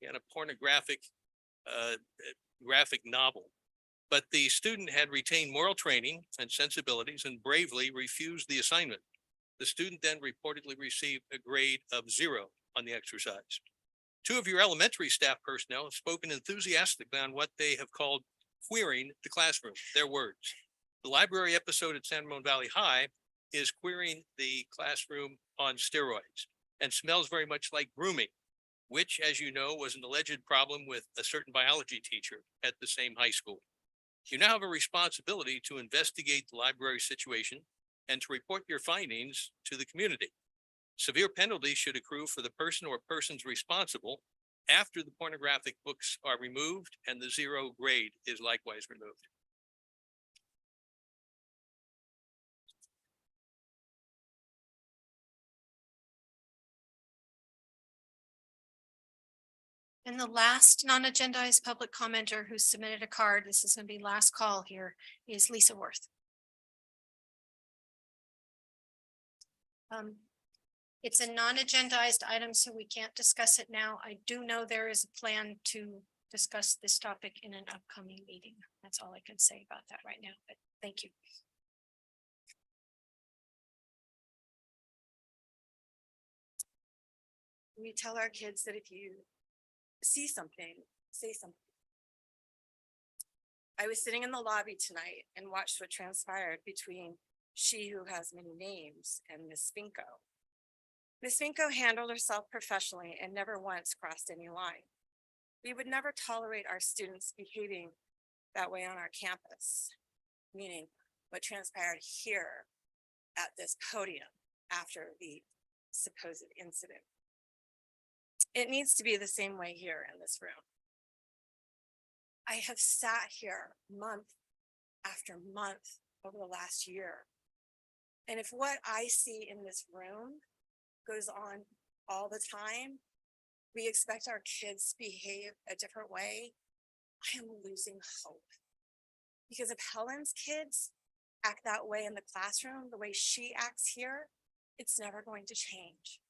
and a pornographic graphic novel. But the student had retained moral training and sensibilities and bravely refused the assignment. The student then reportedly received a grade of 0 on the exercise. 2 of your elementary staff personnel have spoken enthusiastically on what they have called queering the classroom, their words. The library episode at San Ramon Valley High is queering the classroom on steroids and smells very much like grooming, which, as you know, was an alleged problem with a certain biology teacher at the same high school. You now have a responsibility to investigate the library situation and to report your findings to the community. Severe penalties should accrue for the person or persons responsible after the pornographic books are removed and the 0 grade is likewise removed. And the last non-agendized public commenter who submitted a card, this is going to be last call here, is Lisa Worth. It's a non-agendized item, so we can't discuss it now. I do know there is a plan to discuss this topic in an upcoming meeting. That's all I can say about that right now, but thank you. We tell our kids that if you see something, say something. I was sitting in the lobby tonight and watched what transpired between She Who Has Many Names and Miss Finko. Miss Finko handled herself professionally and never once crossed any line. We would never tolerate our students behaving that way on our campus, meaning what transpired here at this podium after the supposed incident. It needs to be the same way here in this room. I have sat here month after month over the last year. And if what I see in this room goes on all the time, we expect our kids to behave a different way, I am losing hope. Because if Helen's kids act that way in the classroom, the way she acts here, it's never going to change.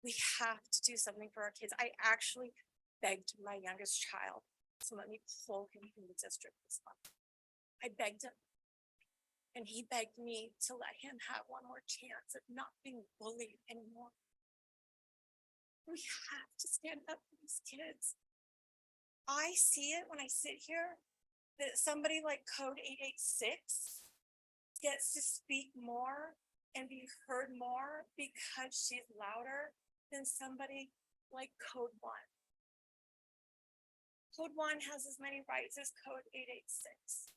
We have to do something for our kids. I actually begged my youngest child to let me pull him from the district this month. I begged him. And he begged me to let him have one more chance at not being bullied anymore. We have to stand up for these kids. I see it when I sit here that somebody like Code 886 gets to speak more and be heard more because she's louder than somebody like Code 1. Code 1 has as many rights as Code 886.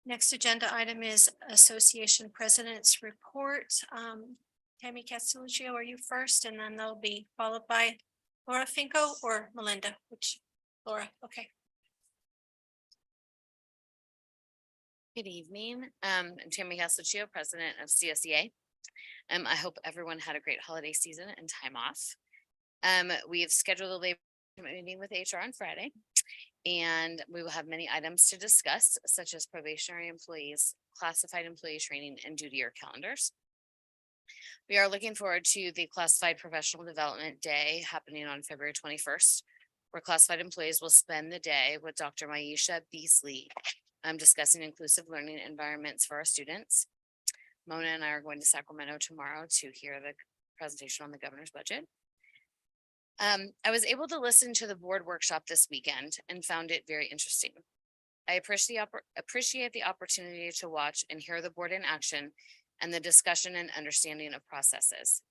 Next agenda item is Association President's Report. Tammy Castelluccio, are you first? And then they'll be followed by Laura Finko or Melinda, which Laura, okay. Good evening. I'm Tammy Castelluccio, President of CSEA. I hope everyone had a great holiday season and time off. We have scheduled a labor meeting with HR on Friday, and we will have many items to discuss, such as probationary employees, classified employee training, and duty year calendars. We are looking forward to the Classified Professional Development Day happening on February 21st, where classified employees will spend the day with Dr. Maisha Beasley, discussing inclusive learning environments for our students. Mona and I are going to Sacramento tomorrow to hear the presentation on the governor's budget. I was able to listen to the board workshop this weekend and found it very interesting. I appreciate the opportunity to watch and hear the board in action and the discussion and understanding of processes.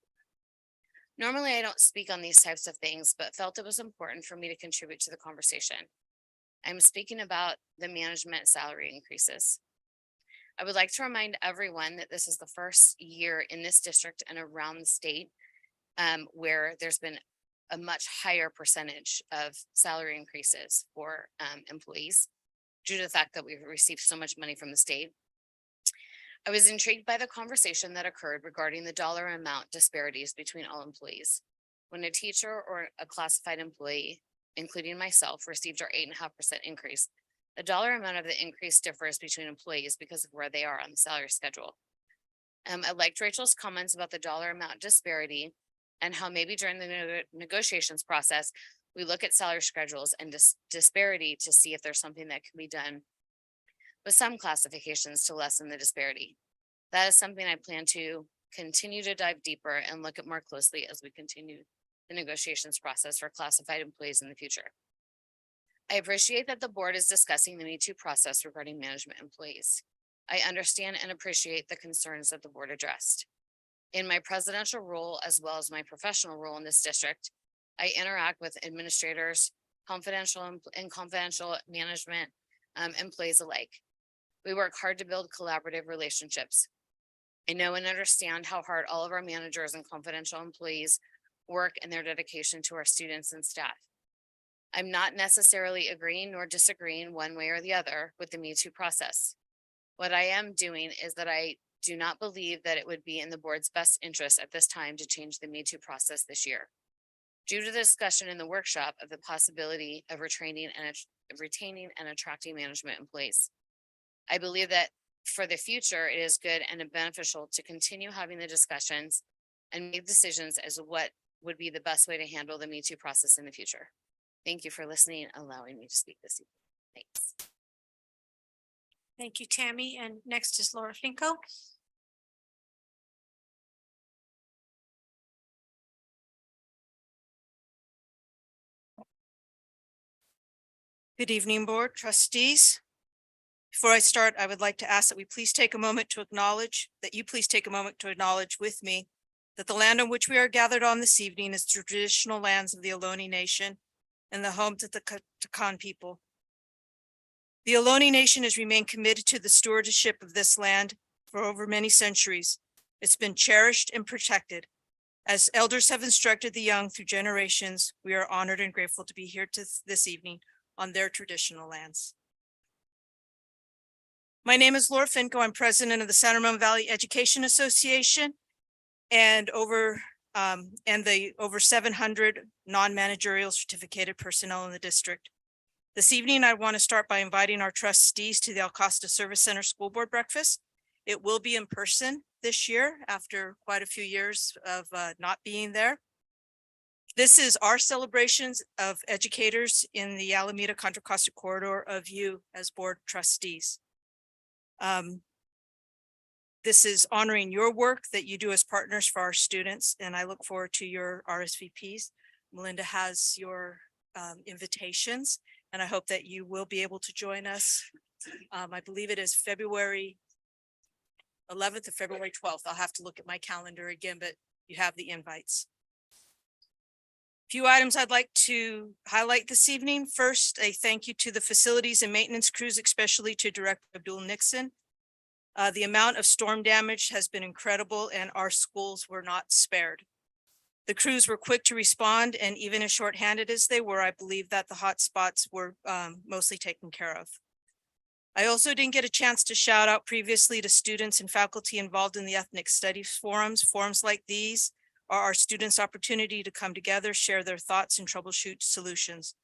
Normally, I don't speak on these types of things, but felt it was important for me to contribute to the conversation. I'm speaking about the management salary increases. I would like to remind everyone that this is the first year in this district and around the state where there's been a much higher percentage of salary increases for employees due to the fact that we've received so much money from the state. I was intrigued by the conversation that occurred regarding the dollar amount disparities between all employees. When a teacher or a classified employee, including myself, received our 8.5% increase, the dollar amount of the increase differs between employees because of where they are on the salary schedule. I liked Rachel's comments about the dollar amount disparity and how maybe during the negotiations process, we look at salary schedules and disparity to see if there's something that can be done with some classifications to lessen the disparity. That is something I plan to continue to dive deeper and look at more closely as we continue the negotiations process for classified employees in the future. I appreciate that the board is discussing the Me Too process regarding management employees. I understand and appreciate the concerns that the board addressed. In my presidential role, as well as my professional role in this district, I interact with administrators, confidential management employees alike. We work hard to build collaborative relationships. I know and understand how hard all of our managers and confidential employees work and their dedication to our students and staff. I'm not necessarily agreeing nor disagreeing one way or the other with the Me Too process. What I am doing is that I do not believe that it would be in the board's best interest at this time to change the Me Too process this year. Due to the discussion in the workshop of the possibility of retaining and attracting management employees. I believe that for the future, it is good and beneficial to continue having the discussions and make decisions as to what would be the best way to handle the Me Too process in the future. Thank you for listening and allowing me to speak this evening. Thanks. Thank you, Tammy. And next is Laura Finko. Good evening, board trustees. Before I start, I would like to ask that we please take a moment to acknowledge with me that the land on which we are gathered on this evening is the traditional lands of the Ohlone Nation and the home to the Takan people. The Ohlone Nation has remained committed to the stewardship of this land for over many centuries. It's been cherished and protected. As elders have instructed the young through generations, we are honored and grateful to be here this evening on their traditional lands. My name is Laura Finko. I'm president of the San Ramon Valley Education Association and the over 700 non-managerial certificated personnel in the district. This evening, I want to start by inviting our trustees to the El Costa Service Center School Board Breakfast. It will be in person this year after quite a few years of not being there. This is our celebrations of educators in the Alameda Contra Costa corridor of you as board trustees. This is honoring your work that you do as partners for our students, and I look forward to your RSVPs. Melinda has your invitations, and I hope that you will be able to join us. I believe it is February 11th or February 12th. I'll have to look at my calendar again, but you have the invites. Few items I'd like to highlight this evening. First, a thank you to the facilities and maintenance crews, especially to Director Abdul Nixon. The amount of storm damage has been incredible and our schools were not spared. The crews were quick to respond, and even as shorthanded as they were, I believe that the hot spots were mostly taken care of. I also didn't get a chance to shout out previously to students and faculty involved in the ethnic studies forums. Forums like these are our students' opportunity to come together, share their thoughts, and troubleshoot solutions.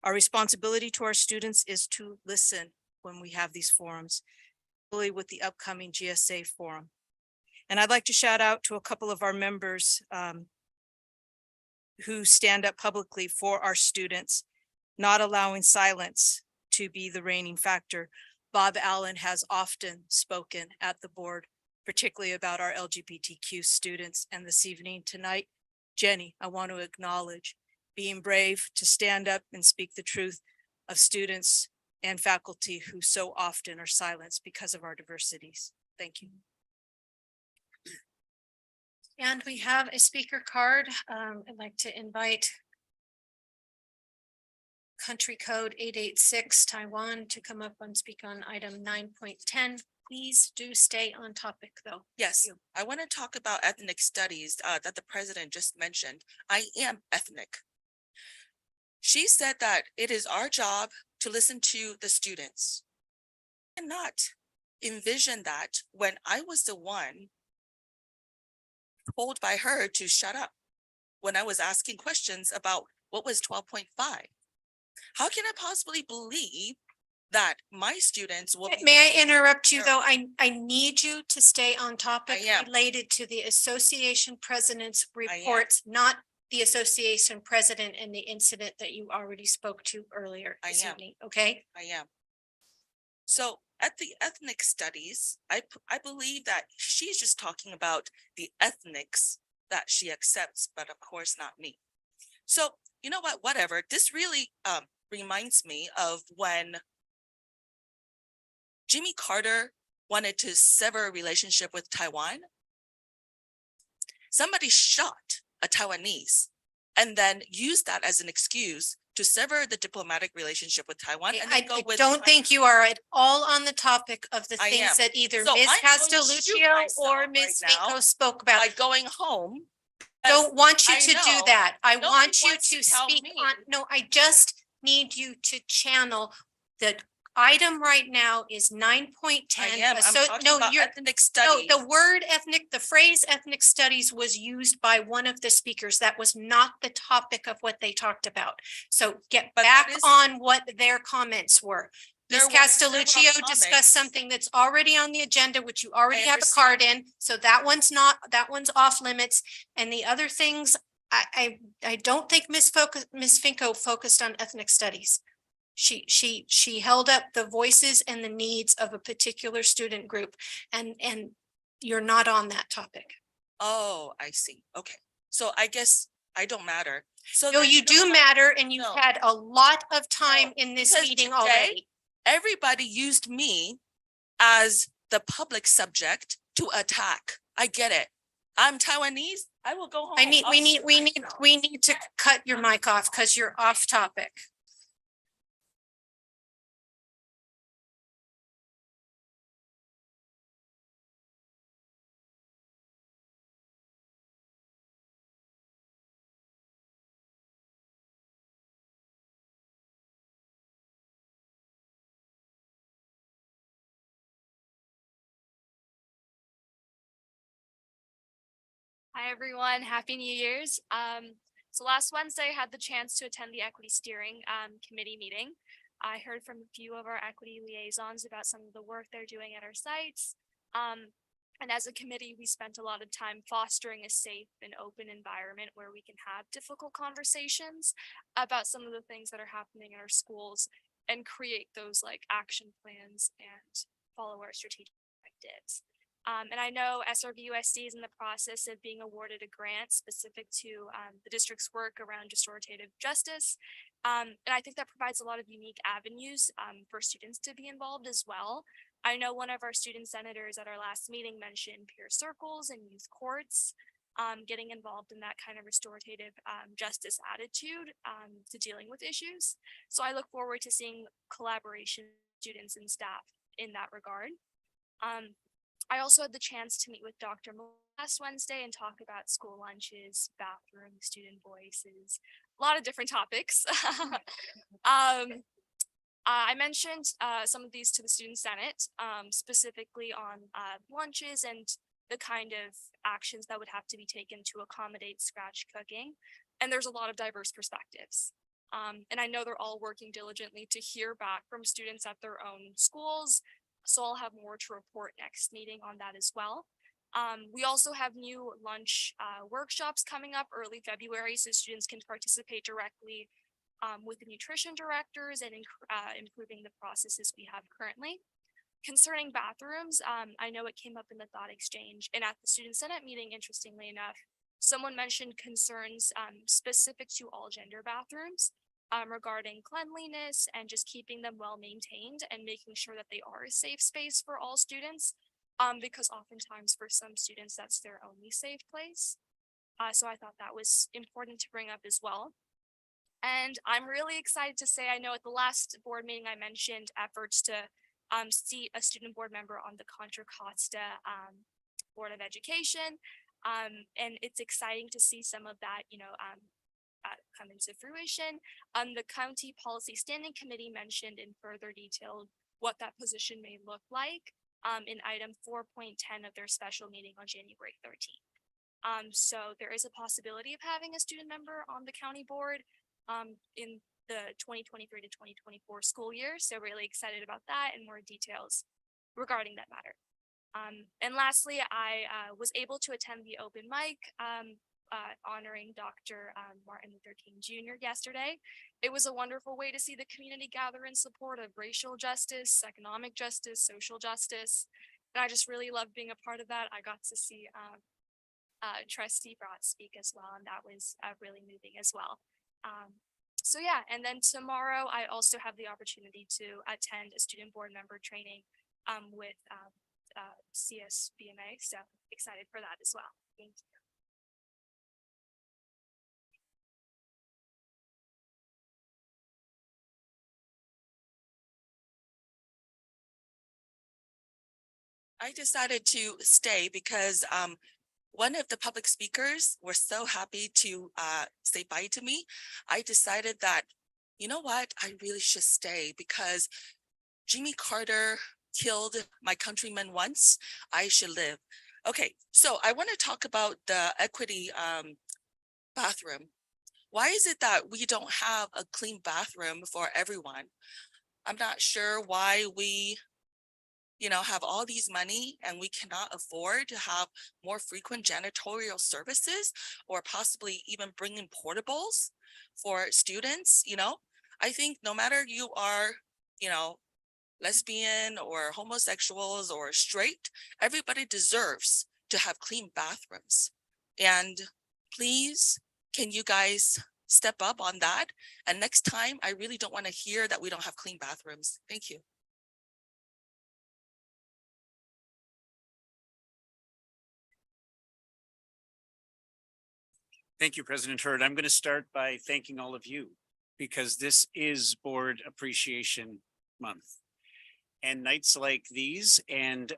Our responsibility to our students is to listen when we have these forums, particularly with the upcoming GSA forum. And I'd like to shout out to a couple of our members who stand up publicly for our students, not allowing silence to be the reigning factor. Bob Allen has often spoken at the board, particularly about our LGBTQ students. And this evening tonight, Jenny, I want to acknowledge being brave to stand up and speak the truth of students and faculty who so often are silenced because of our diversities. Thank you. And we have a speaker card. I'd like to invite country code 886 Taiwan to come up and speak on item 9.10. Please do stay on topic though. Yes, I want to talk about ethnic studies that the president just mentioned. I am ethnic. She said that it is our job to listen to the students. I cannot envision that when I was the one told by her to shut up when I was asking questions about what was 12.5. How can I possibly believe that my students will? May I interrupt you though? I need you to stay on topic I am. related to the association president's reports, not the association president and the incident that you already spoke to earlier this evening, okay? I am. So at the ethnic studies, I believe that she's just talking about the ethnics that she accepts, but of course not me. So you know what, whatever, this really reminds me of when Jimmy Carter wanted to sever a relationship with Taiwan. Somebody shot a Taiwanese and then used that as an excuse to sever the diplomatic relationship with Taiwan. And then go with don't think you are at all on the topic of the I things am. that either So Ms. I'm going to shoot Castelluccio myself or right Ms. now Finko spoke about. by going home. Don't want you I to do know that. I nobody want you wants to to tell speak me. on, no, I just need you to channel the item right now is 9.10. I am. I'm talking about ethnic studies. No, the word ethnic, the phrase ethnic studies was used by one of the speakers. That was not the topic of what they talked about. So get back on what their comments were. Ms. Castelluccio discussed something that's already on the agenda, which you already have a card in. So that one's off limits. And the other things, I don't think Ms. Finko focused on ethnic studies. She held up the voices and the needs of a particular student group, and you're not on that topic. Oh, I see. Okay. So I guess I don't matter. So no, you do matter, and you've had a lot of time in this meeting already. Everybody used me as the public subject to attack. I get it. I'm Taiwanese. I will go home. We need to cut your mic off because you're off topic. Hi, everyone. Happy New Year's. So last Wednesday, I had the chance to attend the Equity Steering Committee meeting. I heard from a few of our equity liaisons about some of the work they're doing at our sites. And as a committee, we spent a lot of time fostering a safe and open environment where we can have difficult conversations about some of the things that are happening in our schools and create those like action plans and follow our strategic objectives. And I know SRVUSD is in the process of being awarded a grant specific to the district's work around restorative justice. And I think that provides a lot of unique avenues for students to be involved as well. I know one of our student senators at our last meeting mentioned peer circles and youth courts, getting involved in that kind of restorative justice attitude to dealing with issues. So I look forward to seeing collaboration with students and staff in that regard. I also had the chance to meet with Dr. last Wednesday and talk about school lunches, bathrooms, student voices, a lot of different topics. I mentioned some of these to the Student Senate, specifically on lunches and the kind of actions that would have to be taken to accommodate scratch cooking. And there's a lot of diverse perspectives. And I know they're all working diligently to hear back from students at their own schools. So I'll have more to report next meeting on that as well. We also have new lunch workshops coming up early February, so students can participate directly with the nutrition directors and improving the processes we have currently. Concerning bathrooms, I know it came up in the thought exchange and at the Student Senate meeting, interestingly enough, someone mentioned concerns specific to all gender bathrooms. Regarding cleanliness and just keeping them well maintained and making sure that they are a safe space for all students, because oftentimes for some students that's their only safe place. So I thought that was important to bring up as well. And I'm really excited to say, I know at the last board meeting I mentioned efforts to seat a student board member on the Contra Costa Board of Education. And it's exciting to see some of that, come into fruition. The County Policy Standing Committee mentioned in further detail what that position may look like in item 4.10 of their special meeting on January 13th. So there is a possibility of having a student member on the county board in the 2023 to 2024 school year. So really excited about that and more details regarding that matter. And lastly, I was able to attend the open mic honoring Dr. Martin Luther King Jr. yesterday. It was a wonderful way to see the community gather in support of racial justice, economic justice, social justice. And I just really loved being a part of that. I got to see Trustee Brott speak as well, and that was really moving as well. So yeah, and then tomorrow I also have the opportunity to attend a student board member training with CSBMA. So excited for that as well. Thank you. I decided to stay because one of the public speakers were so happy to say bye to me. I decided that, you know what, I really should stay because Jimmy Carter killed my countrymen once. I should live. Okay, so I want to talk about the equity bathroom. Why is it that we don't have a clean bathroom for everyone? I'm not sure why we have all these money and we cannot afford to have more frequent janitorial services or possibly even bring in portables for students. I think no matter you are, lesbian or homosexuals or straight, everybody deserves to have clean bathrooms. And please, can you guys step up on that? And next time, I really don't want to hear that we don't have clean bathrooms. Thank you. Thank you, President Hurd. I'm going to start by thanking all of you because this is Board Appreciation Month. And nights like these and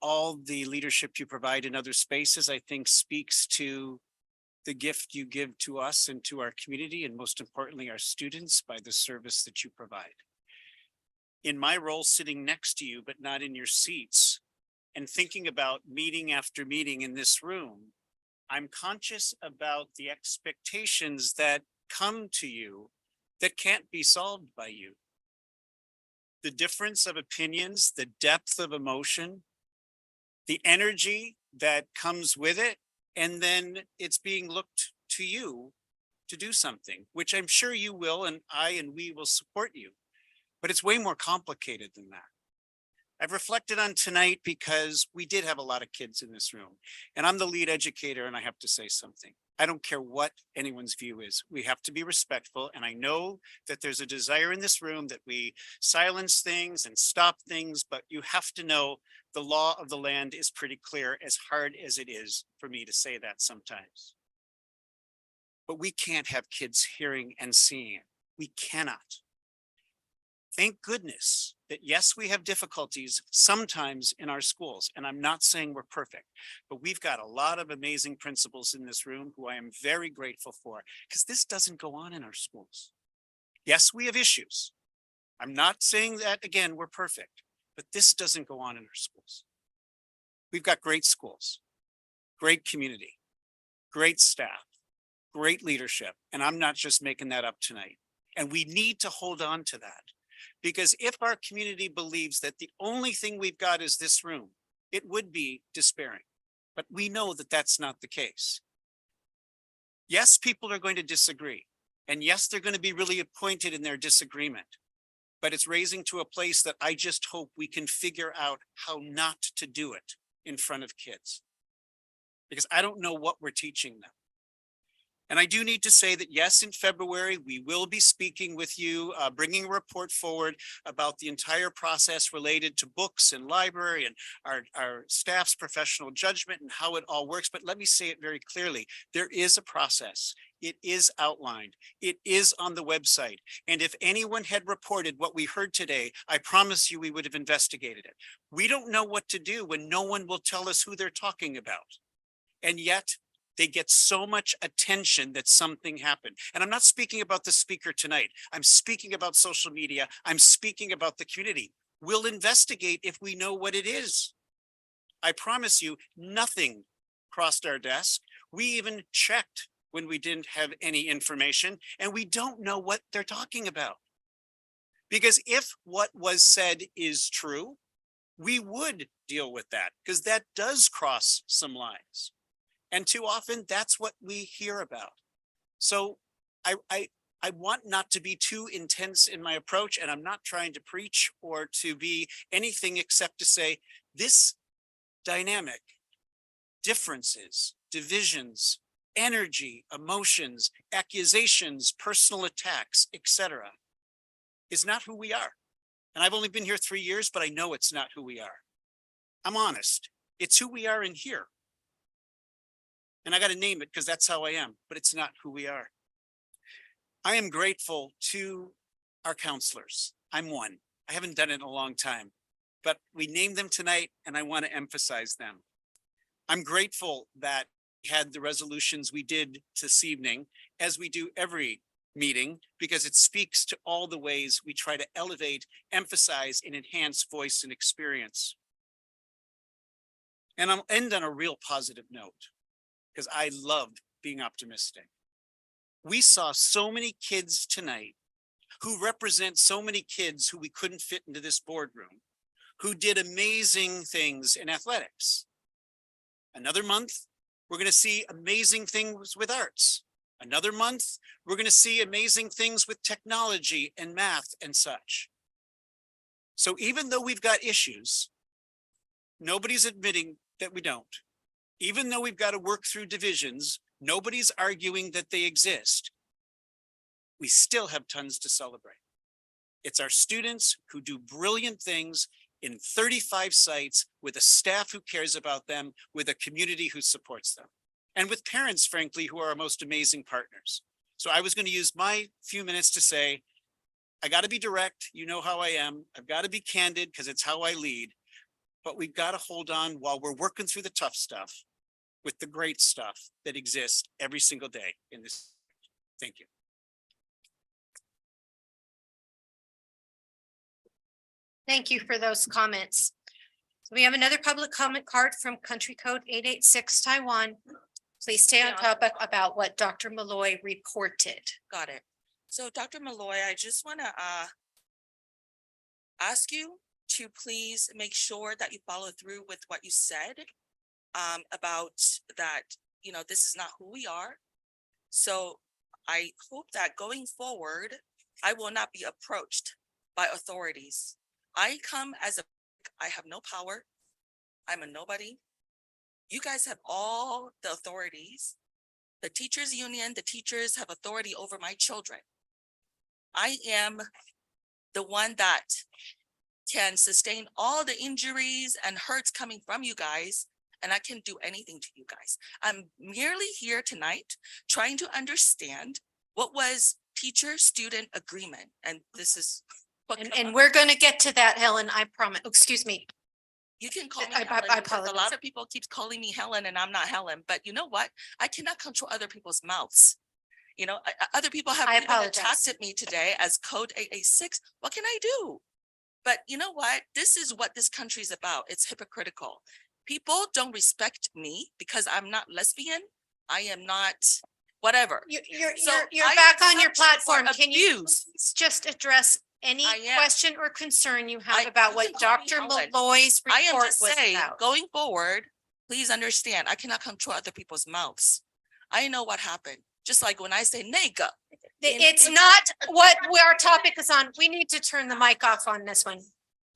all the leadership you provide in other spaces, I think speaks to the gift you give to us and to our community, and most importantly, our students by the service that you provide. In my role sitting next to you, but not in your seats, and thinking about meeting after meeting in this room, I'm conscious about the expectations that come to you that can't be solved by you. The difference of opinions, the depth of emotion, the energy that comes with it, and then it's being looked to you to do something, which I'm sure you will, and I and we will support you. But it's way more complicated than that. I've reflected on tonight because we did have a lot of kids in this room, and I'm the lead educator, and I have to say something. I don't care what anyone's view is. We have to be respectful. And I know that there's a desire in this room that we silence things and stop things, but you have to know the law of the land is pretty clear, as hard as it is for me to say that sometimes. But we can't have kids hearing and seeing it. We cannot. Thank goodness that yes, we have difficulties sometimes in our schools, and I'm not saying we're perfect, but we've got a lot of amazing principals in this room who I am very grateful for, because this doesn't go on in our schools. Yes, we have issues. I'm not saying that, again, we're perfect, but this doesn't go on in our schools. We've got great schools, great community, great staff, great leadership, and I'm not just making that up tonight. And we need to hold on to that. Because if our community believes that the only thing we've got is this room, it would be despairing. But we know that that's not the case. Yes, people are going to disagree. And yes, they're going to be really appointed in their disagreement. But it's raising to a place that I just hope we can figure out how not to do it in front of kids. Because I don't know what we're teaching them. And I do need to say that, yes, in February, we will be speaking with you, bringing a report forward about the entire process related to books and library and our staff's professional judgment and how it all works. But let me say it very clearly. There is a process. It is outlined. It is on the website. And if anyone had reported what we heard today, I promise you we would have investigated it. We don't know what to do when no one will tell us who they're talking about. And yet, they get so much attention that something happened. And I'm not speaking about the speaker tonight. I'm speaking about social media. I'm speaking about the community. We'll investigate if we know what it is. I promise you, nothing crossed our desk. We even checked when we didn't have any information, and we don't know what they're talking about. Because if what was said is true, we would deal with that, because that does cross some lines. And too often that's what we hear about. So I want not to be too intense in my approach, and I'm not trying to preach or to be anything except to say this dynamic, differences, divisions, energy, emotions, accusations, personal attacks, etc., is not who we are. And I've only been here 3 years, but I know it's not who we are. I'm honest. It's who we are in here. And I got to name it because that's how I am, but it's not who we are. I am grateful to our counselors. I'm one. I haven't done it in a long time, but we named them tonight and I want to emphasize them. I'm grateful that we had the resolutions we did this evening, as we do every meeting, because it speaks to all the ways we try to elevate, emphasize, and enhance voice and experience. And I'll end on a real positive note, because I love being optimistic. We saw so many kids tonight who represent so many kids who we couldn't fit into this boardroom, who did amazing things in athletics. Another month, we're going to see amazing things with arts. Another month, we're going to see amazing things with technology and math and such. So even though we've got issues, nobody's admitting that we don't. Even though we've got to work through divisions, nobody's arguing that they exist. We still have tons to celebrate. It's our students who do brilliant things in 35 sites with a staff who cares about them, with a community who supports them, and with parents, frankly, who are our most amazing partners. So I was going to use my few minutes to say, I got to be direct. You know how I am. I've got to be candid because it's how I lead. But we've got to hold on while we're working through the tough stuff with the great stuff that exists every single day in this. Thank you. Thank you for those comments. So we have another public comment card from Country Code 886 Taiwan. Please stay on topic about what Dr. Malloy reported. Got it. So Dr. Malloy, I just want to ask you to please make sure that you follow through with what you said about that, you know, this is not who we are. So I hope that going forward, I will not be approached by authorities. I come as a, I have no power. I'm a nobody. You guys have all the authorities. The teachers union, the teachers have authority over my children. I am the one that can sustain all the injuries and hurts coming from you guys, and I can do anything to you guys. I'm merely here tonight trying to understand what was teacher-student agreement, and this is what And we're going to get to that, Helen, I promise. Excuse me. you can call me I Helen because apologize. a lot of people keep calling me Helen and I'm not Helen, but you know what? I cannot control other people's mouths. You know, other people have I even apologize. attacked me today as code 886. What can I do? But you know what? This is what this country is about. It's hypocritical. People don't respect me because I'm not lesbian. I am not whatever. You're So I back am on your subject for platform. Can you abuse. please just address any I am. question or concern you have I- about you what can call me Dr. Helen. Malloy's I am report just was saying, about? going forward, please understand, I cannot control other people's mouths. I know what happened. Just like when I say nigga. It's not what our topic is on. We need to turn the mic off on this one.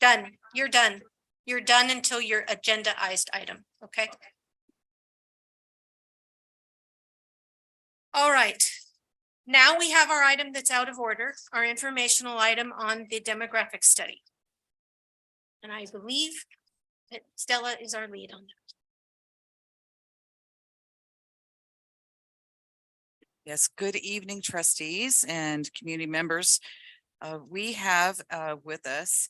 Done. You're done. You're done until your agendaized item, okay? All right. Now we have our item that's out of order, our informational item on the demographic study. And I believe that Stella is our lead on that. Yes, good evening, trustees and community members. We have with us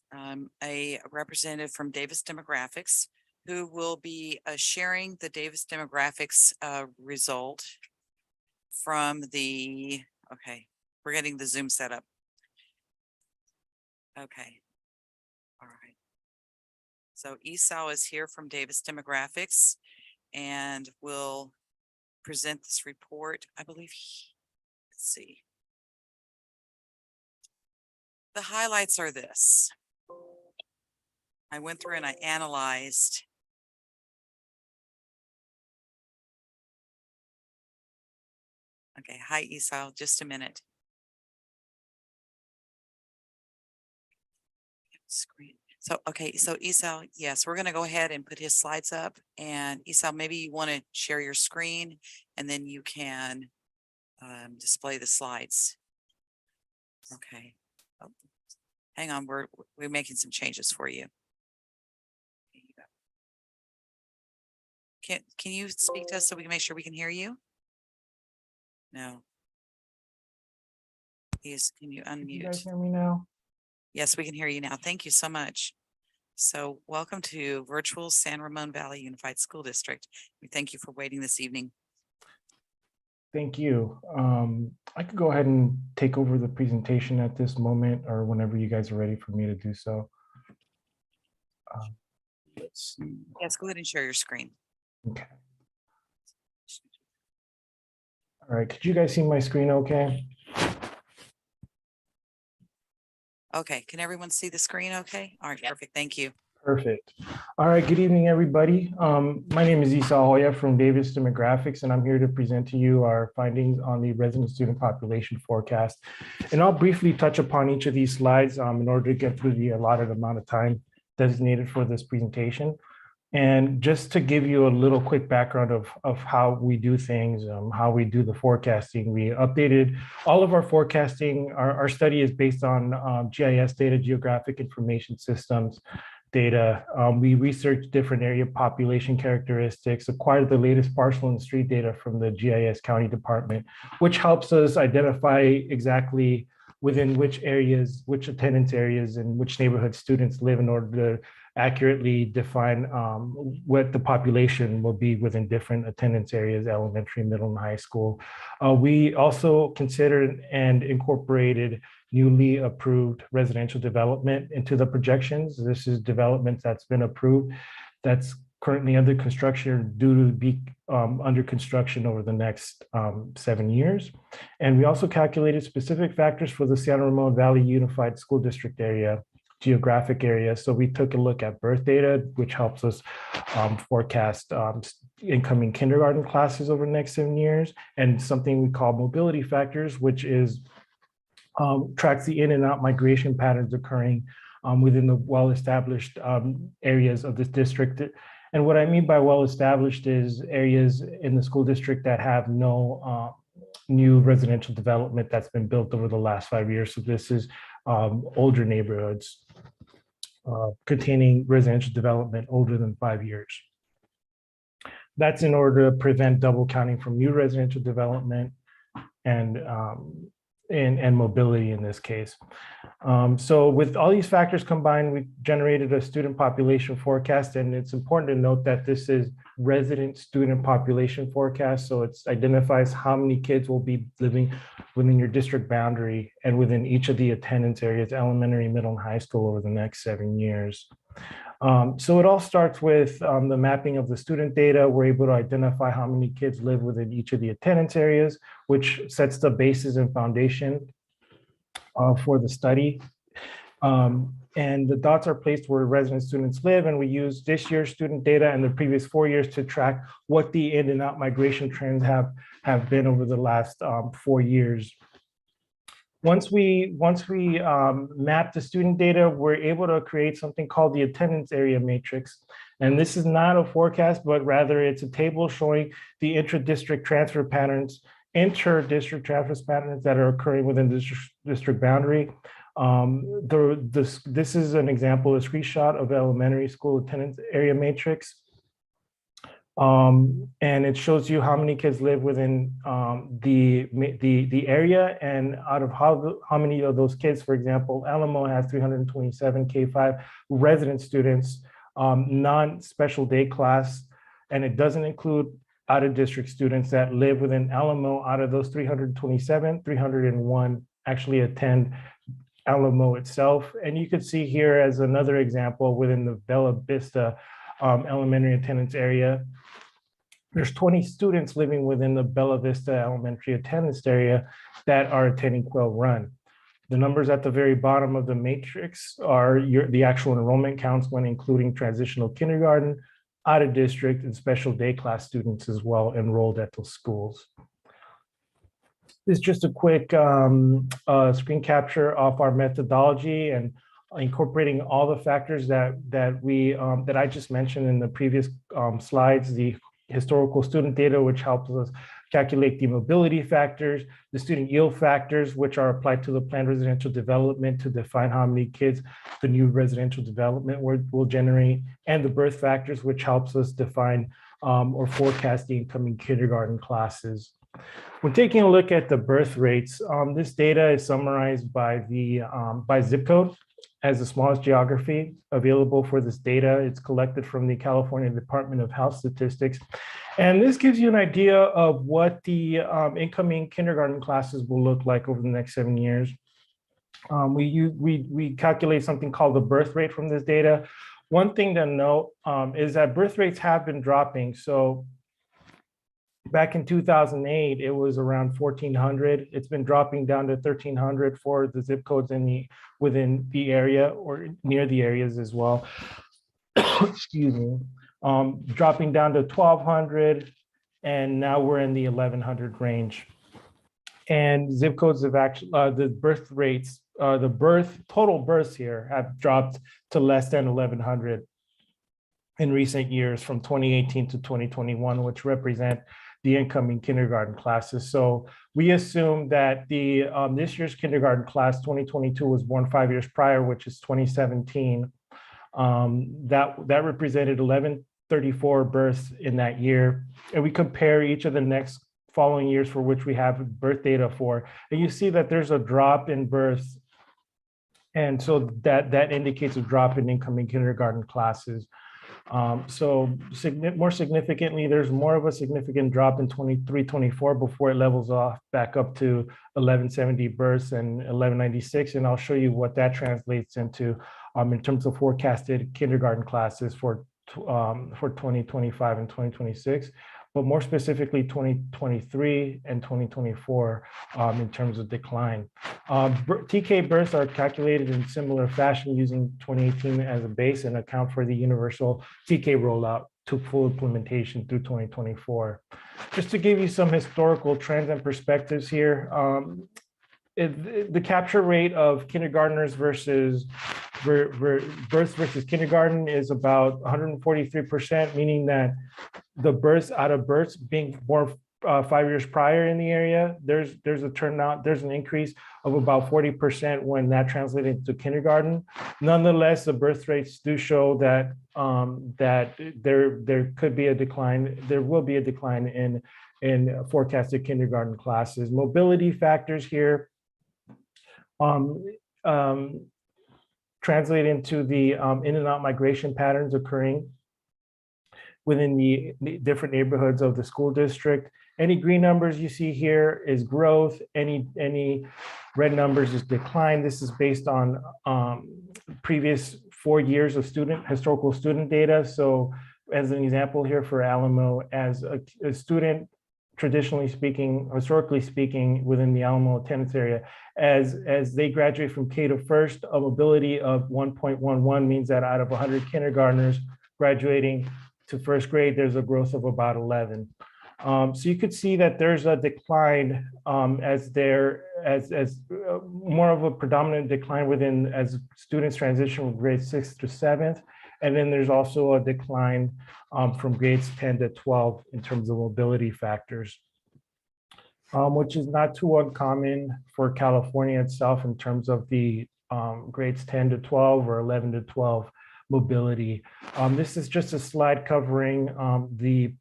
a representative from Davis Demographics who will be sharing the Davis Demographics result from the, okay, we're getting the Zoom set up. Okay. All right. So Esau is here from Davis Demographics and will present this report. I believe, let's see. The highlights are this. I went through and I analyzed. Okay, hi Esau, just a minute. Screen. So, okay, so Esau, yes, we're going to go ahead and put his slides up, and Esau, maybe you want to share your screen and then you can display the slides. Okay. Oh, hang on, we're making some changes for you. Can you speak to us so we can make sure we can hear you? No. Please, can you unmute? You guys hear me now? Yes, we can hear you now. Thank you so much. So welcome to virtual San Ramon Valley Unified School District. We thank you for waiting this evening. Thank you. I could go ahead and take over the presentation at this moment or whenever you guys are ready for me to do so. Let's see. Yes, go ahead and share your screen. Okay. All right, could you guys see my screen okay? Okay, can everyone see the screen okay? All right, perfect, thank you. Perfect. All right, good evening, everybody. My name is Esau Hoya from Davis Demographics, and I'm here to present to you our findings on the resident student population forecast. And I'll briefly touch upon each of these slides in order to get through the allotted amount of time designated for this presentation. And just to give you a little quick background of how we do things, how we do the forecasting, we updated all of our forecasting. Our study is based on GIS data, geographic information systems data. We researched different area population characteristics, acquired the latest parcel and street data from the GIS county department, which helps us identify exactly within which areas, which attendance areas and which neighborhood students live in order to accurately define what the population will be within different attendance areas, elementary, middle, and high school. We also considered and incorporated newly approved residential development into the projections. This is development that's been approved that's currently under construction or due to be under construction over the next 7 years. And we also calculated specific factors for the San Ramon Valley Unified School District area, geographic area. So we took a look at birth data, which helps us forecast incoming kindergarten classes over the next 7 years, and something we call mobility factors, which is tracks the in and out migration patterns occurring within the well-established areas of this district. And what I mean by well-established is areas in the school district that have no new residential development that's been built over the last 5 years. So this is older neighborhoods containing residential development older than 5 years. That's in order to prevent double counting from new residential development and mobility in this case. So with all these factors combined, we generated a student population forecast, and it's important to note that this is resident student population forecast. So it identifies how many kids will be living within your district boundary and within each of the attendance areas, elementary, middle, and high school over the next 7 years. So it all starts with the mapping of the student data. We're able to identify how many kids live within each of the attendance areas, which sets the basis and foundation for the study. And the dots are placed where resident students live, and we use this year's student data and the previous 4 years to track what the in and out migration trends have been over the last 4 years. Once we map the student data, we're able to create something called the attendance area matrix. And this is not a forecast, but rather it's a table showing the intra-district transfer patterns, inter-district transfer patterns that are occurring within the district boundary. This is an example, a screenshot of elementary school attendance area matrix. And it shows you how many kids live within the area, and out of how many of those kids, for example, Alamo has 327 K-5 resident students, non-special day class, and it doesn't include out-of-district students that live within Alamo. Out of those 327, 301 actually attend Alamo itself. And you could see here as another example within the Bella Vista elementary attendance area, there's 20 students living within the Bella Vista elementary attendance area that are attending Quail Run. The numbers at the very bottom of the matrix are the actual enrollment counts when including transitional kindergarten, out of district, and special day class students as well enrolled at those schools. This is just a quick screen capture of our methodology and incorporating all the factors that I just mentioned in the previous slides, the historical student data, which helps us calculate the mobility factors, the student yield factors, which are applied to the planned residential development to define how many kids the new residential development will generate, and the birth factors, which helps us define or forecast the incoming kindergarten classes. When taking a look at the birth rates, this data is summarized by zip code as the smallest geography available for this data. It's collected from the California Department of Health Statistics. And this gives you an idea of what the incoming kindergarten classes will look like over the next 7 years. We calculate something called the birth rate from this data. One thing to note is that birth rates have been dropping. So back in 2008, it was around 1,400. It's been dropping down to 1,300 for the zip codes within the area or near the areas as well. Excuse me. Dropping down to 1,200, and now we're in the 1,100 range. And zip codes have actually, the birth rates, total births here have dropped to less than 1,100 in recent years from 2018 to 2021, which represent the incoming kindergarten classes. So we assume that this year's kindergarten class 2022 was born 5 years prior, which is 2017. That represented 1,134 births in that year. And we compare each of the next following years for which we have birth data for, and you see that there's a drop in births. And so that indicates a drop in incoming kindergarten classes. More significantly, there's more of a significant drop in 23-24 before it levels off back up to 1,170 births and 1,196. And I'll show you what that translates into in terms of forecasted kindergarten classes for for 2025 and 2026, but more specifically 2023 and 2024 in terms of decline. TK births are calculated in similar fashion using 2018 as a base and account for the universal TK rollout to full implementation through 2024. Just to give you some historical trends and perspectives here, the capture rate of kindergartners versus births versus kindergarten is about 143%, meaning that the births out of births being born 5 years prior in the area, there's an increase of about 40% when that translated to kindergarten. Nonetheless, the birth rates do show that there could be a decline. There will be a decline in forecasted kindergarten classes. Mobility factors here translate into the in and out migration patterns occurring within the different neighborhoods of the school district. Any green numbers you see here is growth. Any red numbers is decline. This is based on previous 4 years of historical student data. So as an example here for Alamo, as a student, traditionally speaking, historically speaking, within the Alamo attendance area, as they graduate from K to first, a mobility of 1.11 means that out of 100 kindergartners graduating to first grade, there's a growth of about 11. So you could see that there's a decline as more of a predominant decline within as students transition from grade 6th to 7th. And then there's also a decline from grades 10 to 12 in terms of mobility factors, which is not too uncommon for California itself in terms of the grades 10 to 12 or 11 to 12 mobility. This is just a slide covering the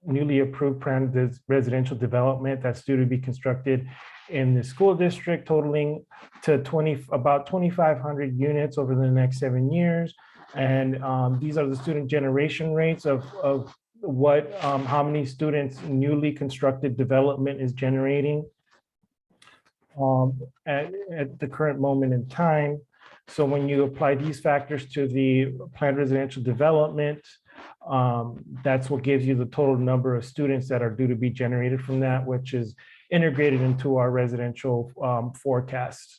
newly approved planned residential development that's due to be constructed in the school district, totaling to about 2,500 units over the next 7 years. And these are the student generation rates of what how many students newly constructed development is generating at the current moment in time. So when you apply these factors to the planned residential development, that's what gives you the total number of students that are due to be generated from that, which is integrated into our residential forecast.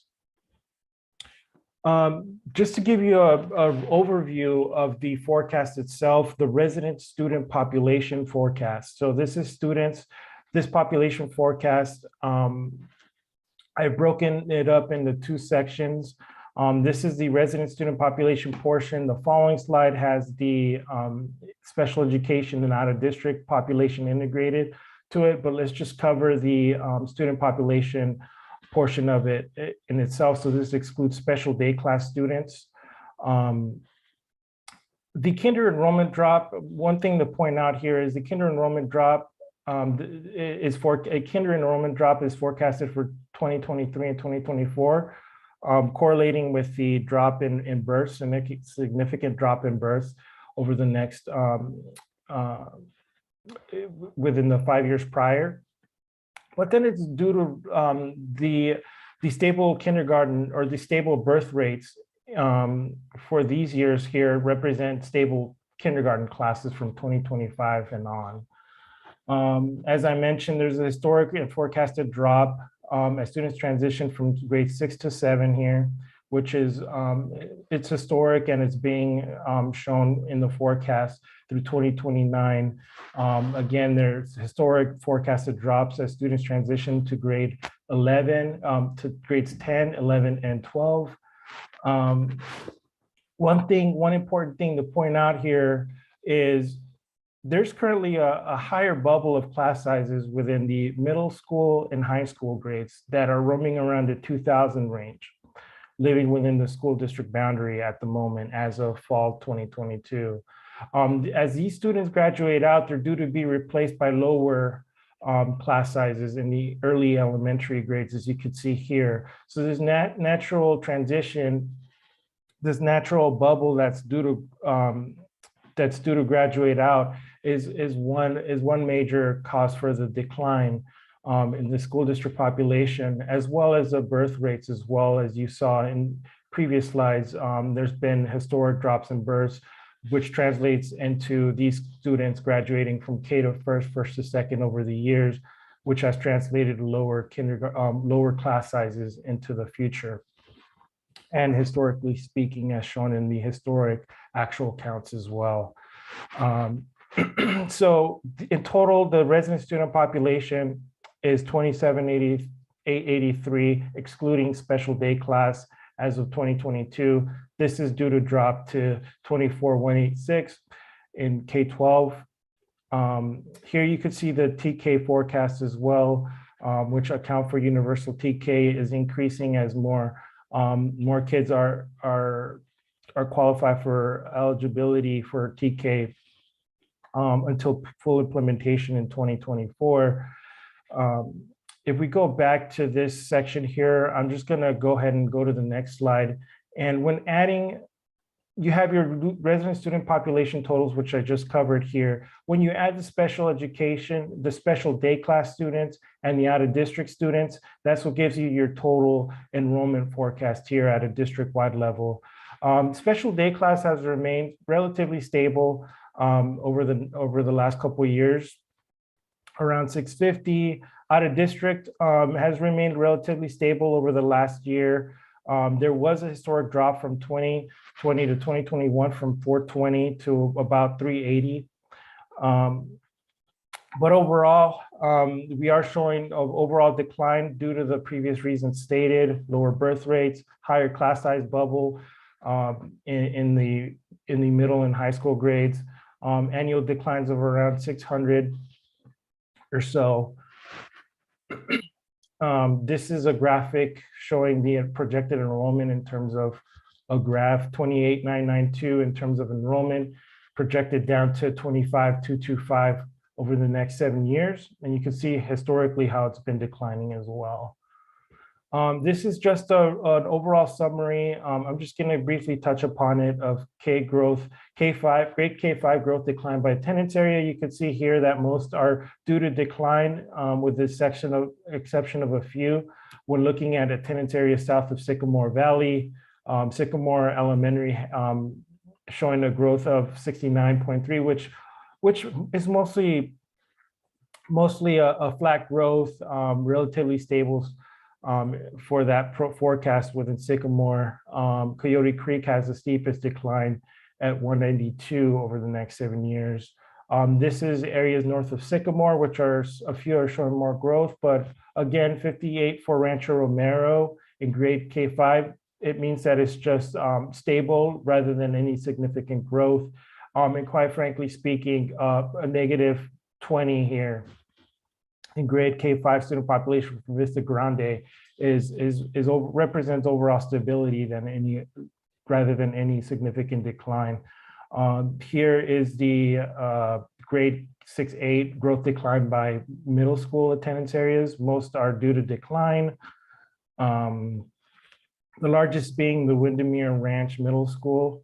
Just to give you an overview of the forecast itself, the resident student population forecast. So this is students, this population forecast. I've broken it up into 2 sections. This is the resident student population portion. The following slide has the special education and out of district population integrated to it, but let's just cover the student population portion of it in itself. So this excludes special day class students. The kinder enrollment drop, one thing to point out here is the kinder enrollment drop is forecasted for 2023 and 2024, correlating with the drop in births, and a significant drop in births over the next, within the 5 years prior. But then it's due to the stable kindergarten or the stable birth rates for these years here represent stable kindergarten classes from 2025 and on. As I mentioned, there's a historic and forecasted drop as students transition from grade 6 to 7 here, which is it's historic and it's being shown in the forecast through 2029. Again, there's historic forecasted drops as students transition to grade 11 to grades 10, 11, and 12. One important thing to point out here is there's currently a higher bubble of class sizes within the middle school and high school grades that are roaming around the 2,000 range, living within the school district boundary at the moment as of fall 2022. As these students graduate out, they're due to be replaced by lower class sizes in the early elementary grades, as you can see here. So this natural transition, this natural bubble that's due to graduate out is one major cause for the decline in the school district population, as well as the birth rates, as well as you saw in previous slides. There's been historic drops in births which translates into these students graduating from K to first to second over the years, which has translated lower lower class sizes into the future. And historically speaking, as shown in the historic actual counts as well. So in total, the resident student population is 27,883, excluding special day class as of 2022. This is due to drop to 24,186 in K-12. Here you could see the TK forecast as well, which account for universal TK is increasing as more kids are qualified for eligibility for TK until full implementation in 2024. If we go back to this section here, I'm just going to go ahead and go to the next slide. And when adding, you have your resident student population totals, which I just covered here. When you add the special education, the special day class students, and the out-of-district students, that's what gives you your total enrollment forecast here at a district-wide level. Special day class has remained relatively stable over the last couple of years, around 650. Out of district has remained relatively stable over the last year. There was a historic drop from 2020 to 2021 from 420 to about 380. But overall, we are showing an overall decline due to the previous reasons stated: lower birth rates, higher class size bubble in the middle and high school grades, annual declines of around 600 or so. This is a graphic showing the projected enrollment in terms of a graph, 28,992 in terms of enrollment, projected down to 25,225 over the next 7 years. And you can see historically how it's been declining as well. This is just an overall summary. I'm just going to briefly touch upon it of grade K-5 growth decline by attendance area. You can see here that most are due to decline with this exception of a few. When looking at attendance area south of Sycamore Valley, Sycamore Elementary showing a growth of 69.3, which is mostly a flat growth, relatively stable for that forecast within Sycamore. Coyote Creek has the steepest decline at 192 over the next 7 years. This is areas north of Sycamore, which are a few are showing more growth, but again, 58 for Rancho Romero in grade K-5. It means that it's just stable rather than any significant growth. And quite frankly speaking, a negative 20 here in grade K-5 student population for Vista Grande represents overall stability rather than any significant decline. Here is the grade 6-8 growth decline by middle school attendance areas. Most are due to decline. The largest being the Windermere Ranch Middle School.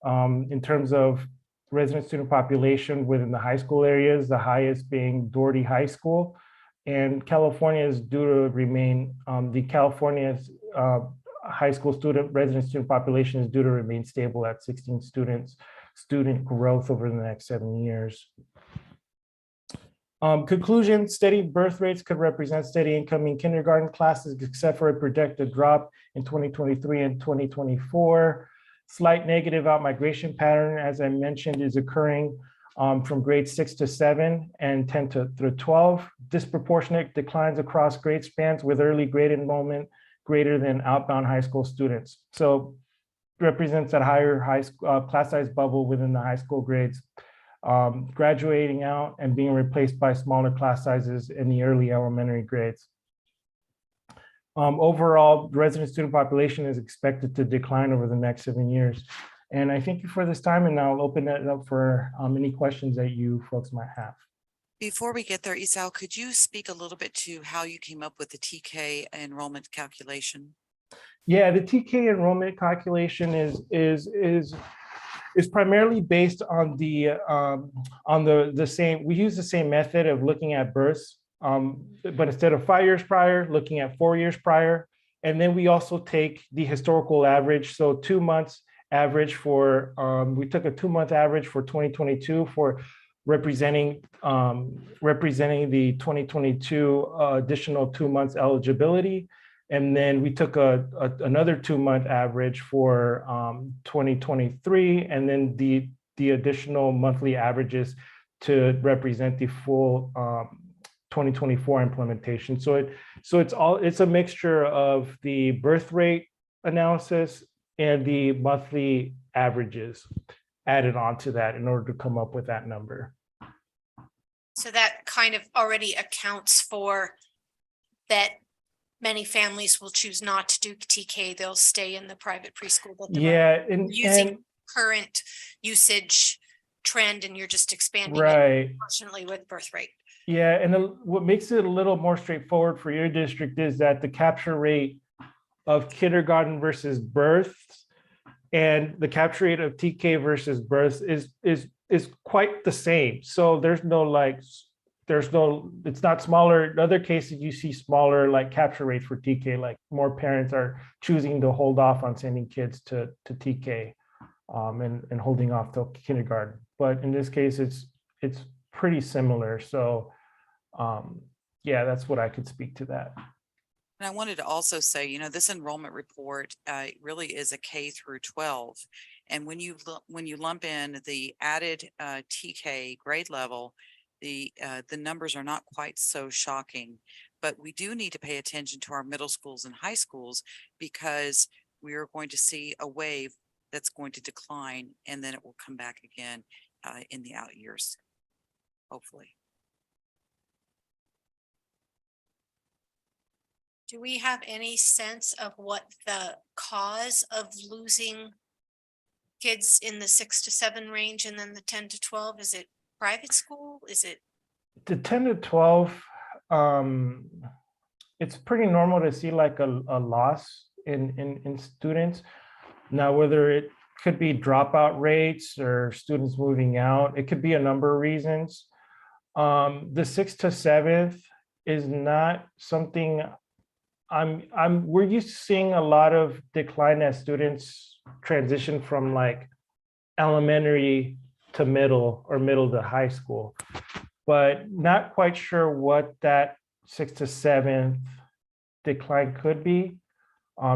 In terms of resident student population within the high school areas, the highest being Doherty High School. And California is due to remain, the California's high school resident student population is due to remain stable at 16 student growth over the next 7 years. Conclusion: steady birth rates could represent steady incoming kindergarten classes, except for a projected drop in 2023 and 2024. Slight negative outmigration pattern, as I mentioned, is occurring from grades 6 to 7 and 10 through 12. Disproportionate declines across grade spans with early grade enrollment greater than outbound high school students. So represents that higher class size bubble within the high school grades, graduating out and being replaced by smaller class sizes in the early elementary grades. Overall, the resident student population is expected to decline over the next 7 years. And I thank you for this time, and I'll open it up for any questions that you folks might have. Before we get there, Isao, could you speak a little bit to how you came up with the TK enrollment calculation? Yeah, the TK enrollment calculation is primarily based on the same. We use the same method of looking at births, but instead of 5 years prior, looking at 4 years prior, and then we also take the historical average, so 2 months average for, we took a 2-month average for 2022 for representing the 2022 additional 2 months eligibility. And then we took another 2-month average for 2023, and then the additional monthly averages to represent the full 2024 implementation. So it's a mixture of the birth rate analysis and the monthly averages added on to that in order to come up with that number. So that kind of already accounts for that many families will choose not to do TK. They'll stay in the private preschool. That they're using current usage trend, and you're just expanding it proportionately with birth rate. Yeah, and what makes it a little more straightforward for your district is that the capture rate of kindergarten versus births and the capture rate of TK versus births is quite the same. So there's no it's not smaller. In other cases, you see smaller like capture rates for TK, like more parents are choosing to hold off on sending kids to TK and holding off till kindergarten. But in this case, it's pretty similar. So yeah, that's what I could speak to that. And I wanted to also say, you know, this enrollment report really is a K through 12. And when you lump in the added TK grade level, the numbers are not quite so shocking. But we do need to pay attention to our middle schools and high schools, because we are going to see a wave that's going to decline, and then it will come back again in the out years, hopefully. Do we have any sense of what the cause of losing kids in the 6 to 7 range and then the 10 to 12? Is it private school? Is it? The 10 to 12, it's pretty normal to see like a loss in students. Now, whether it could be dropout rates or students moving out, it could be a number of reasons. The 6th to 7th is not something we're used to seeing a lot of decline as students transition from like elementary to middle or middle to high school, but not quite sure what that 6th to 7th decline could be.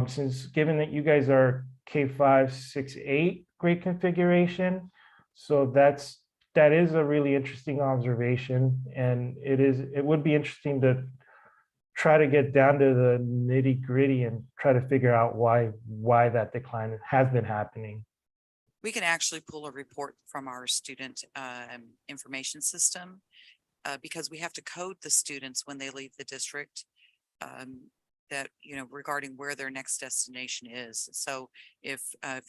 Since given that you guys are K5, 6, 8 grade configuration. So that is a really interesting observation. And it would be interesting to try to get down to the nitty gritty and try to figure out why that decline has been happening. We can actually pull a report from our student information system because we have to code the students when they leave the district that, you know, regarding where their next destination is. So if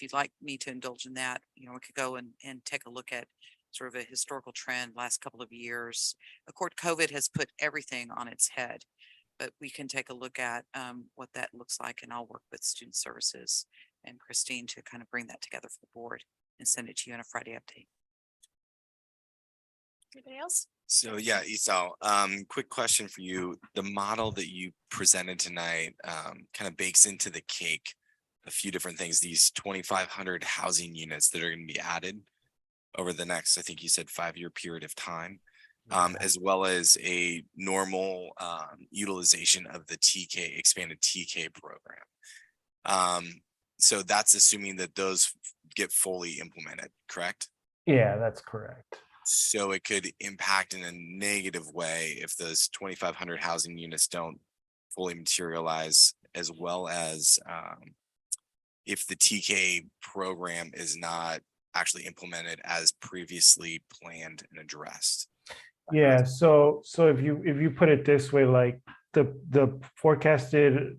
you'd like me to indulge in that, you know, we could go and take a look at sort of a historical trend last couple of years. Of course, COVID has put everything on its head, but we can take a look at what that looks like, and I'll work with student services and Christine to kind of bring that together for the board and send it to you on a Friday update. Anybody else? So yeah, Esau, quick question for you. The model that you presented tonight kind of bakes into the cake a few different things. These 2,500 housing units that are going to be added over the next, I think you said 5-year period of time, as well as a normal utilization of the TK, expanded TK program. So that's assuming that those get fully implemented, correct? Yeah, that's correct. So it could impact in a negative way if those 2,500 housing units don't fully materialize, as well as if the TK program is not actually implemented as previously planned and addressed. Yeah, so if you put it this way, like the forecasted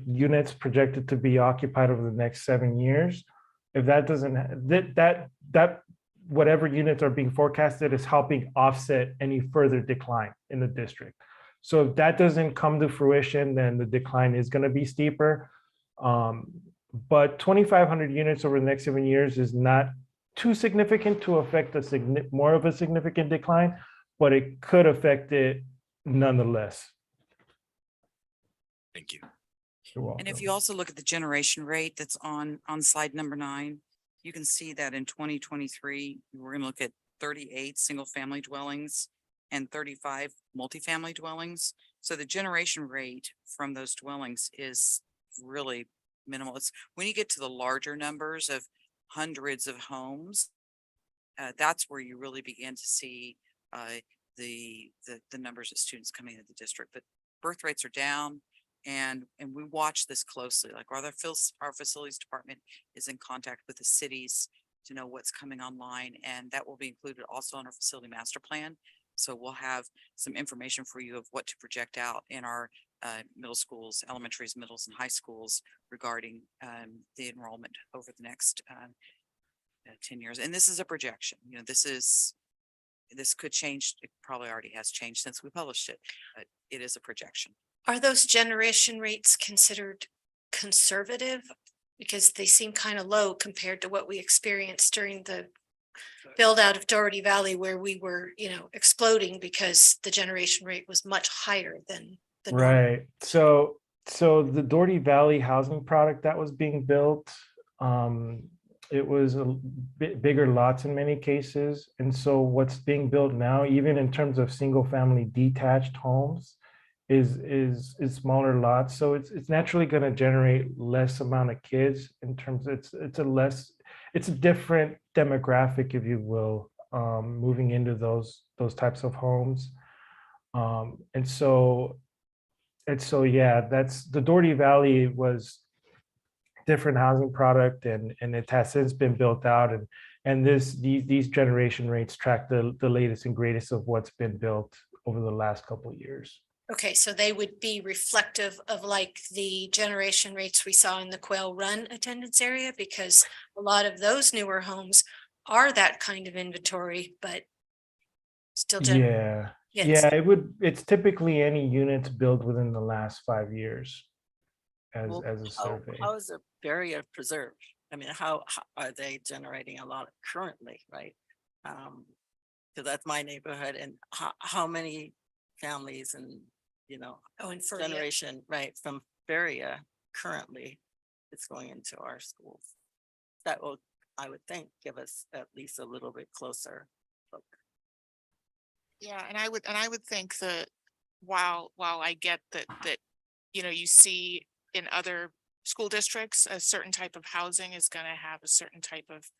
units projected to be occupied over the next 7 years, if that doesn't, that whatever units are being forecasted is helping offset any further decline in the district. So if that doesn't come to fruition, then the decline is going to be steeper. But 2,500 units over the next 7 years is not too significant to affect more of a significant decline, but it could affect it nonetheless. Thank you. You're And if welcome. you also look at the generation rate that's on slide number 9, you can see that in 2023, we're gonna look at 38 single-family dwellings and 35 multifamily dwellings. So the generation rate from those dwellings is really minimal. It's when you get to the larger numbers of hundreds of homes, that's where you really begin to see the numbers of students coming into the district. But birth rates are down, and we watch this closely. Like our facilities department is in contact with the cities to know what's coming online, and that will be included also in our facility master plan. So we'll have some information for you of what to project out in our middle schools, elementaries, middles, and high schools regarding the enrollment over the next 10 years. And this is a projection. You know, this could change. It probably already has changed since we published it, but it is a projection. Are those generation rates considered conservative? Because they seem kind of low compared to what we experienced during the build out of Doherty Valley, where we were, exploding because the generation rate was much higher than the norm. Right. So the Doherty Valley housing product that was being built, it was a bit bigger lots in many cases. And so what's being built now, even in terms of single family detached homes, is smaller lots. So it's naturally going to generate less amount of kids in terms of it's a different demographic, if you will, moving into those types of homes. And so yeah, that's the Doherty Valley was different housing product, and it has since been built out, and these generation rates track the latest and greatest of what's been built over the last couple of years. Okay, so they would be reflective of like the generation rates we saw in the Quail Run attendance area, because a lot of those newer homes are that kind of inventory, but still. Yeah, Yes. it's typically any units built within the last 5 years as a survey. How is the barrier preserved? I mean, how are they generating a lot currently, right? Because that's my neighborhood, and how many families and and generation right from Feria currently it's going into our schools. That will, I would think, give us at least a little bit closer look. Yeah, and I would think that while I get that you see in other school districts, a certain type of housing is going to have a certain type of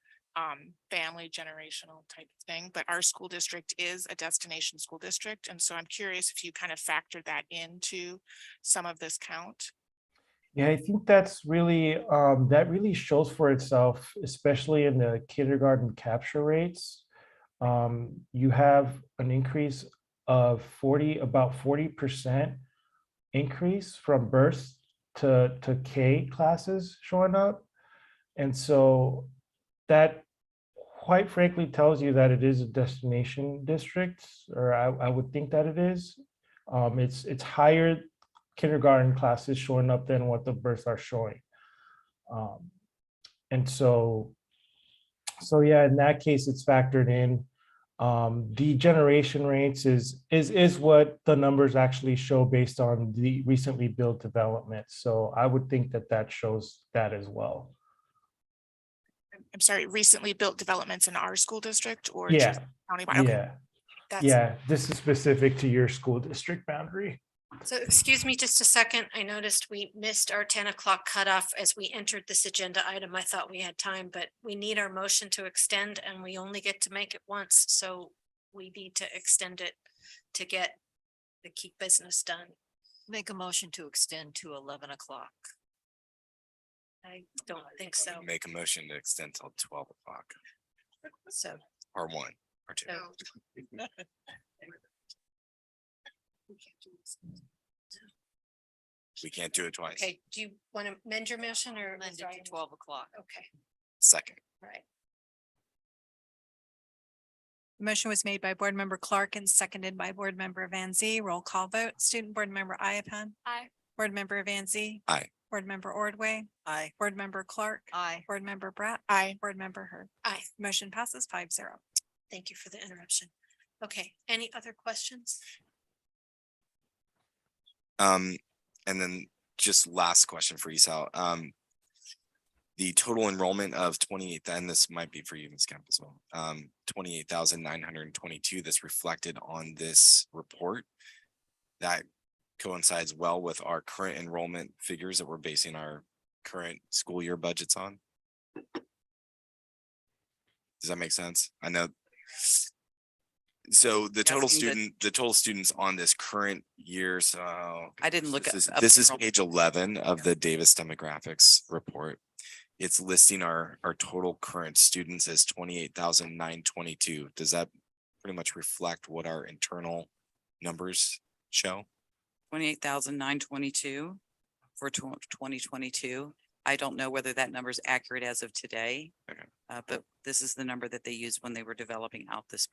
family generational type of thing, but our school district is a destination school district. And so I'm curious if you kind of factor that into some of this count. Yeah, I think that's really that really shows for itself, especially in the kindergarten capture rates. You have an increase of about 40% increase from birth to K classes showing up. And so that quite frankly tells you that it is a destination district, or I would think that it is. It's higher kindergarten classes showing up than what the births are showing. And so yeah, in that case, it's factored in. The generation rates is what the numbers actually show based on the recently built development. So I would think that shows that as well. I'm sorry, recently built developments in our school district or Yeah, just county? Okay. yeah. This is specific to your school district boundary. So excuse me just a second. I noticed we missed our 10 o'clock cutoff as we entered this agenda item. I thought we had time, but we need our motion to extend, and we only get to make it once. So we need to extend it to get the key business done. Make a motion to extend to 11 o'clock. I don't think so. Make a motion to extend till 12 o'clock, So. or 1 or 2. We can't do it twice. Okay, do you want to amend your motion or? Amend it to 12 o'clock. Okay, Second. right. The motion was made by Board Member Clark and seconded by Board Member Van Zee. Roll call vote. Student Board Member Iapan. Aye. Board Member Van Zee. Aye. Board Member Ordway. Aye. Board Member Clark. Aye. Board Member Bratt. Aye. Board Member Hurd. Aye. Motion passes 5-0. Thank you for the interruption. Okay, any other questions? And then just last question for you, Sal. The total enrollment of 28, and this might be for you, Ms. Kemp as well. 28,922 that's reflected on this report. That coincides well with our current enrollment figures that we're basing our current school year budgets on. Does that make sense? I know. So the total students on this current year, so. I didn't look This is, up this the is enrollment. page 11 of the Davis demographics report. It's listing our total current students as 28,922. Does that pretty much reflect what our internal numbers show? 28,922 for 2022. I don't know whether that number is accurate as of today. Okay. But this is the number that they used when they were developing out this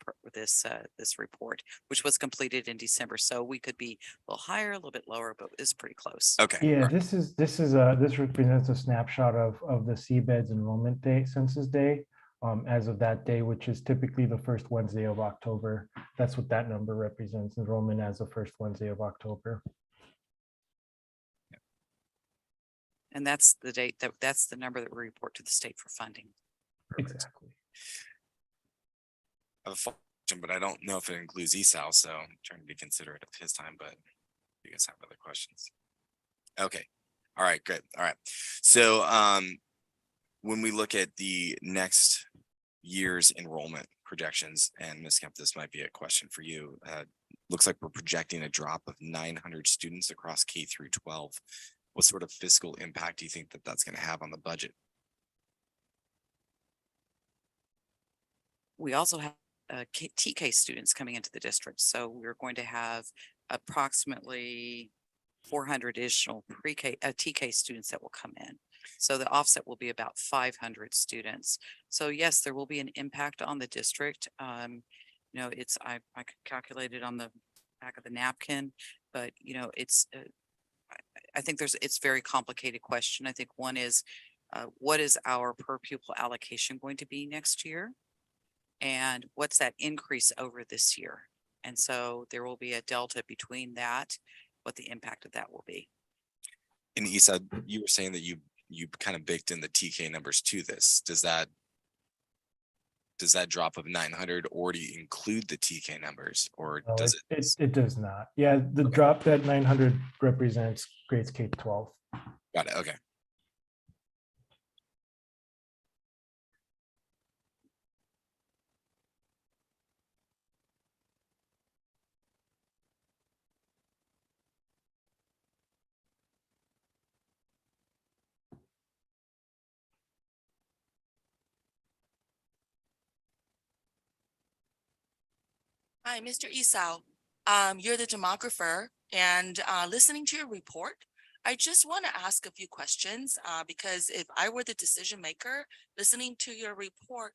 report, which was completed in December. So we could be a little higher, a little bit lower, but it's pretty close. Okay. Yeah, this represents a snapshot of the CBED's enrollment day, census day, as of that day, which is typically the first Wednesday of October. That's what that number represents, enrollment as the first Wednesday of October. And that's the date that's the number that we report to the state for funding. Exactly. I have a question, but I don't know if it includes ESAL, so I'm trying to be considerate of his time, but you guys have other questions. Okay. All right, great. All right. So when we look at the next year's enrollment projections, and Ms. Kemp, this might be a question for you. Looks like we're projecting a drop of 900 students across K through 12. What sort of fiscal impact do you think that that's going to have on the budget? We also have TK students coming into the district. So we're going to have approximately 400 additional pre-K TK students that will come in. So the offset will be about 500 students. So yes, there will be an impact on the district. You know, it's I calculated on the back of the napkin, but you know, it's I think it's a very complicated question. I think one is what is our per pupil allocation going to be next year? And what's that increase over this year? And so there will be a delta between that, what the impact of that will be. And Isa, you were saying that you kind of baked in the TK numbers to this. Does that drop of 900 already include the TK numbers, or No, does it? It does not. Yeah, the drop that 900 represents grades K to 12. Got it. Okay. Hi, Mr. Esau. You're the demographer, and listening to your report, I just want to ask a few questions because if I were the decision maker, listening to your report.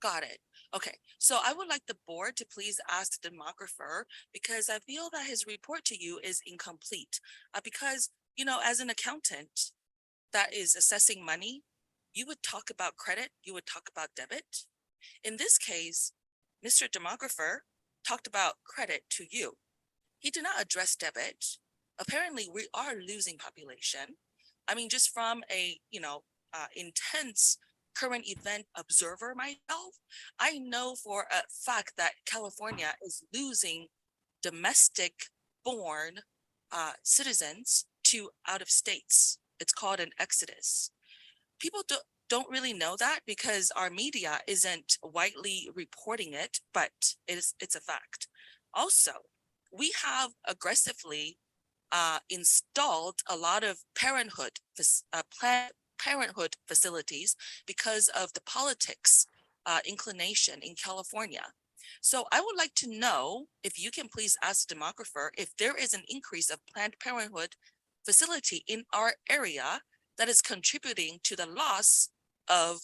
Got it. Okay, so I would like the board to please ask the demographer because I feel that his report to you is incomplete. Because, you know, as an accountant that is assessing money, you would talk about credit, you would talk about debit. In this case, Mr. Demographer talked about credit to you. He did not address debit. Apparently, we are losing population. I mean, just from a, intense current event observer myself, I know for a fact that California is losing domestic born citizens to out of states. It's called an exodus. People don't really know that because our media isn't widely reporting it, but it's a fact. Also, we have aggressively installed a lot of Planned Parenthood facilities because of the politics inclination in California. So I would like to know if you can please ask the demographer if there is an increase of Planned Parenthood facility in our area that is contributing to the loss of,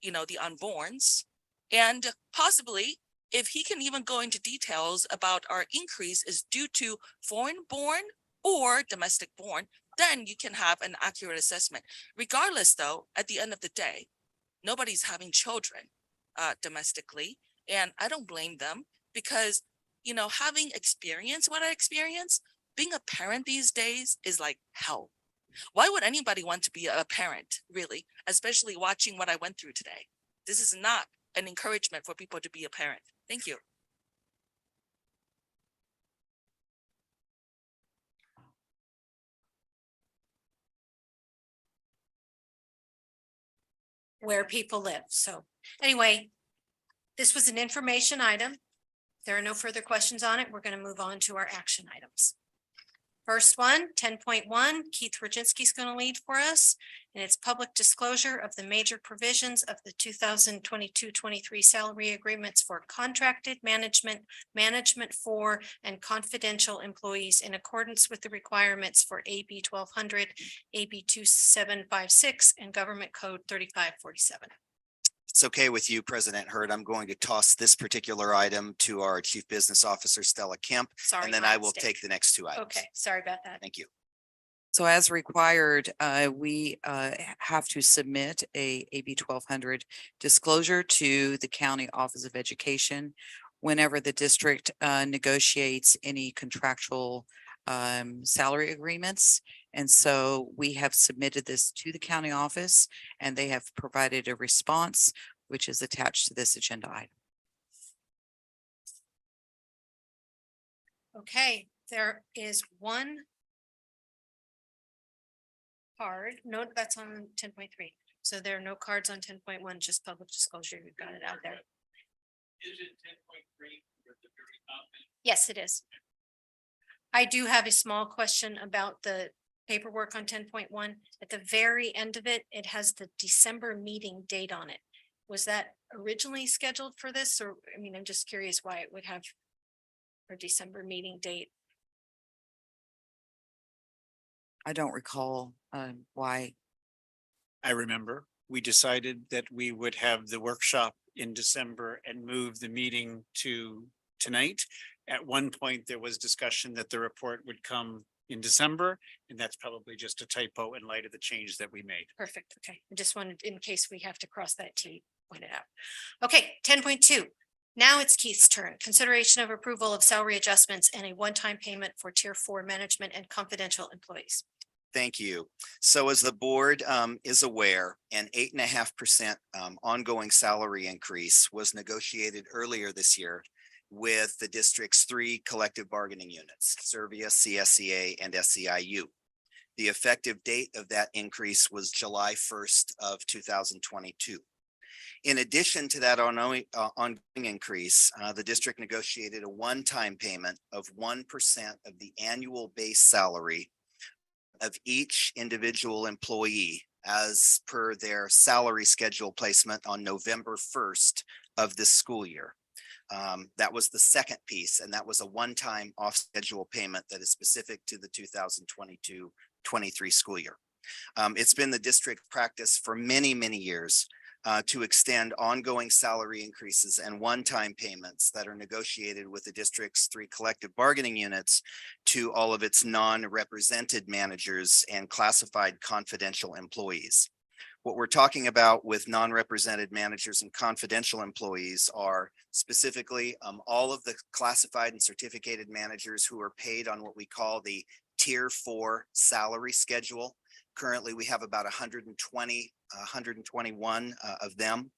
the unborns, and possibly if he can even go into details about our increase is due to foreign born or domestic born, then you can have an accurate assessment. Regardless though, at the end of the day, nobody's having children domestically, and I don't blame them because, having experienced what I experienced, being a parent these days is like hell. Why would anybody want to be a parent, really? Especially watching what I went through today. This is not an encouragement for people to be a parent. Thank you. Where people live. So anyway, this was an information item. There are no further questions on it. We're going to move on to our action items. First one, 10.1, Keith Rajinski's going to lead for us, and it's public disclosure of the major provisions of the 2022-23 salary agreements for contracted management, management for, and confidential employees in accordance with the requirements for AB 1200, AB 2756, and Government Code 3547. It's okay with you, President Hurd. I'm going to toss this particular item to our Chief Business Officer, Stella Kemp, Sorry, and then my I will mistake. take the next two items. Okay, sorry about that. Thank you. So as required, we have to submit a AB 1200 disclosure to the County Office of Education whenever the district negotiates any contractual salary agreements. And so we have submitted this to the county office and they have provided a response, which is attached to this agenda item. Okay, there is one card. No, that's on 10.3. So there are no cards on 10.1, just public disclosure. We've got it out there. Is it 10.3? Yes, it is. I do have a small question about the paperwork on 10.1. At the very end of it, it has the December meeting date on it. Was that originally scheduled for this? Or, I mean, I'm just curious why it would have our December meeting date. I don't recall why. I remember we decided that we would have the workshop in December and move the meeting to tonight. At one point, there was discussion that the report would come in December, and that's probably just a typo in light of the change that we made. Perfect. Okay. I just wanted, in case we have to cross that T, point it out. Okay, 10.2. Now it's Keith's turn. Consideration of approval of salary adjustments and a one-time payment for Tier 4 management and confidential employees. Thank you. So as the board is aware, an 8.5% ongoing salary increase was negotiated earlier this year with the district's 3 collective bargaining units, SRVUSD, CSEA, and SEIU. The effective date of that increase was July 1st of 2022. In addition to that ongoing increase, the district negotiated a one-time payment of 1% of the annual base salary of each individual employee as per their salary schedule placement on November 1st of this school year. That was the second piece, and that was a one-time off-schedule payment that is specific to the 2022-23 school year. It's been the district practice for many, many years to extend ongoing salary increases and one-time payments that are negotiated with the district's 3 collective bargaining units to all of its non-represented managers and classified confidential employees. What we're talking about with non-represented managers and confidential employees are specifically all of the classified and certificated managers who are paid on what we call the Tier 4 salary schedule. Currently, we have about 121 of them.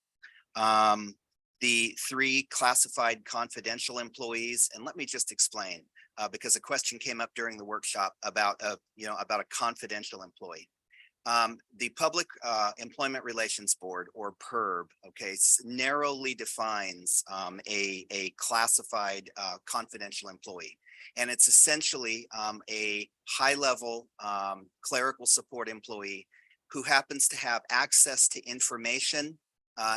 The 3 classified confidential employees, and let me just explain, because a question came up during the workshop about a confidential employee. The Public Employment Relations Board, or PERB, okay, narrowly defines a classified confidential employee. And it's essentially a high-level clerical support employee who happens to have access to information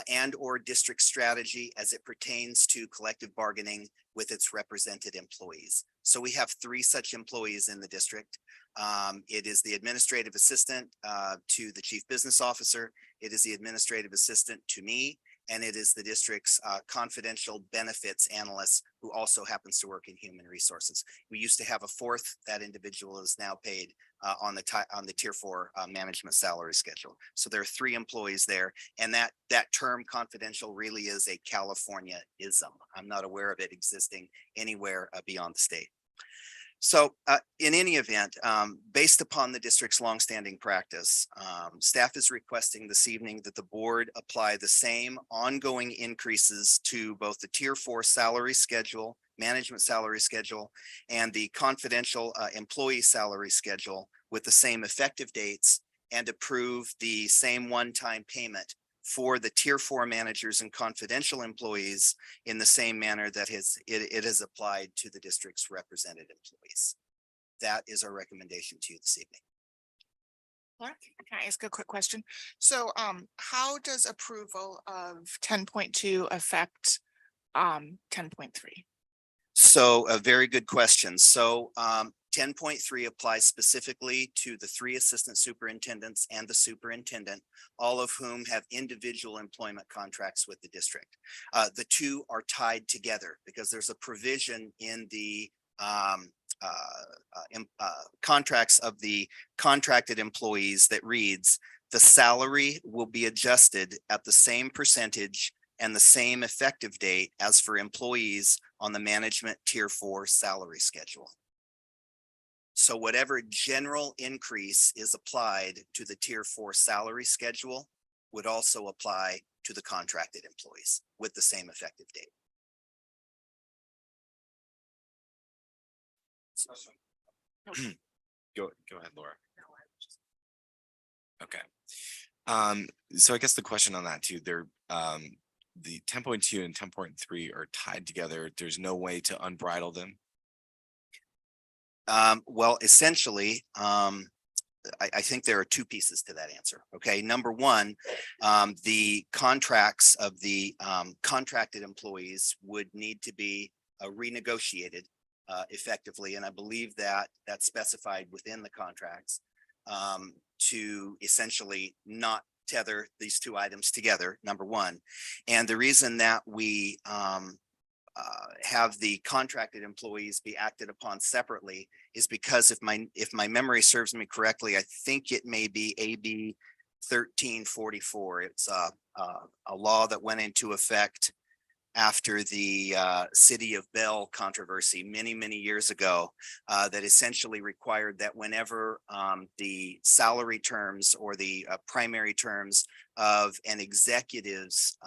and or district strategy as it pertains to collective bargaining with its represented employees. So we have 3 such employees in the district. It is the administrative assistant to the chief business officer. It is the administrative assistant to me, and it is the district's confidential benefits analyst who also happens to work in human resources. We used to have a 4th. That individual is now paid on the Tier 4 management salary schedule. So there are 3 employees there, and that term confidential really is a California-ism. I'm not aware of it existing anywhere beyond the state. So in any event, based upon the district's longstanding practice, staff is requesting this evening that the board apply the same ongoing increases to both the Tier 4 salary schedule, management salary schedule, and the confidential employee salary schedule with the same effective dates, and approve the same one-time payment for the Tier 4 managers and confidential employees in the same manner that it has applied to the district's represented employees. That is our recommendation to you this evening. Laura, can I ask a quick question? So how does approval of 10.2 affect 10.3? So a very good question. So 10.3 applies specifically to the 3 assistant superintendents and the superintendent, all of whom have individual employment contracts with the district. The two are tied together because there's a provision in the contracts of the contracted employees that reads, the salary will be adjusted at the same percentage and the same effective date as for employees on the management Tier 4 salary schedule. So whatever general increase is applied to the Tier 4 salary schedule would also apply to the contracted employees with the same effective date. Go ahead, Laura. Okay. So I guess the question on that too, they're the 10.2 and 10.3 are tied together. There's no way to unbridle them. Well, essentially, I think there are 2 pieces to that answer. Okay, number one, the contracts of the contracted employees would need to be renegotiated effectively, and I believe that that's specified within the contracts to essentially not tether these 2 items together, number one. And the reason that we have the contracted employees be acted upon separately is because if my memory serves me correctly, I think it may be AB 1344. It's a law that went into effect after the City of Bell controversy many years ago, that essentially required that whenever the salary terms or the primary terms of an executive's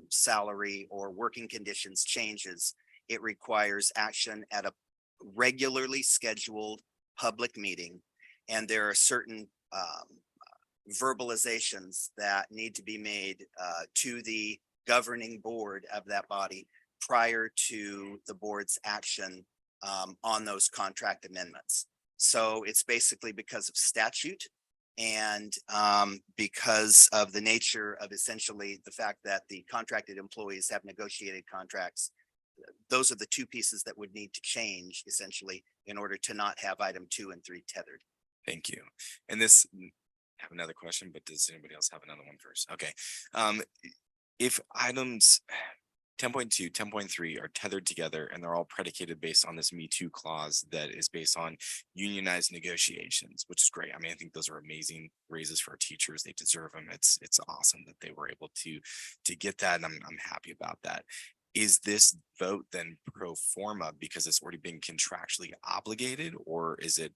salary or working conditions changes, it requires action at a regularly scheduled public meeting. And there are certain verbalizations that need to be made to the governing board of that body prior to the board's action on those contract amendments. So it's basically because of statute and because of the nature of essentially the fact that the contracted employees have negotiated contracts. Those are the 2 pieces that would need to change essentially in order to not have item 2 and 3 tethered. Thank you. And this, I have another question, but does anybody else have another one first? Okay. If items 10.2, 10.3 are tethered together and they're all predicated based on this Me Too clause that is based on unionized negotiations, which is great. I mean, I think those are amazing raises for our teachers. They deserve them. It's awesome that they were able to get that, and I'm happy about that. Is this vote then pro forma because it's already been contractually obligated, or is it,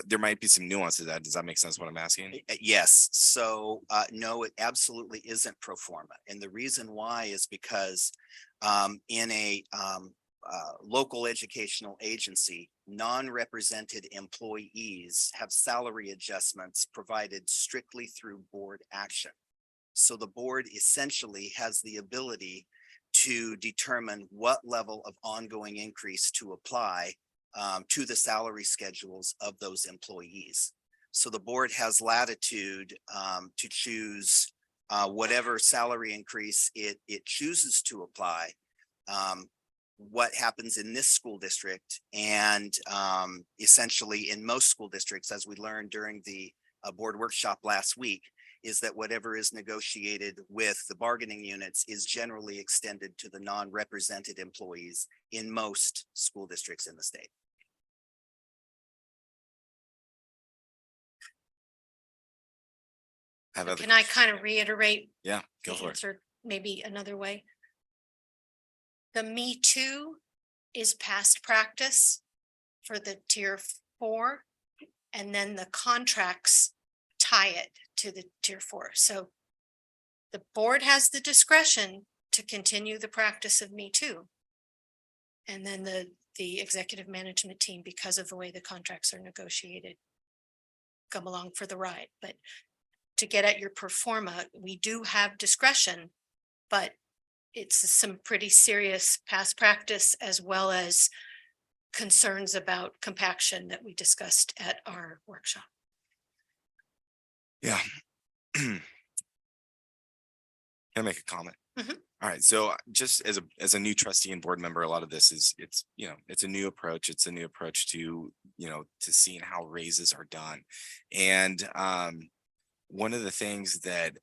there might be some nuance to that. Does that make sense what I'm asking? Yes. So no, it absolutely isn't pro forma. And the reason why is because in a local educational agency, non-represented employees have salary adjustments provided strictly through board action. So the board essentially has the ability to determine what level of ongoing increase to apply to the salary schedules of those employees. So the board has latitude to choose whatever salary increase it chooses to apply. What happens in this school district and essentially in most school districts, as we learned during the board workshop last week, is that whatever is negotiated with the bargaining units is generally extended to the non-represented employees in most school districts in the state. Can I kind of reiterate? Yeah, go for it. Answer maybe another way. The Me Too is past practice. for the tier 4. And then the contracts tie it to the tier 4. So the board has the discretion to continue the practice of Me Too. And then the executive management team, because of the way the contracts are negotiated, come along for the ride. But to get at your pro forma, we do have discretion, but it's some pretty serious past practice as well as concerns about compaction that we discussed at our workshop. Yeah. Can I make a comment? Mhm. All right, so just as a new trustee and board member, a lot of this is, it's, you know, it's a new approach. It's a new approach to, you know, to seeing how raises are done. And one of the things that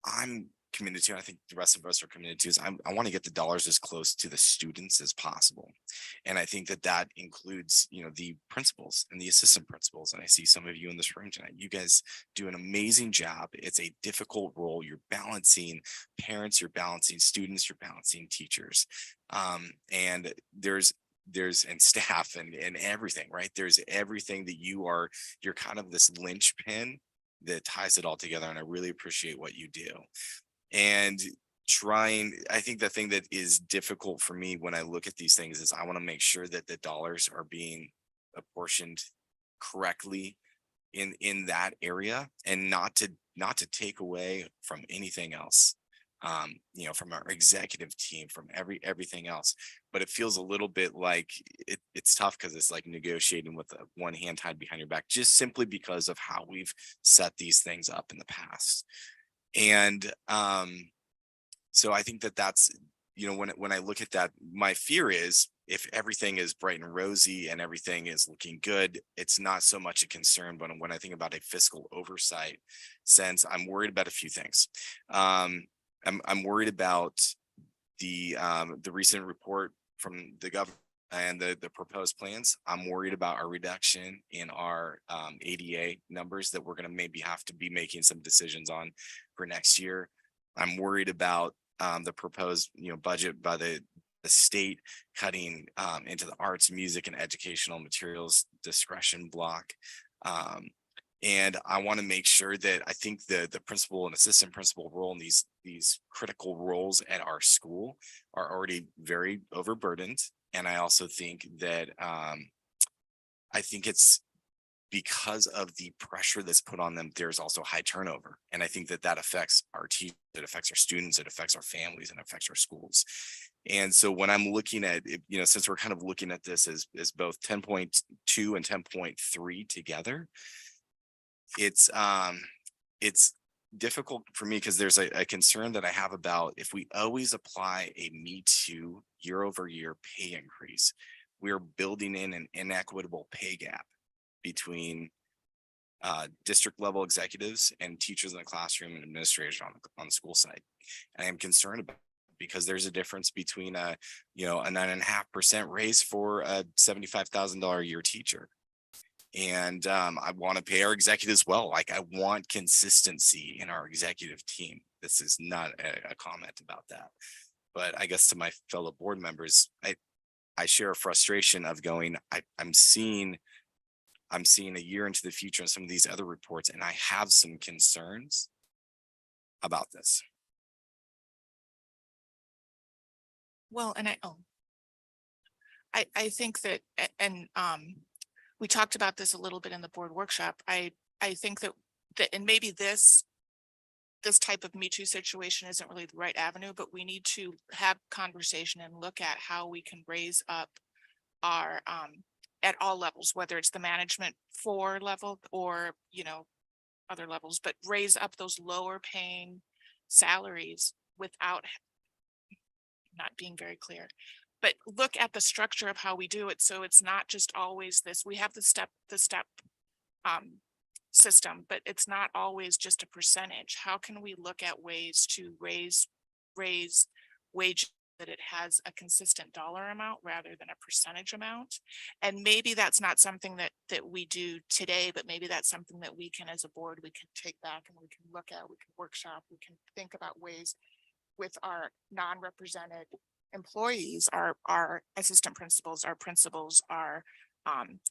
I'm committed to, and I think the rest of us are committed to, is I want to get the dollars as close to the students as possible. And I think that that includes, you know, the principals and the assistant principals. And I see some of you in this room tonight. You guys do an amazing job. It's a difficult role. You're balancing parents, you're balancing students, you're balancing teachers. And there's and staff and everything, right? There's everything that you're kind of this linchpin that ties it all together. And I really appreciate what you do. And I think the thing that is difficult for me when I look at these things is I want to make sure that the dollars are being apportioned correctly in that area, and not to take away from anything else, you know, from our executive team, from everything else. But it feels a little bit like it's tough because it's like negotiating with one hand tied behind your back, just simply because of how we've set these things up in the past. And so I think that that's, you know, when I look at that, my fear is if everything is bright and rosy and everything is looking good, it's not so much a concern. But when I think about a fiscal oversight sense, I'm worried about a few things. I'm worried about the recent report from the government and the proposed plans. I'm worried about our reduction in our ADA numbers that we're going to maybe have to be making some decisions on for next year. I'm worried about the proposed, you know, budget by the state cutting into the arts, music, and educational materials discretion block. And I want to make sure that I think the principal and assistant principal role in these critical roles at our school are already very overburdened. And I also think that I think it's because of the pressure that's put on them, there's also high turnover. And I think that affects our teachers, it affects our students, it affects our families, and it affects our schools. And so when I'm looking at it, you know, since we're kind of looking at this as both 10.2 and 10.3 together, it's difficult for me because there's a concern that I have about if we always apply a Me Too year over year pay increase, we're building in an inequitable pay gap between district level executives and teachers in the classroom and administrators on the school site. And I am concerned about because there's a difference between a 9.5% raise for a $75,000 a year teacher. And I want to pay our executives well. Like I want consistency in our executive team. This is not a comment about that. But I guess to my fellow board members, I share a frustration of going, I'm seeing a year into the future in some of these other reports, and I have some concerns about this. Well, and I think that, and we talked about this a little bit in the board workshop. I think that and maybe this type of Me Too situation isn't really the right avenue, but we need to have conversation and look at how we can raise up our at all levels, whether it's the management 4 level or, you know, other levels, but raise up those lower paying salaries without not being very clear. But look at the structure of how we do it. So it's not just always this, we have the step system, but it's not always just a percentage. How can we look at ways to raise wages that it has a consistent dollar amount rather than a percentage amount? And maybe that's not something that we do today, but maybe that's something that we can, as a board, we can take back and we can look at, we can workshop, we can think about ways with our non-represented employees, our assistant principals, our principals, our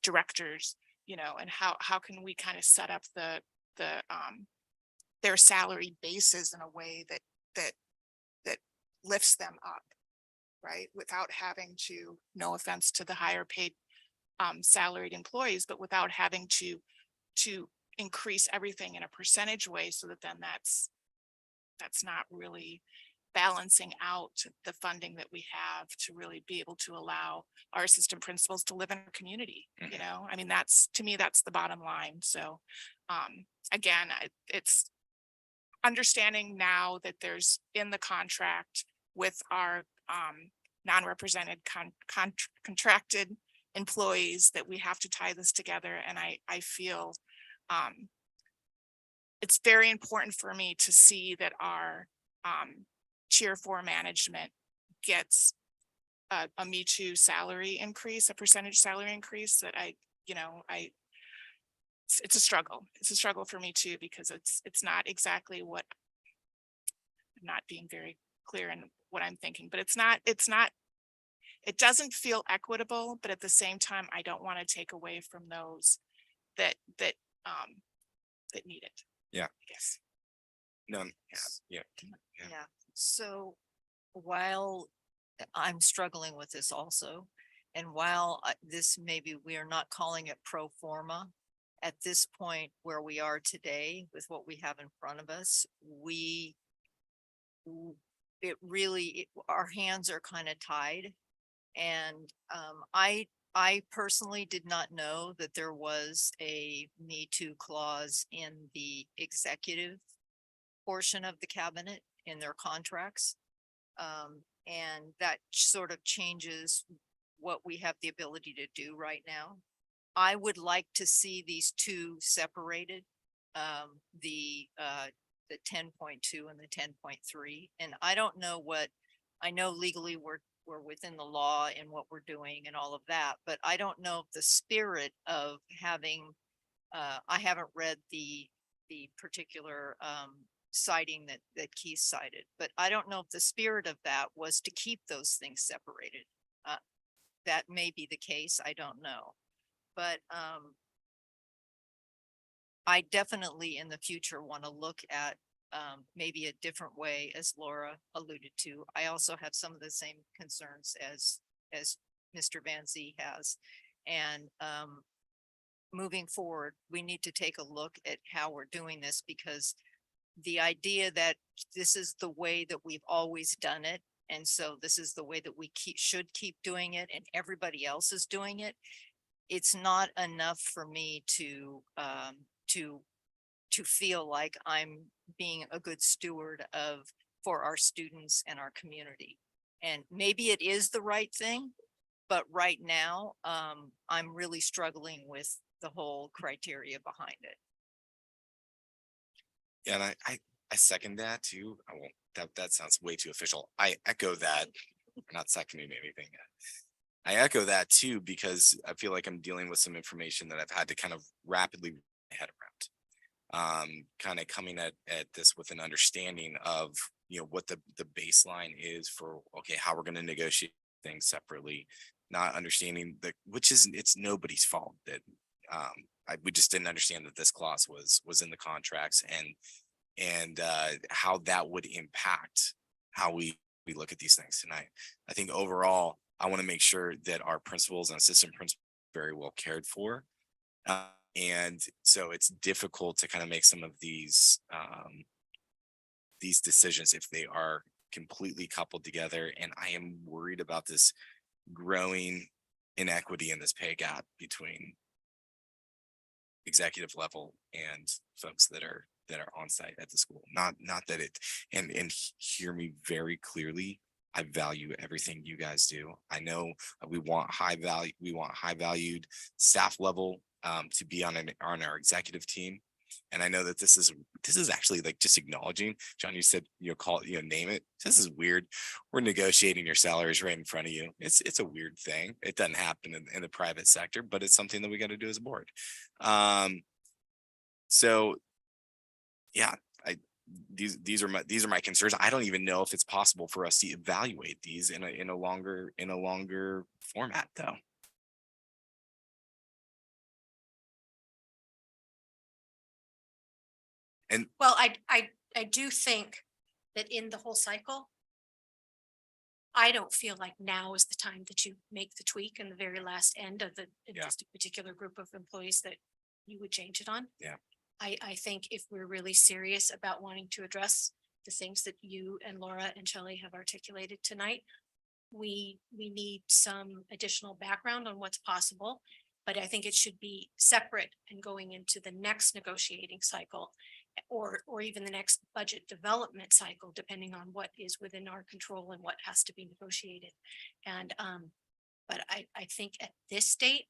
directors, you know, and how can we kind of set up their salary bases in a way that lifts them up, right? Without having to, no offense to the higher paid salaried employees, but without having to increase everything in a percentage way, so that then that's not really balancing out the funding that we have to really be able to allow our assistant principals to live in our community. You know, I mean, that's, to me, that's the bottom line. So again, it's understanding now that there's in the contract with our non-represented contracted employees that we have to tie this together. And I feel it's very important for me to see that our Tier 4 management gets a Me Too salary increase, a percentage salary increase that it's a struggle. It's a struggle for me too, because it's not exactly what, I'm not being very clear in what I'm thinking, but it doesn't feel equitable, but at the same time, I don't want to take away from those that need it. Yeah. Yes. No. Yeah. Yeah, so while I'm struggling with this also, and while this maybe we are not calling it pro forma, at this point where we are today with what we have in front of us, our hands are kind of tied. And I personally did not know that there was a Me Too clause in the executive portion of the cabinet in their contracts. And that sort of changes what we have the ability to do right now. I would like to see these two separated, the 10.2 and the 10.3. And I don't know I know legally we're within the law in what we're doing and all of that, but I don't know if the spirit of having, I haven't read the particular citing that Keith cited, but I don't know if the spirit of that was to keep those things separated. That may be the case, I don't know. But I definitely in the future want to look at maybe a different way, as Laura alluded to. I also have some of the same concerns as Mr. Van Zee has. And moving forward, we need to take a look at how we're doing this, because the idea that this is the way that we've always done it, and so this is the way that we should keep doing it, and everybody else is doing it, it's not enough for me to feel like I'm being a good steward for our students and our community. And maybe it is the right thing, but right now I'm really struggling with the whole criteria behind it. Yeah, and I second that too. I won't, that sounds way too official. I echo that. We're not seconding anything yet. I echo that too, because I feel like I'm dealing with some information that I've had to kind of rapidly head around. Kind of coming at this with an understanding of, what the baseline is for, okay, how we're going to negotiate things separately, not understanding it's nobody's fault that we just didn't understand that this clause was in the contracts, and how that would impact how we look at these things tonight. I think overall, I want to make sure that our principals and assistant principals are very well cared for. And so it's difficult to kind of make some of these decisions if they are completely coupled together. And I am worried about this growing inequity in this pay gap between executive level and folks that are on site at the school. Not that it, and hear me very clearly. I value everything you guys do. I know we want high valued staff level to be on our executive team. And I know that this is actually like just acknowledging, John, you said, call it, name it. This is weird. We're negotiating your salaries right in front of you. It's a weird thing. It doesn't happen in the private sector, but it's something that we got to do as a board. So yeah, these are my concerns. I don't even know if it's possible for us to evaluate these in a longer format though. Well, I do think that in the whole cycle, I don't feel like now is the time that you make the tweak in the very last end of just a particular group of employees that you would change it on. Yeah. I think if we're really serious about wanting to address the things that you and Laura and Shelley have articulated tonight, we need some additional background on what's possible. But I think it should be separate and going into the next negotiating cycle or even the next budget development cycle, depending on what is within our control and what has to be negotiated. And but I think at this date,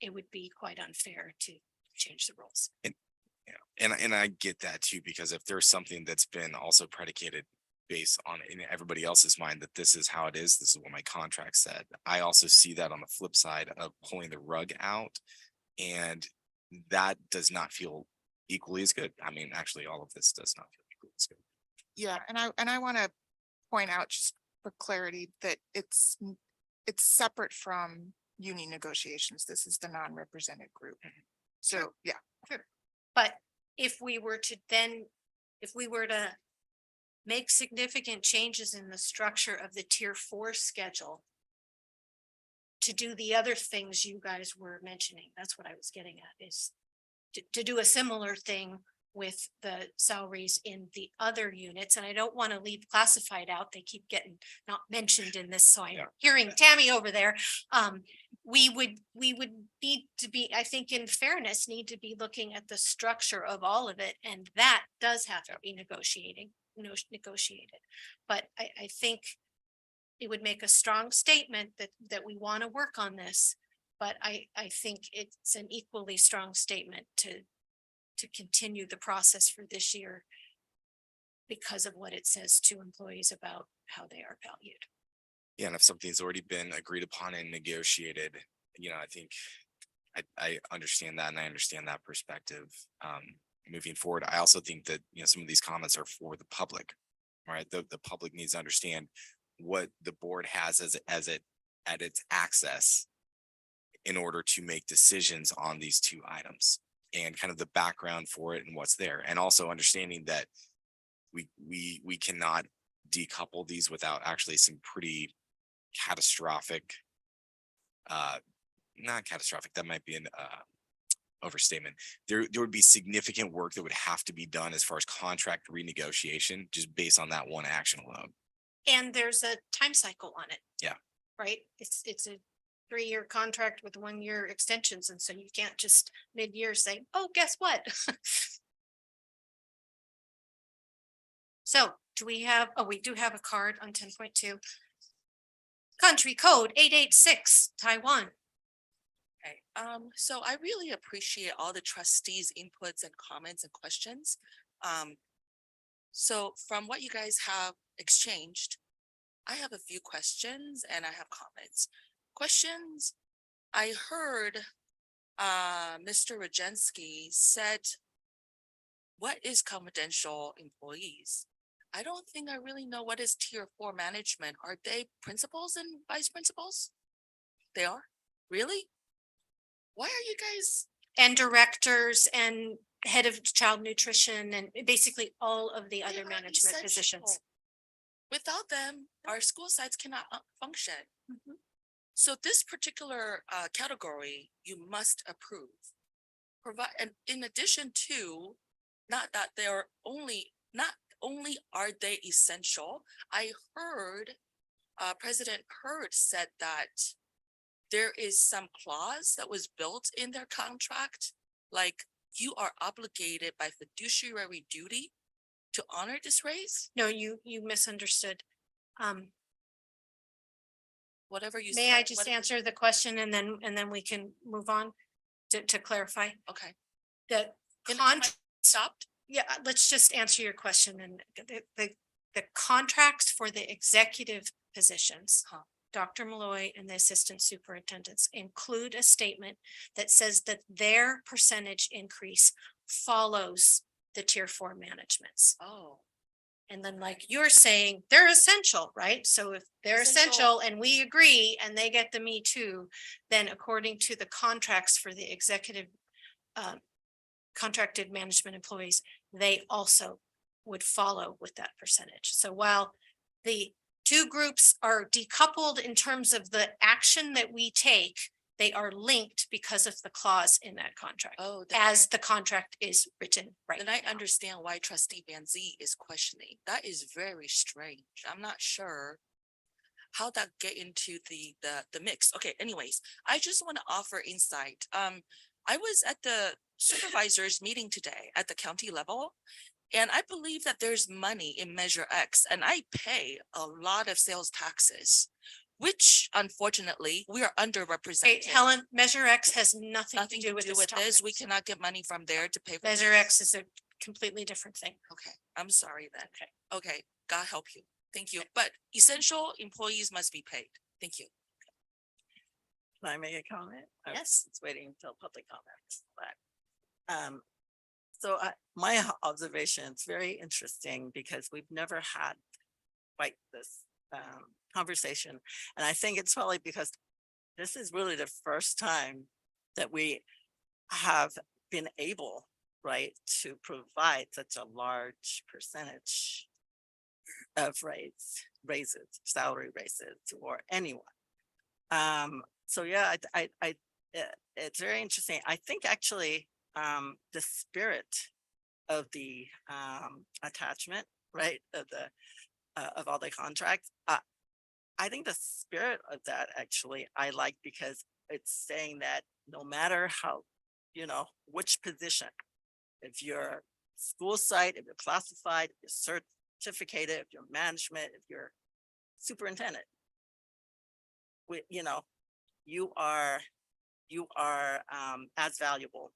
it would be quite unfair to change the rules. And I get that too, because if there's something that's been also predicated based on in everybody else's mind that this is how it is, this is what my contract said. I also see that on the flip side of pulling the rug out, and that does not feel equally as good. I mean, actually, all of this does not feel equally as good. Yeah, and I want to point out just for clarity that it's separate from union negotiations. This is the non-represented group. So, yeah. Sure. But if we were to make significant changes in the structure of the tier 4 schedule to do the other things you guys were mentioning, that's what I was getting at, is to do a similar thing with the salaries in the other units. And I don't want to leave classified out. They keep getting not mentioned in this. So I'm hearing Tammy over there. We would need to be, I think in fairness, need to be looking at the structure of all of it. And that does have to be negotiated. But I think it would make a strong statement that we want to work on this. But I think it's an equally strong statement to continue the process for this year because of what it says to employees about how they are valued. Yeah, and if something's already been agreed upon and negotiated, I think I understand that, and I understand that perspective. Moving forward, I also think that some of these comments are for the public, right? The public needs to understand what the board has as it at its access in order to make decisions on these two items, and kind of the background for it and what's there, and also understanding that we cannot decouple these without actually some pretty catastrophic, not catastrophic, that might be an overstatement. There would be significant work that would have to be done as far as contract renegotiation, just based on that one action alone. And there's a time cycle on it. Yeah. Right? It's a 3-year contract with 1-year extensions. And so you can't just mid-year say, oh, guess what? So we do have a card on 10.2. Country code 886, Taiwan. Okay, so I really appreciate all the trustees' inputs and comments and questions. So from what you guys have exchanged, I have a few questions and I have comments. Questions, I heard Mr. Rajensky said, what is confidential employees? I don't think I really know what is tier 4 management. Are they principals and vice principals? They are? Really? Why are you guys? And directors and head of child nutrition and basically all of the other management positions. Without them, our school sites cannot function. So this particular category, you must approve. Provide, and in addition to, not that they're not only are they essential, I heard President Hurd said that there is some clause that was built in their contract, like you are obligated by fiduciary duty to honor this raise? No, you misunderstood. Whatever you May said. I just answer the question and then we can move on to clarify? Okay. The contract stopped? Yeah, let's just answer your question. And the contracts for the executive positions, Dr. Malloy and the assistant superintendents include a statement that says that their percentage increase follows the tier 4 managements. Oh. And then like you're saying, they're essential, right? So if they're essential and we agree and they get the me too, then according to the contracts for the executive contracted management employees, they also would follow with that percentage. So while the two groups are decoupled in terms of the action that we take, they are linked because of the clause in that contract. Oh, As the contract is written right then I now. understand why trustee Van Z is questioning. That is very strange. I'm not sure how that get into the mix. Okay, anyways, I just want to offer insight. I was at the supervisors meeting today at the county level. And I believe that there's money in Measure X, and I pay a lot of sales taxes, which unfortunately we are Hey, underrepresented. Helen, Measure X has nothing to Nothing do with this this. topic. We cannot get money from there to pay for Measure this. X is a completely different thing. Okay, I'm sorry then. Okay, God help you. Thank you. But essential employees must be paid. Thank you. Can I make a comment? Yes. It's waiting until public comments, but, so my observation, it's very interesting because we've never had quite this, conversation. And I think it's probably because this is really the first time that we have been able, right, to provide such a large percentage of raises, salary raises for anyone. So yeah, it's very interesting. I think actually, the spirit of the, attachment, right, of the, of all the contracts, I think the spirit of that actually I like because it's saying that no matter how, which position, if you're school site, if you're classified, if you're certificated, if you're management, if you're superintendent, you are as valuable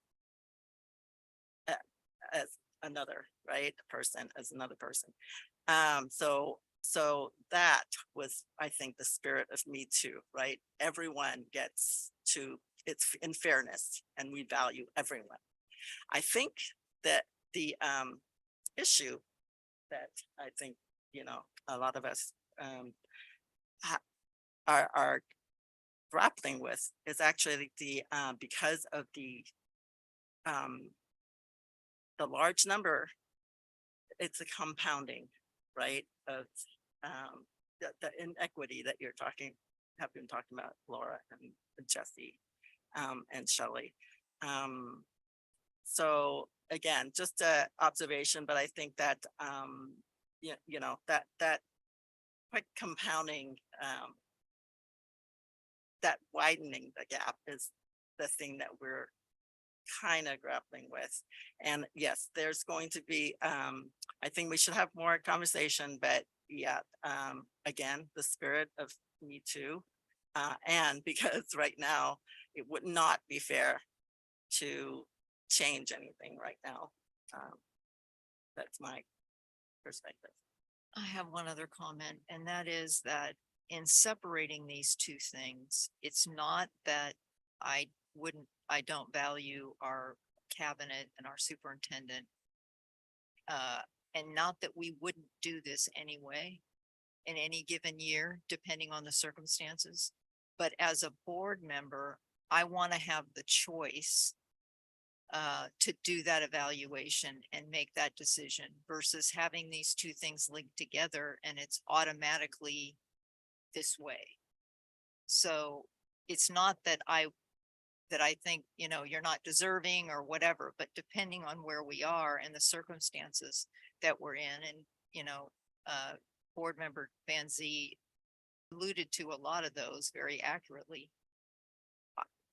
as another, right, person, as another person. So that was, I think, the spirit of Me Too, right? Everyone gets to, it's in fairness, and we value everyone. I think that the issue that I think, a lot of us are grappling with is actually the because of the large number, it's a compounding, right, of the inequity that have been talking about, Laura and Jesse and Shelley. So again, just a observation, but I think that that quite compounding, that widening the gap is the thing that we're kind of grappling with. And yes, there's going to be, I think we should have more conversation, but yeah, again, the spirit of Me Too. And because right now, it would not be fair to change anything right now. That's my perspective. I have one other comment, and that is that in separating these two things, it's not that I don't value our cabinet and our superintendent. And not that we wouldn't do this anyway in any given year, depending on the circumstances. But as a board member, I want to have the choice to do that evaluation and make that decision versus having these two things linked together and it's automatically this way. So it's not that I think, you're not deserving or whatever, but depending on where we are and the circumstances that we're in, and, board member Van Z alluded to a lot of those very accurately.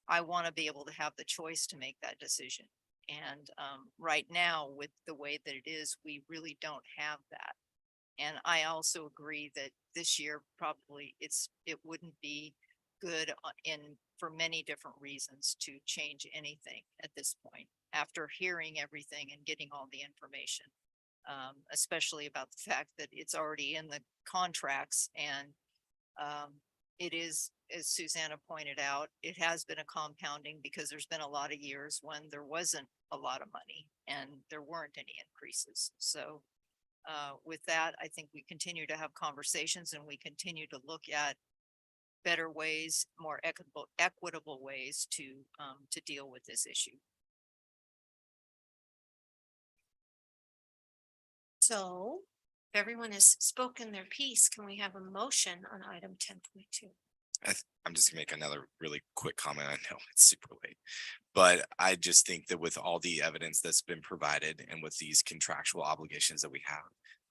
I want to be able to have the choice to make that decision. And right now, with the way that it is, we really don't have that. And I also agree that this year probably it wouldn't be good for many different reasons to change anything at this point after hearing everything and getting all the information, especially about the fact that it's already in the contracts and it is, as Susanna pointed out, it has been a compounding because there's been a lot of years when there wasn't a lot of money and there weren't any increases. So with that, I think we continue to have conversations and we continue to look at better ways, more equitable ways to deal with this issue. So if everyone has spoken their piece, can we have a motion on item 10.2? I'm just gonna make another really quick comment. I know it's super late. But I just think that with all the evidence that's been provided and with these contractual obligations that we have,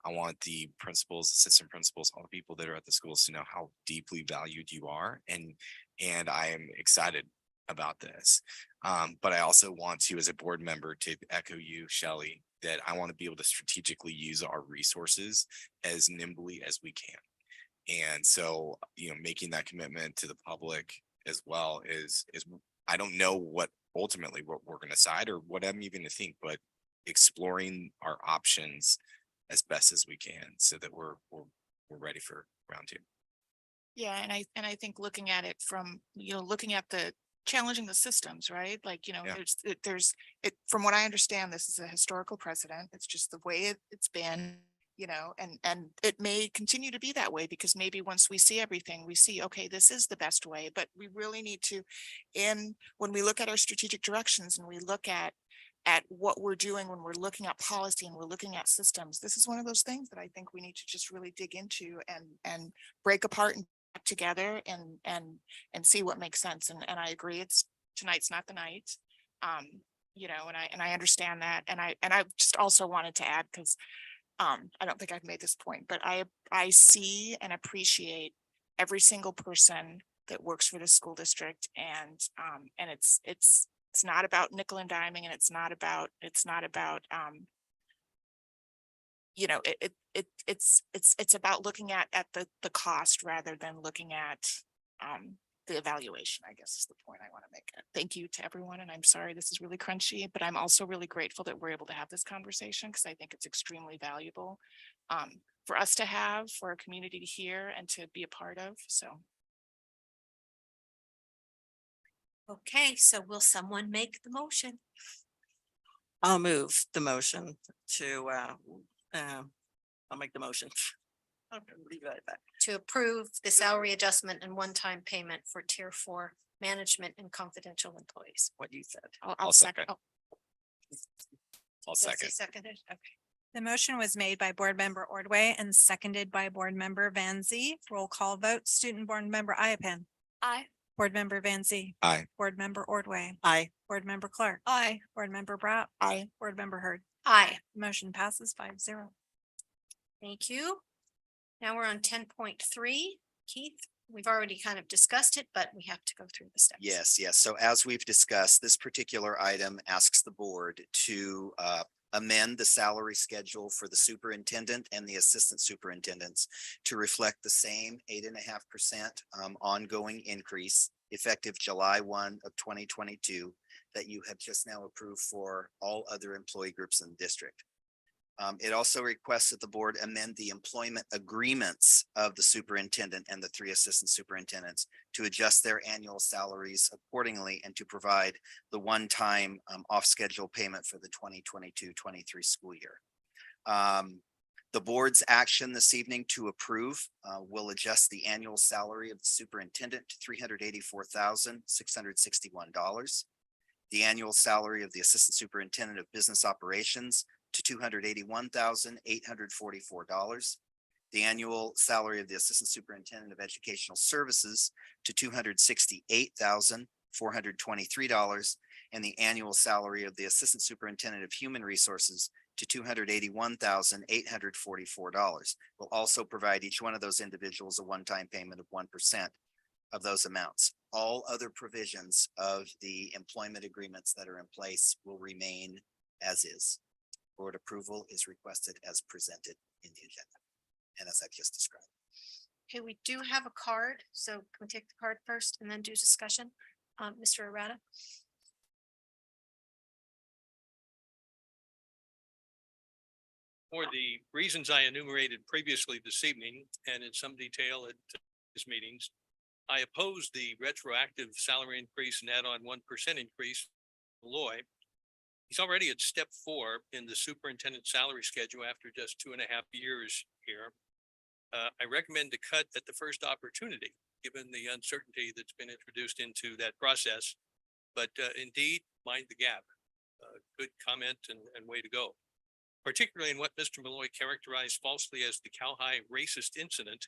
I want the principals, assistant principals, all the people that are at the schools to know how deeply valued you are. And I am excited about this. But I also want to, as a board member, to echo you, Shelley, that I want to be able to strategically use our resources as nimbly as we can. And so, making that commitment to the public as well is I don't know what ultimately what we're going to decide or what I'm even to think, but exploring our options as best as we can so that we're ready for round two. Yeah, and I think looking at it from, looking at the challenging the systems, right? Like, Yeah. there's from what I understand, this is a historical precedent. It's just the way it's been, and it may continue to be that way because maybe once we see everything, we see, okay, this is the best way, but we really need to, when we look at our strategic directions and we look at what we're doing when we're looking at policy and we're looking at systems, this is one of those things that I think we need to just really dig into and break apart and back together and see what makes sense. And I agree, tonight's not the night. And I understand that. And I just also wanted to add, because I don't think I've made this point, but I see and appreciate every single person that works for the school district, and it's not about nickel and diming, and it's not about it's about looking at the cost rather than looking at the evaluation, I guess is the point I want to make. Thank you to everyone. And I'm sorry, this is really crunchy, but I'm also really grateful that we're able to have this conversation because I think it's extremely valuable for us to have, for our community to hear and to be a part of. So. Okay, so will someone make the motion? I'll move the motion to, I'll make the motion. I'll leave it at that. To approve the salary adjustment and one-time payment for tier 4 management and confidential employees. What you said. I'll second. I'll Does he second. second it? Okay. The motion was made by Board Member Ordway and seconded by Board Member Van Zee. Roll call vote, Student Board Member Iapan. Aye. Board Member Van Zee. Aye. Board Member Ordway. Aye. Board Member Clark. Aye. Board Member Brown. Aye. Board Member Hurd. Aye. Motion passes 5-0. Thank you. Now we're on 10.3. Keith, we've already kind of discussed it, but we have to go through the steps. Yes. So as we've discussed, this particular item asks the board to amend the salary schedule for the superintendent and the assistant superintendents to reflect the same 8.5% ongoing increase effective July 1 of 2022 that you have just now approved for all other employee groups in the district. It also requests that the board amend the employment agreements of the superintendent and the 3 assistant superintendents to adjust their annual salaries accordingly and to provide the one-time off-schedule payment for the 2022-23 school year. The board's action this evening to approve will adjust the annual salary of the superintendent to $384,661. The annual salary of the assistant superintendent of business operations to $281,844. The annual salary of the assistant superintendent of educational services to $268,423, and the annual salary of the assistant superintendent of human resources to $281,844. We'll also provide each one of those individuals a one-time payment of 1% of those amounts. All other provisions of the employment agreements that are in place will remain as is. Board approval is requested as presented in the agenda and as I've just described. Okay, we do have a card, so can we take the card first and then do discussion? Mr. Arata? For the reasons I enumerated previously this evening and in some detail at these meetings, I oppose the retroactive salary increase and add-on 1% increase. Loy, he's already at step 4 in the superintendent salary schedule after just 2.5 years here. I recommend to cut at the first opportunity, given the uncertainty that's been introduced into that process. But indeed, mind the gap. Good comment and way to go. particularly in what Mr. Malloy characterized falsely as the Cal High racist incident,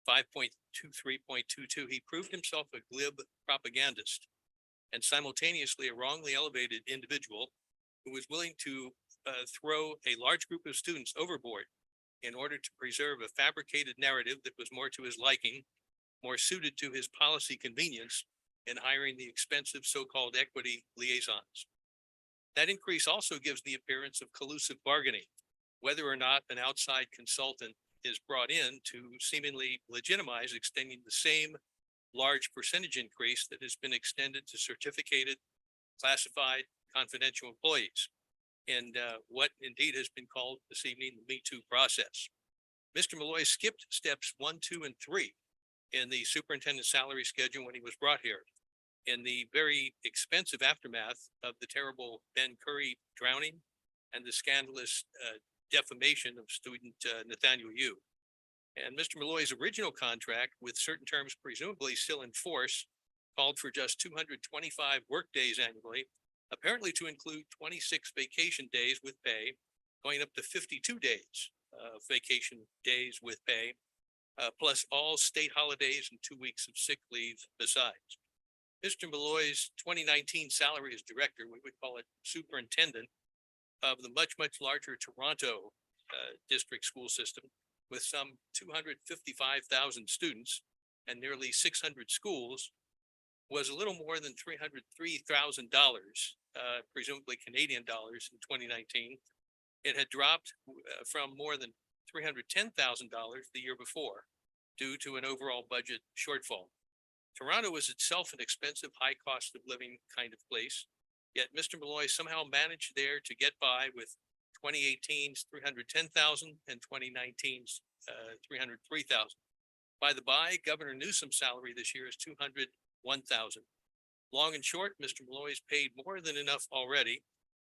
5.23.22. He proved himself a glib propagandist and simultaneously a wrongly elevated individual who was willing to throw a large group of students overboard in order to preserve a fabricated narrative that was more to his liking, more suited to his policy convenience in hiring the expensive so-called equity liaisons. That increase also gives the appearance of collusive bargaining, whether or not an outside consultant is brought in to seemingly legitimize extending the same large percentage increase that has been extended to certificated, classified, confidential employees, and what indeed has been called this evening the Me Too process. Mr. Malloy skipped steps 1, 2, and 3 in the superintendent's salary schedule when he was brought here. In the very expensive aftermath of the terrible Ben Curry drowning and the scandalous defamation of student Nathaniel Yu. And Mr. Malloy's original contract, with certain terms presumably still in force, called for just 225 work days annually, apparently to include 26 vacation days with pay, going up to 52 days vacation days with pay, plus all state holidays and 2 weeks of sick leave besides. Mr. Malloy's 2019 salary as director, we would call it superintendent, of the much, much larger Toronto district school system with some 255,000 students and nearly 600 schools, was a little more than $303,000, presumably Canadian dollars in 2019. It had dropped from more than $310,000 the year before due to an overall budget shortfall. Toronto is itself an expensive, high cost of living kind of place, yet Mr. Malloy somehow managed there to get by with 2018's $310,000 and 2019's $303,000. By the by, Governor Newsom's salary this year is $201,000. Long and short, Mr. Malloy's paid more than enough already,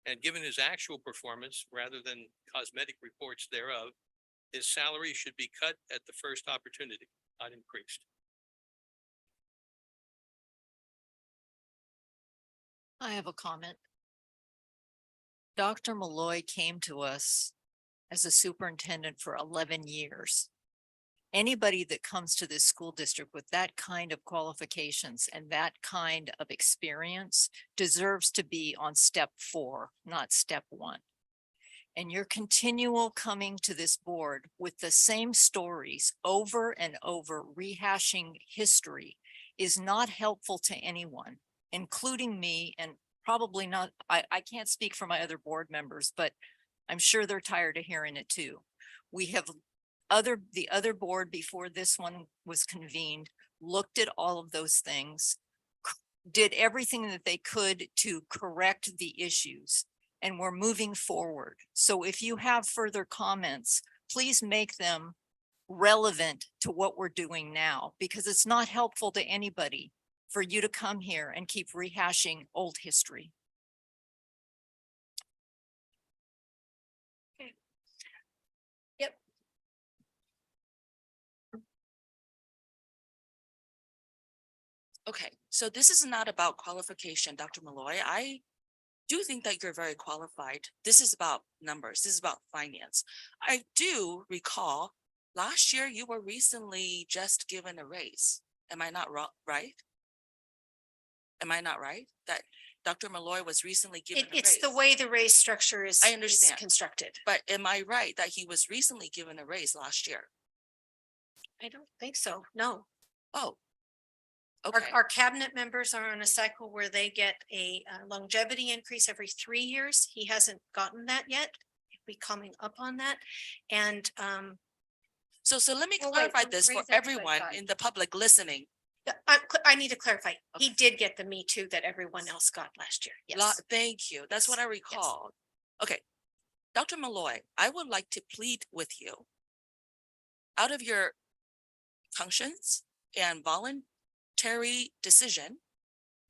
and given his actual performance rather than cosmetic reports thereof, his salary should be cut at the first opportunity, not increased. I have a comment. Dr. Malloy came to us as a superintendent for 11 years. Anybody that comes to this school district with that kind of qualifications and that kind of experience deserves to be on step 4, not step 1. And your continual coming to this board with the same stories over and over, rehashing history, is not helpful to anyone, including me, and probably not, I can't speak for my other board members, but I'm sure they're tired of hearing it too. We have the other board before this one was convened, looked at all of those things, did everything that they could to correct the issues, and we're moving forward. So if you have further comments, please make them relevant to what we're doing now, because it's not helpful to anybody for you to come here and keep rehashing old history. Okay. Yep. Okay, so this is not about qualification, Dr. Malloy. I do think that you're very qualified. This is about numbers. This is about finance. I do recall last year you were recently just given a raise. Am I not right? Am I not right? That Dr. Malloy was recently given a raise? It's the way the raise structure is, I understand. constructed. But am I right that he was recently given a raise last year? I don't think so, no. Oh, Our, okay. our cabinet members are on a cycle where they get a longevity increase every 3 years. He hasn't gotten that yet. He'll be coming up on that. And So let me Well, wait, clarify the this for raise that we everyone got. in the public listening. I need to clarify. He did get the Me Too that everyone else got last year. Yes. Thank you. That's what I recall. Okay. Dr. Malloy, I would like to plead with you, out of your conscience and voluntary decision,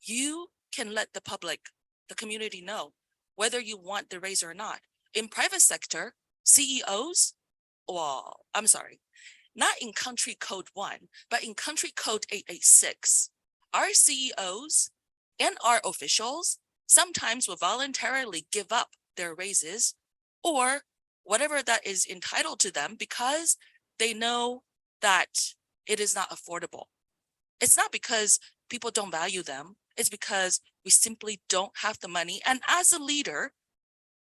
you can let the public, the community know whether you want the raise or not. In private sector, CEOs, well, I'm sorry, not in Country Code 1, but in Country Code 886, our CEOs and our officials sometimes will voluntarily give up their raises or whatever that is entitled to them because they know that it is not affordable. It's not because people don't value them. It's because we simply don't have the money. And as a leader,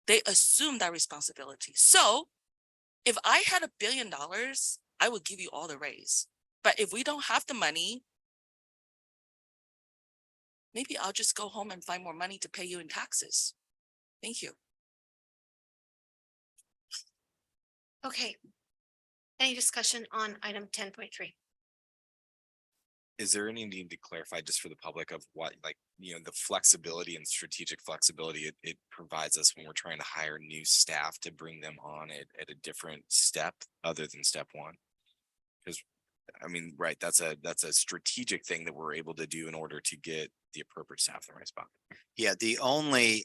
they assume that responsibility. So if I had $1 billion, I would give you all the raise. But if we don't have the money, maybe I'll just go home and find more money to pay you in taxes. Thank you. Okay. Any discussion on item 10.3? Is there any need to clarify just for the public of what, like, the flexibility and strategic flexibility it provides us when we're trying to hire new staff to bring them on at a different step other than step one? Because I mean, right, that's a strategic thing that we're able to do in order to get the appropriate staff in the right spot. Yeah, the only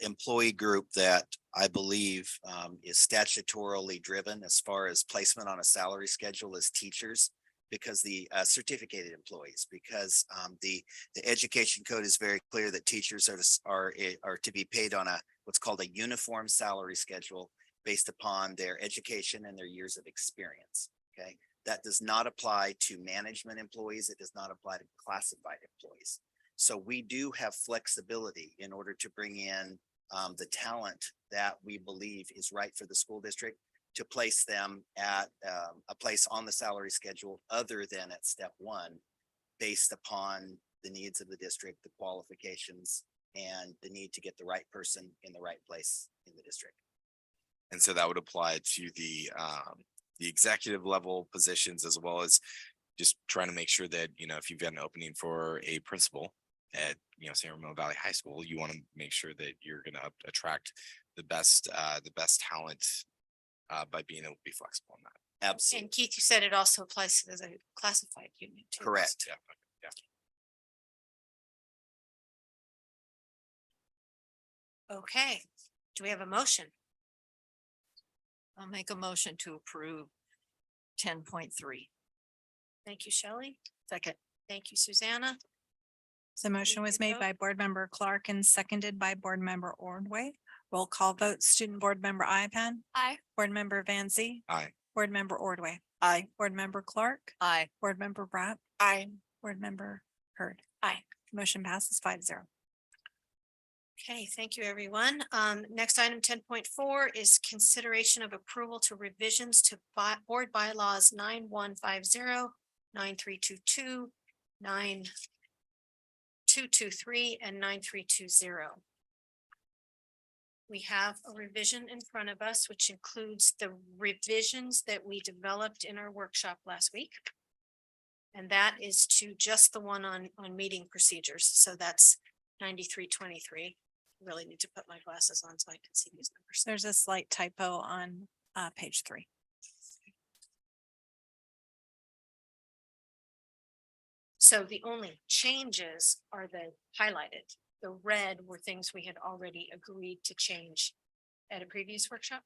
employee group that I believe is statutorily driven as far as placement on a salary schedule is teachers, because the certificated employees, because the education code is very clear that teachers are to be paid on what's called a uniform salary schedule based upon their education and their years of experience. Okay, that does not apply to management employees. It does not apply to classified employees. So we do have flexibility in order to bring in the talent that we believe is right for the school district, to place them at a place on the salary schedule other than at step one, based upon the needs of the district, the qualifications, and the need to get the right person in the right place in the district. And so that would apply to the executive level positions, as well as just trying to make sure that, if you've got an opening for a principal at, San Ramon Valley High School, you want to make sure that you're going to attract the best talent by being able to be flexible on that. Absolutely. And Keith, you said it also applies to the classified union too. Correct. Yeah. Okay, do we have a motion? I'll make a motion to approve 10.3. Thank you, Shelley. Second. Thank you, Susanna. The motion was made by Board Member Clark and seconded by Board Member Ordway. Roll call vote, Student Board Member Ipan. Aye. Board Member Van Zee. Aye. Board Member Ordway. Aye. Board Member Clark. Aye. Board Member Bratt. Aye. Board Member Hurd. Aye. Motion passes 5-0. Okay, thank you, everyone. Next item 10.4 is consideration of approval to revisions to board bylaws 9150, 9322, 9223, and 9320. We have a revision in front of us, which includes the revisions that we developed in our workshop last week. And that is to just the one on meeting procedures. So that's 9323. Really need to put my glasses on so I can see these numbers. There's a slight typo on page 3. So the only changes are the highlighted. The red were things we had already agreed to change at a previous workshop.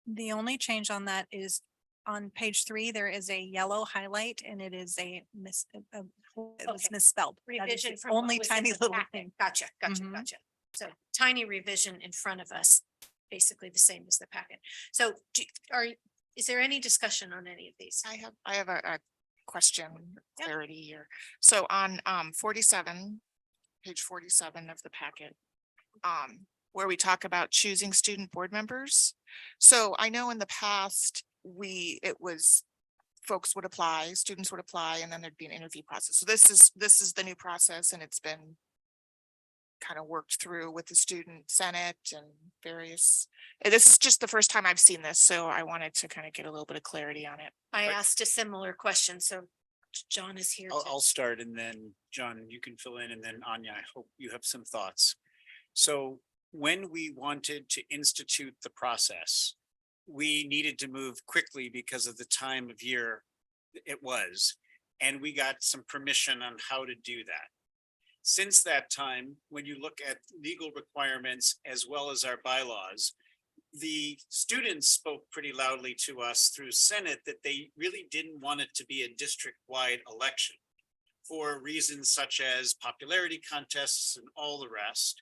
The only change on that is on page 3, there is a yellow highlight and it is it was Okay. misspelled. That is Revision the from what only was in tiny the little packet. thing. Gotcha. Mhm. So tiny revision in front of us, basically the same as the packet. So is there any discussion on any of these? I have a question, clarity here. So on 47, page 47 of the packet, where we talk about choosing student board members. So I know in the past, folks would apply, students would apply, and then there'd be an interview process. So this is the new process, and it's been kind of worked through with the student senate and various. This is just the first time I've seen this, so I wanted to kind of get a little bit of clarity on it. I asked a similar question, so John is here. I'll start, and then John, you can fill in, and then Anya, I hope you have some thoughts. So when we wanted to institute the process, we needed to move quickly because of the time of year it was, and we got some permission on how to do that. Since that time, when you look at legal requirements as well as our bylaws, the students spoke pretty loudly to us through Senate that they really didn't want it to be a district-wide election for reasons such as popularity contests and all the rest.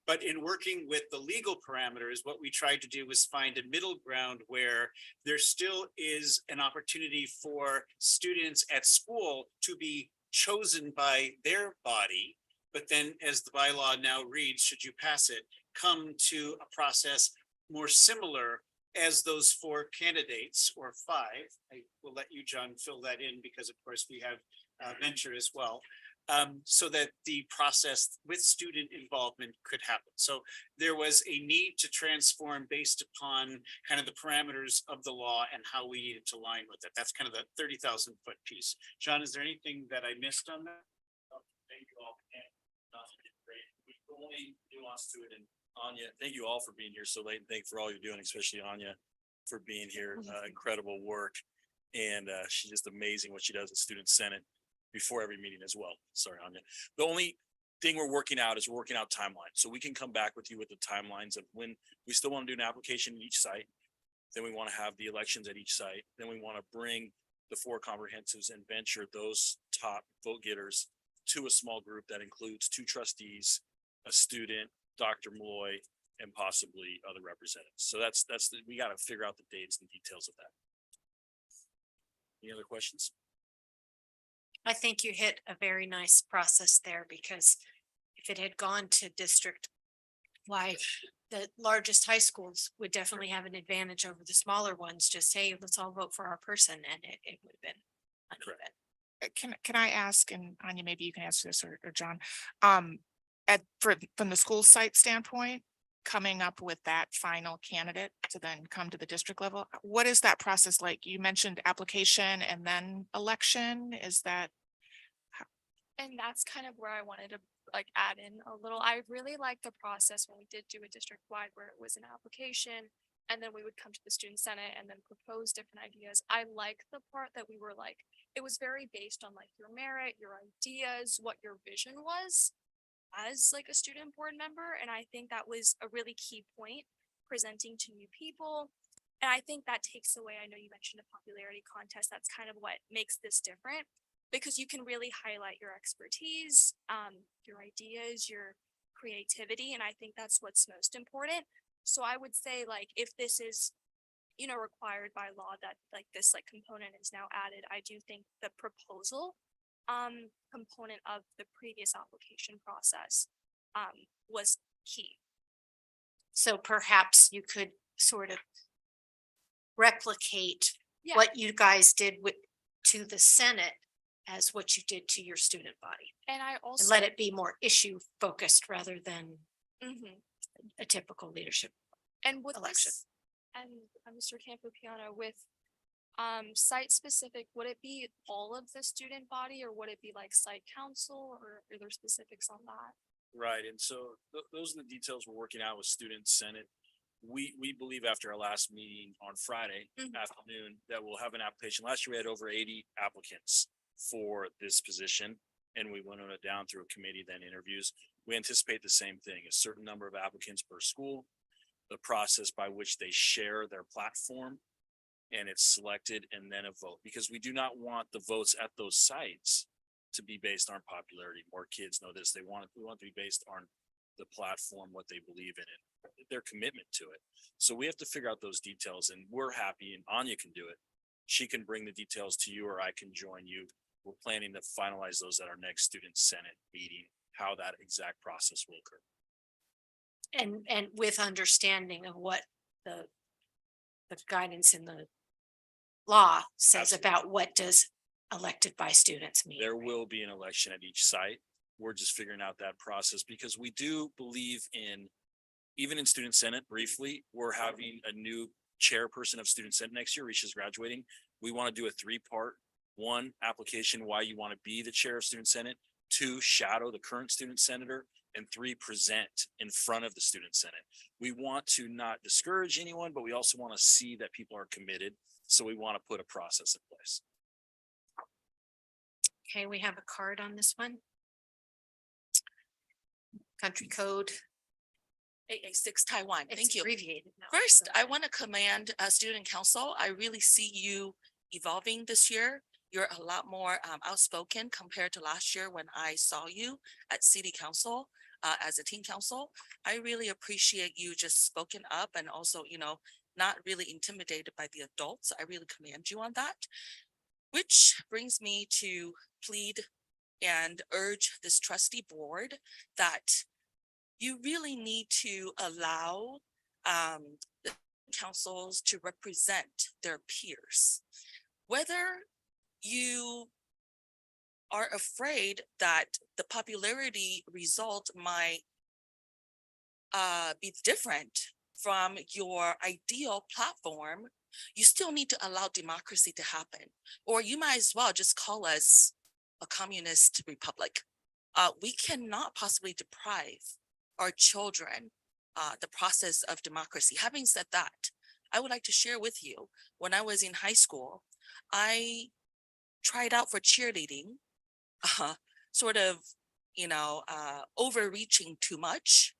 But in working with the legal parameters, what we tried to do was find a middle ground where there still is an opportunity for students at school to be chosen by their body. But then as the bylaw now reads, should you pass it, come to a process more similar as those 4 candidates or 5. I will let you, John, fill that in because of course we have venture as well. So that the process with student involvement could happen. So there was a need to transform based upon kind of the parameters of the law and how we needed to align with it. That's kind of the 30,000 foot piece. John, is there anything that I missed on that? Thank you all. Great. The only nuance to it, and Anya, thank you all for being here so late, and thank you for all you're doing, especially Anya for being here. Incredible work, and she's just amazing what she does at Student Senate before every meeting as well. Sorry, Anya. The only thing we're working out is we're working out timelines, so we can come back with you with the timelines of when we still want to do an application in each site. Then we want to have the elections at each site. Then we want to bring the 4 comprehensives and venture those top vote getters to a small group that includes 2 trustees, a student, Dr. Malloy, and possibly other representatives. So we got to figure out the dates and details of that. Any other questions? I think you hit a very nice process there, because if it had gone to district wide, the largest high schools would definitely have an advantage over the smaller ones. Just say, let's all vote for our person, and it would have been uneven. Can I ask, and Anya, maybe you can answer this, or John, from the school site standpoint, coming up with that final candidate to then come to the district level, what is that process like? You mentioned application and then election. Is that? And that's kind of where I wanted to like add in a little. I really liked the process when we did do a district wide, where it was an application and then we would come to the student senate and then propose different ideas. I like the part that we were like, it was very based on like your merit, your ideas, what your vision was as like a student board member. And I think that was a really key point, presenting to new people. And I think that takes away, I know you mentioned a popularity contest. That's kind of what makes this different, because you can really highlight your expertise, your ideas, your creativity. And I think that's what's most important. So I would say, like, if this is, required by law that like this like component is now added, I do think the proposal component of the previous application process was key. So perhaps you could sort of replicate what you guys did to the Senate as what you did to your student body. And I also let it be more issue focused rather than a typical leadership and with election. this, and Mr. Campopiano, with site specific, would it be all of the student body, or would it be like site council, or are there specifics on that? Right, and so those are the details we're working out with Student Senate. We believe after our last meeting on Friday afternoon that we'll have an application. Last year we had over 80 applicants for this position, and we went on it down through a committee, then interviews. We anticipate the same thing, a certain number of applicants per school, the process by which they share their platform, and it's selected, and then a vote, because we do not want the votes at those sites to be based on popularity. More kids know this. We want it to be based on the platform, what they believe in it, their commitment to it. So we have to figure out those details, and we're happy, and Anya can do it. She can bring the details to you, or I can join you. We're planning to finalize those at our next Student Senate meeting, how that exact process will occur. And with understanding of what the guidance in the law says about what does elected by students mean. There will be an election at each site. We're just figuring out that process, because we do believe in, even in Student Senate briefly, we're having a new chairperson of Student Senate next year. Risha's graduating. We want to do a 3-part. 1, application, why you want to be the chair of Student Senate. 2, shadow the current student senator. And 3, present in front of the Student Senate. We want to not discourage anyone, but we also want to see that people are committed. So we want to put a process in place. Okay, we have a card on this one. Country code. 886 Taiwan. It's Thank you. abbreviated now, First, so- I want to commend student council. I really see you evolving this year. You're a lot more outspoken compared to last year when I saw you at city council. as a teen council. I really appreciate you just spoken up and also, not really intimidated by the adults. I really commend you on that. Which brings me to plead and urge this trustee board that you really need to allow the councils to represent their peers. Whether you are afraid that the popularity result might be different from your ideal platform, you still need to allow democracy to happen. Or you might as well just call us a communist republic. We cannot possibly deprive our children the process of democracy. Having said that, I would like to share with you, when I was in high school, I tried out for cheerleading, sort of, overreaching too much.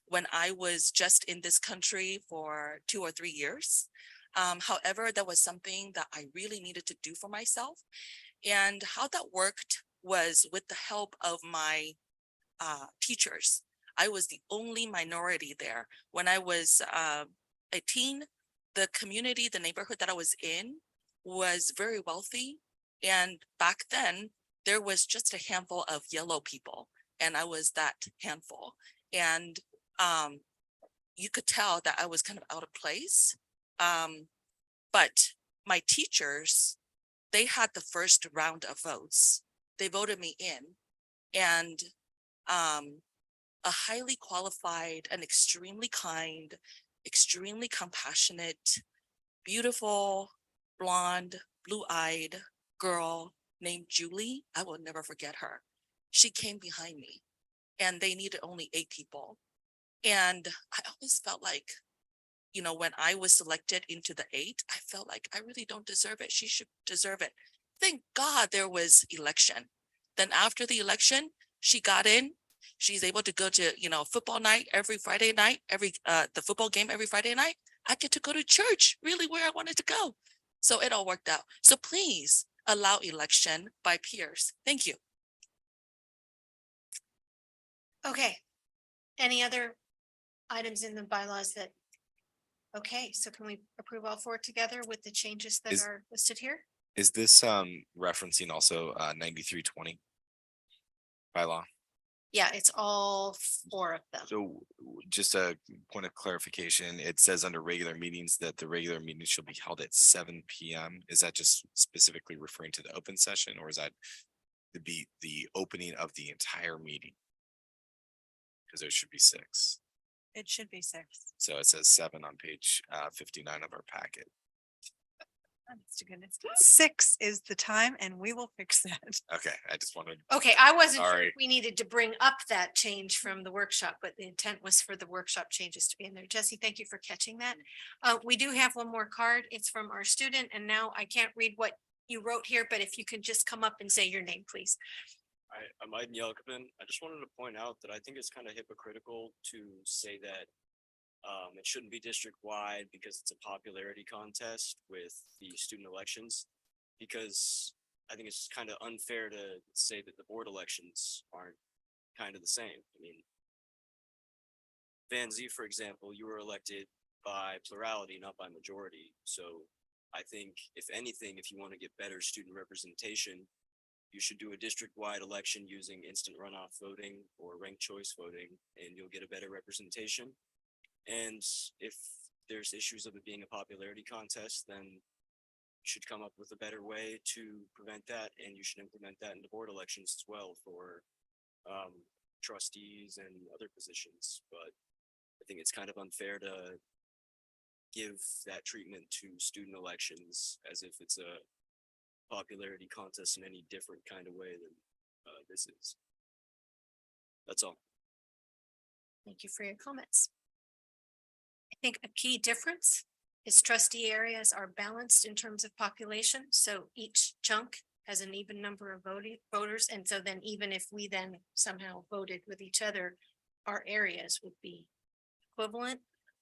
When I was just in this country for 2 or 3 years. However, that was something that I really needed to do for myself. And how that worked was with the help of my teachers. I was the only minority there. When I was a teen, the community, the neighborhood that I was in was very wealthy. And back then, there was just a handful of yellow people, and I was that handful. And you could tell that I was kind of out of place. But my teachers, they had the first round of votes. They voted me in, and a highly qualified and extremely kind, extremely compassionate, beautiful, blonde, blue-eyed girl named Julie. I will never forget her. She came behind me, and they needed only 8 people. And I always felt like, when I was selected into the 8, I felt like I really don't deserve it. She should deserve it. Thank God there was election. Then after the election, she got in. She's able to go to, football night every Friday night, the football game every Friday night. I get to go to church, really where I wanted to go. So it all worked out. So please allow election by peers. Thank you. Okay. Any other items in the bylaws that? Okay, so can we approve all 4 together with the changes that are listed here? Is this referencing also 9320 bylaw? Yeah, it's all 4 of them. So just a point of clarification, it says under regular meetings that the regular meeting shall be held at 7 PM. Is that just specifically referring to the open session, or is that to be the opening of the entire meeting? Because there should be 6. It should be 6. So it says 7 on page 59 of our packet. Honest to goodness. 6 is the time and we will fix that. Okay, I just wanted. Okay, I wasn't sure Sorry. if we needed to bring up that change from the workshop, but the intent was for the workshop changes to be in there. Jesse, thank you for catching that. We do have one more card. It's from our student, and now I can't read what you wrote here, but if you could just come up and say your name, please. I'm Aiden Yelkabin. I just wanted to point out that I think it's kind of hypocritical to say that it shouldn't be district-wide because it's a popularity contest with the student elections, because I think it's kind of unfair to say that the board elections aren't kind of the same. I mean, Van Z, for example, you were elected by plurality, not by majority. So I think if anything, if you want to get better student representation, you should do a district-wide election using instant runoff voting or ranked choice voting, and you'll get a better representation. And if there's issues of it being a popularity contest, then you should come up with a better way to prevent that, and you should implement that in the board elections as well for trustees and other positions. But I think it's kind of unfair to give that treatment to student elections as if it's a popularity contest in any different kind of way than this is. That's all. Thank you for your comments. I think a key difference is trustee areas are balanced in terms of population. So each chunk has an even number of voters. And so then even if we then somehow voted with each other, our areas would be equivalent.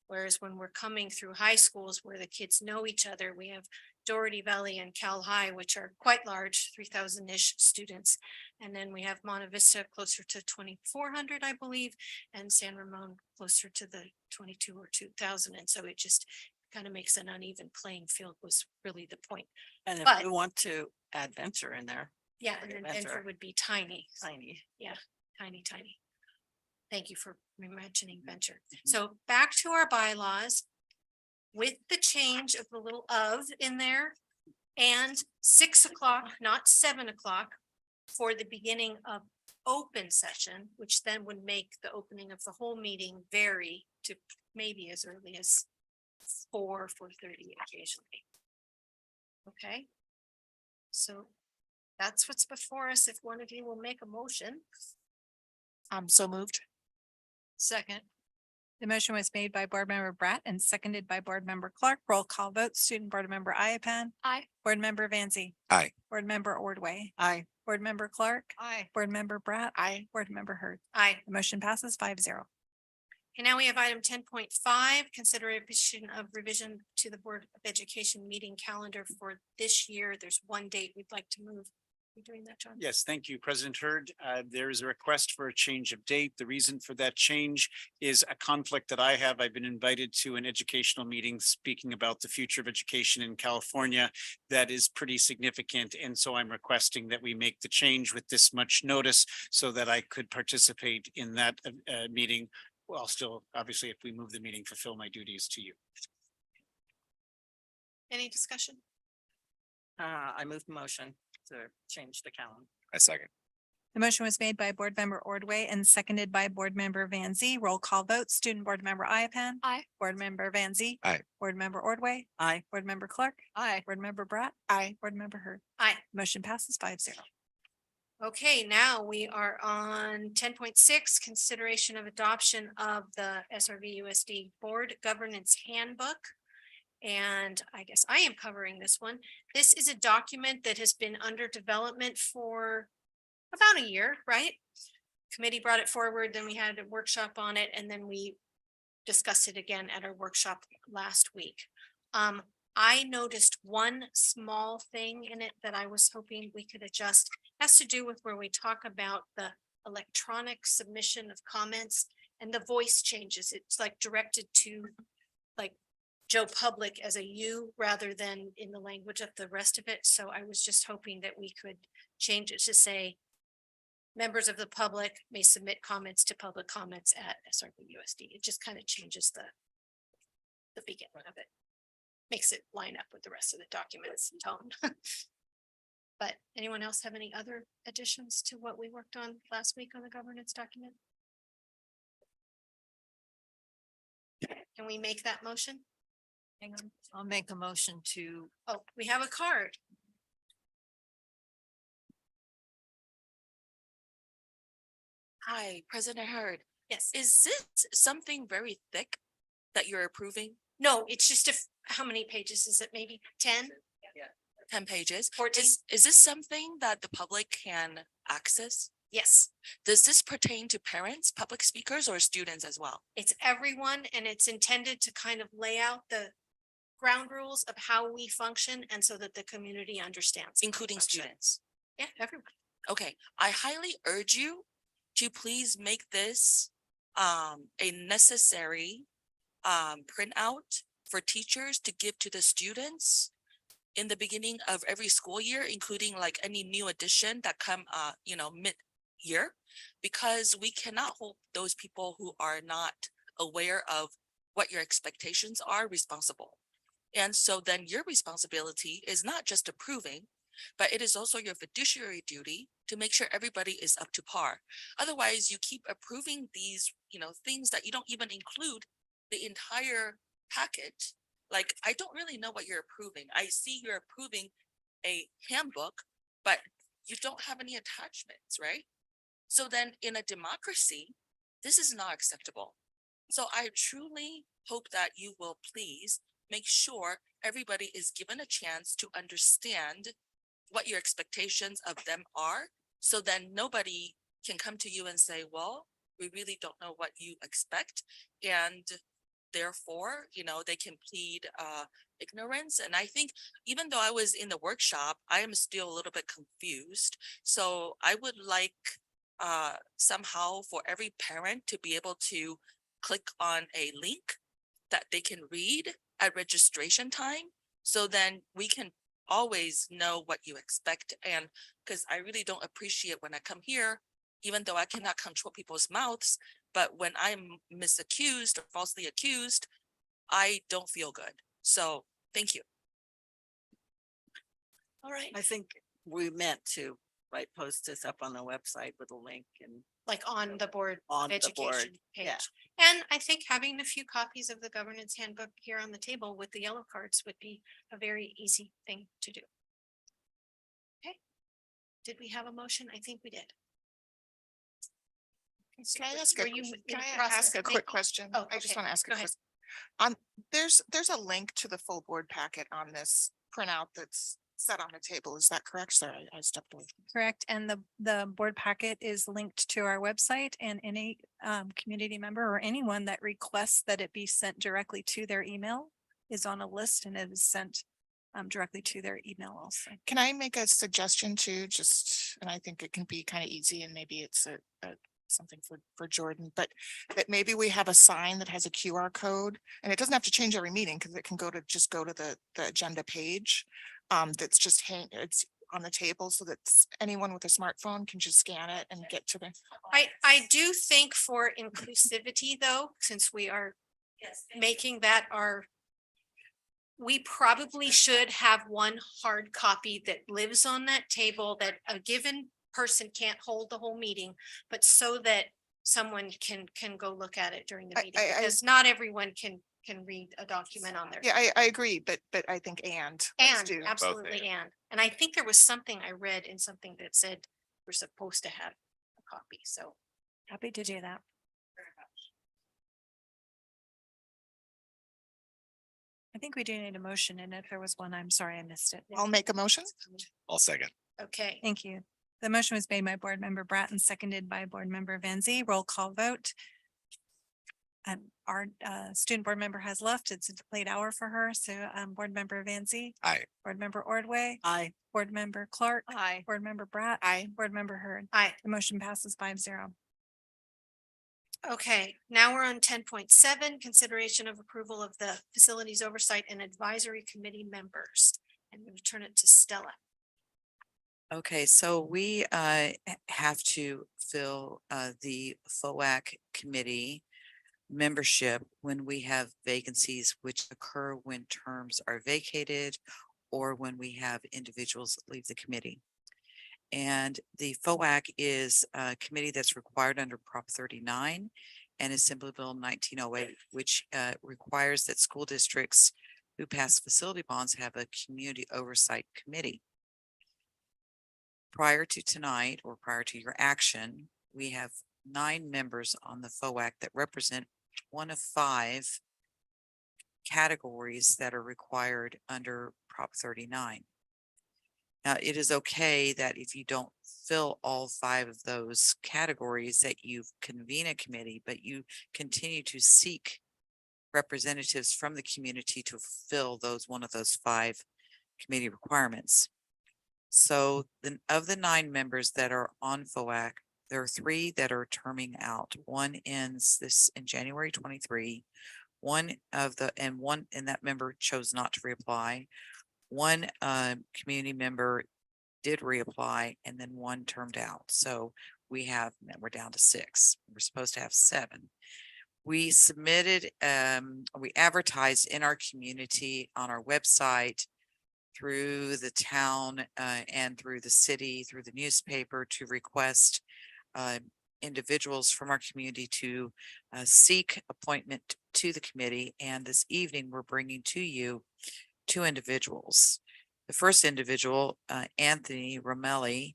Whereas when we're coming through high schools where the kids know each other, we have Doherty Valley and Cal High, which are quite large, 3,000-ish students. And then we have Monte Vista closer to 2,400, I believe, and San Ramon closer to the 22 or 2,000. And so it just kind of makes an uneven playing field was really the point. And if But- we want to add Venture in there, Yeah, Put and it then Venture. Venture would be tiny. tiny. Yeah, tiny, tiny. Thank you for mentioning Venture. So back to our bylaws. With the change of the little of in there and 6 o'clock, not 7 o'clock for the beginning of open session, which then would make the opening of the whole meeting vary to maybe as early as 4:30 occasionally. Okay. So that's what's before us. If one of you will make a motion. I'm so moved. Second. The motion was made by Board Member Bratt and seconded by Board Member Clark. Roll call vote, Student Board Member Iapan. Aye. Board Member Vanzi. Aye. Board Member Ordway. Aye. Board Member Clark. Aye. Board Member Bratt. Aye. Board Member Hurd. Aye. The motion passes 5-0. And now we have item 10.5, consideration of revision to the Board of Education meeting calendar for this year. There's one date we'd like to move. You doing that, John? Yes, thank you, President Hurd. There is a request for a change of date. The reason for that change is a conflict that I have. I've been invited to an educational meeting speaking about the future of education in California that is pretty significant. And so I'm requesting that we make the change with this much notice so that I could participate in that meeting. Well, still, obviously, if we move the meeting, fulfill my duties to you. Any discussion? I move the motion to change the calendar. I second. The motion was made by Board Member Ordway and seconded by Board Member Vanzi. Roll call vote, Student Board Member Iapan. Aye. Board Member Vanzi. Aye. Board Member Ordway. Aye. Board Member Clark. Aye. Board Member Bratt. Aye. Board Member Hurd. Aye. Motion passes 5-0. Okay, now we are on 10.6, consideration of adoption of the SRVUSD Board Governance Handbook. And I guess I am covering this one. This is a document that has been under development for about a year, right? Committee brought it forward, then we had a workshop on it, and then we discussed it again at our workshop last week. I noticed one small thing in it that I was hoping we could adjust. It has to do with where we talk about the electronic submission of comments and the voice changes. It's like directed to like Joe Public as a you rather than in the language of the rest of it. So I was just hoping that we could change it to say members of the public may submit comments to public comments at SRVUSD. It just kind of changes the beginning of it. Makes it line up with the rest of the documents tone. But anyone else have any other additions to what we worked on last week on the governance document? Can we make that motion? Hang on. I'll make a motion to, Oh, we have a card. Hi, President Hurd. Yes. Is this something very thick that you're approving? No, it's just how many pages is it? Maybe 10? 10 pages? 14? Is this something that the public can access? Yes, Does this pertain to parents, public speakers, or students as well? it's everyone and it's intended to kind of lay out the ground rules of how we function and so that the community understands. Including students? Yeah, everyone. Okay, I highly urge you to please make this a necessary printout for teachers to give to the students in the beginning of every school year, including like any new addition that come mid-year, because we cannot hold those people who are not aware of what your expectations are responsible. And so then your responsibility is not just approving, but it is also your fiduciary duty to make sure everybody is up to par. Otherwise, you keep approving these, things that you don't even include the entire packet. Like, I don't really know what you're approving. I see you're approving a handbook, but you don't have any attachments, right? So then in a democracy, this is not acceptable. So I truly hope that you will please make sure everybody is given a chance to understand what your expectations of them are. So then nobody can come to you and say, well, we really don't know what you expect. And therefore, they can plead ignorance. And I think even though I was in the workshop, I am still a little bit confused. So I would like somehow for every parent to be able to click on a link that they can read at registration time. So then we can always know what you expect. And because I really don't appreciate when I come here, even though I cannot control people's mouths, but when I'm misaccused or falsely accused, I don't feel good. So thank you. All right. I think we meant to, right, post this up on the website with a link and Like on the Board of on the board. Education page. Yeah. And I think having a few copies of the governance handbook here on the table with the yellow cards would be a very easy thing to do. Okay. Did we have a motion? I think we did. Can I ask Were you in can I process ask a of quick making- question? Oh, I just okay. want to ask a Go ahead. question. There's a link to the full board packet on this printout that's set on the table. Is that correct? Sorry, I stepped away. Correct. And the board packet is linked to our website, and any community member or anyone that requests that it be sent directly to their email is on a list, and it is sent directly to their email also. Can I make a suggestion too? And I think it can be kind of easy, and maybe it's a something for Jordan, but that maybe we have a sign that has a QR code, and it doesn't have to change every meeting because it can go to the agenda page. That's just it's on the table so that anyone with a smartphone can just scan it and get to the. I do think for inclusivity though, since we are making that we probably should have one hard copy that lives on that table that a given person can't hold the whole meeting, but so that someone can go look at it during the meeting, because not everyone can read a document on there. Yeah, I agree, but I think let's do. Absolutely, and I think there was something I read in something that said we're supposed to have a copy, so. Happy to do that. I think we do need a motion, and if there was one, I'm sorry, I missed it. I'll make a motion. I'll second. Okay. Thank you. The motion was made by Board Member Bratton, seconded by Board Member Van Zee. Roll call vote. Our student board member has left. It's a late hour for her. So Board Member Van Zee. Aye. Board Member Ordway. Aye. Board Member Clark. Aye. Board Member Bratt. Aye. Board Member Hurd. Aye. The motion passes 5-0. Okay, now we're on 10.7, consideration of approval of the Facilities Oversight and Advisory Committee members. I'm going to turn it to Stella. Okay, so we have to fill the FOAC committee membership when we have vacancies which occur when terms are vacated or when we have individuals leave the committee. And the FOAC is a committee that's required under Prop 39 and Assembly Bill 1908, which requires that school districts who pass facility bonds have a community oversight committee. Prior to tonight, or prior to your action, we have 9 members on the FOAC that represent one of 5 categories that are required under Prop 39. Now, it is okay that if you don't fill all 5 of those categories that you convene a committee, but you continue to seek representatives from the community to fulfill one of those 5 committee requirements. So of the 9 members that are on FOAC, there are 3 that are terming out. One ends in January 23. And that member chose not to reapply. One community member did reapply, and then 1 termed out. So we're down to 6. We're supposed to have 7. We submitted, we advertised in our community on our website, through the town and through the city, through the newspaper, to request individuals from our community to seek appointment to the committee. And this evening, we're bringing to you 2 individuals. The first individual, Anthony Romelli,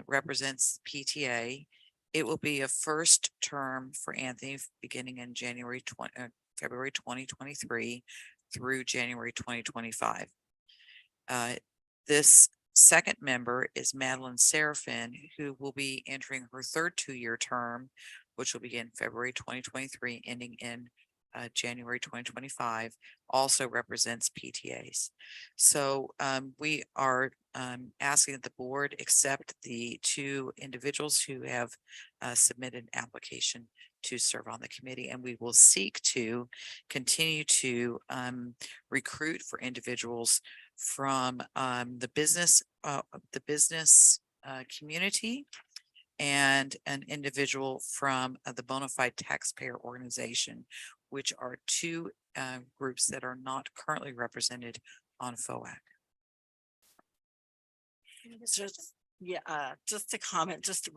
represents PTA. It will be a first term for Anthony beginning in February 2023 through January 2025. This second member is Madeline Seraphin, who will be entering her third 2-year term, which will begin February 2023, ending in January 2025 also represents PTAs. So we are asking that the board accept the two individuals who have submitted an application to serve on the committee, and we will seek to continue to recruit for individuals from the business community and an individual from the bona fide taxpayer organization, which are two groups that are not currently represented on FOAC. Just, yeah, just to comment, just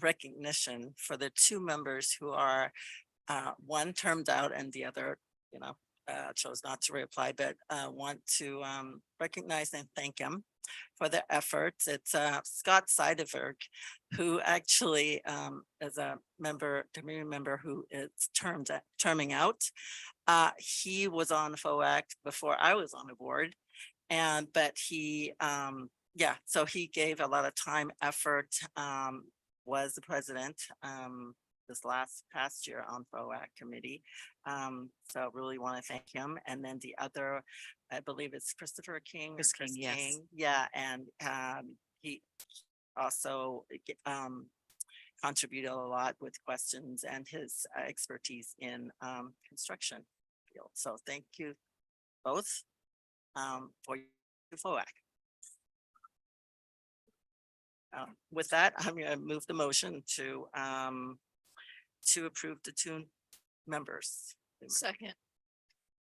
recognition for the two members who are one termed out and the other, chose not to reply, but want to recognize and thank him for their efforts. It's Scott Seideberg, who actually is a community member who is terming out. He was on FOAC before I was on the board, but he so he gave a lot of time, effort, was the president this past year on FOAC committee. So really want to thank him. And then the other, I believe it's Christopher King. Chris King, yes. Yeah, and he also contributed a lot with questions and his expertise in construction field. So thank you both for your FOAC. With that, I'm going to move the motion to approve the two members. Second.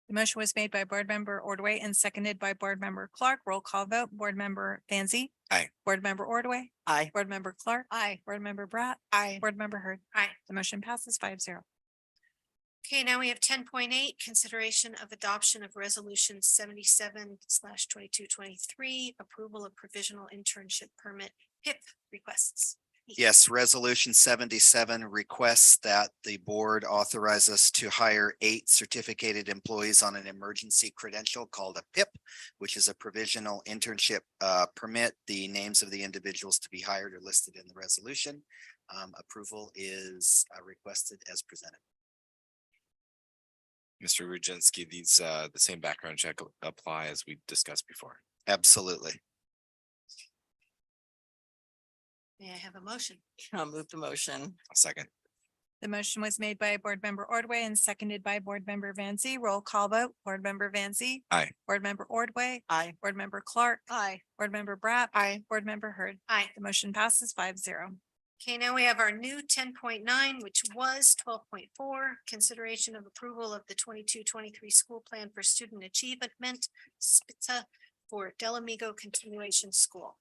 The motion was made by Board Member Ordway and seconded by Board Member Clark. Roll call vote. Board Member Van Zee. Aye. Board Member Ordway. Aye. Board Member Clark. Aye. Board Member Bratt. Aye. Board Member Hurd. Aye. The motion passes 5-0. Okay, now we have 10.8, consideration of adoption of resolution 77/2223, approval of provisional internship permit PIP requests. Yes, resolution 77 requests that the board authorize us to hire 8 certificated employees on an emergency credential called a PIP, which is a provisional internship permit. The names of the individuals to be hired are listed in the resolution. Approval is requested as presented. Mr. Rujanski, these the same background check apply as we discussed before. Absolutely. May I have a motion? I'll move the motion. A second. The motion was made by Board Member Ordway and seconded by Board Member Van Zee. Roll call vote. Board Member Van Zee. Aye. Board Member Ordway. Aye. Board Member Clark. Aye. Board Member Bratt. Aye. Board Member Hurd. Aye. The motion passes 5-0. Okay, now we have our new 10.9, which was 12.4, consideration of approval of the 22-23 school plan for student achievement, SPITA, for Delamigo Continuation School.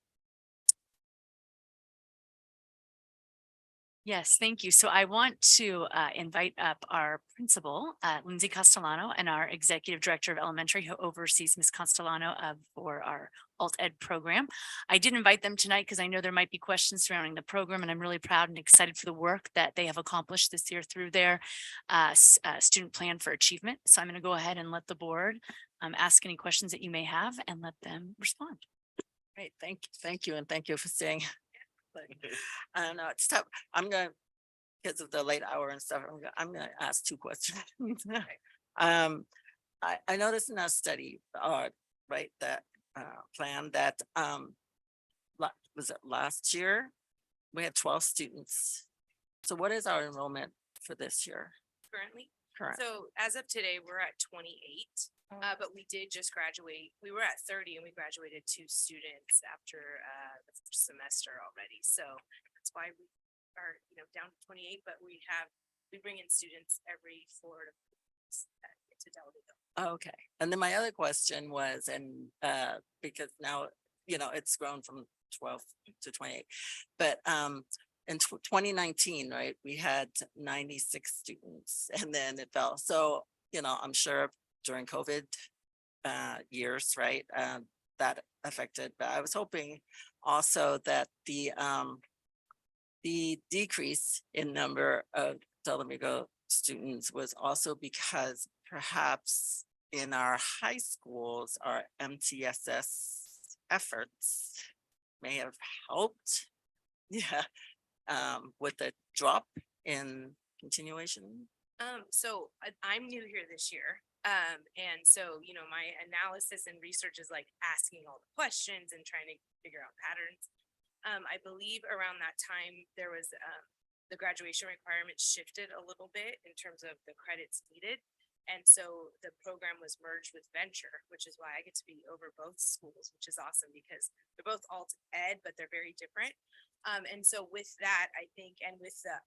Yes, thank you. So I want to invite up our principal, Lindsay Castellano, and our executive director of elementary, who oversees Ms. Castellano for our alt ed program. I did invite them tonight because I know there might be questions surrounding the program, and I'm really proud and excited for the work that they have accomplished this year through their student plan for achievement. So I'm going to go ahead and let the board ask any questions that you may have and let them respond. Great, thank you, and thank you for staying. I don't know, it's tough. I'm gonna, because of the late hour and stuff, I'm gonna ask 2 questions. I noticed in our study, right, that plan that was it last year? We had 12 students. So what is our enrollment for this year? Currently. Correct. So as of today, we're at 28, but we did just graduate. We were at 30 and we graduated 2 students after the first semester already. So that's why we are, down to 28, but we bring in students every 4 to 5 to Delaware. Okay, and then my other question was, and because now, it's grown from 12 to 28, but in 2019, right, we had 96 students and then it fell. So, I'm sure during COVID years, right, that affected, but I was hoping also that the decrease in number of Delamigo students was also because perhaps in our high schools, our MTSS efforts may have helped. Yeah. With the drop in continuation So I'm new here this year. And so, you know, my analysis and research is like asking all the questions and trying to figure out patterns. I believe around that time, there was, the graduation requirements shifted a little bit in terms of the credits needed. And so the program was merged with Venture, which is why I get to be over both schools, which is awesome because they're both alt ed, but they're very different. And so with that, I think, and with the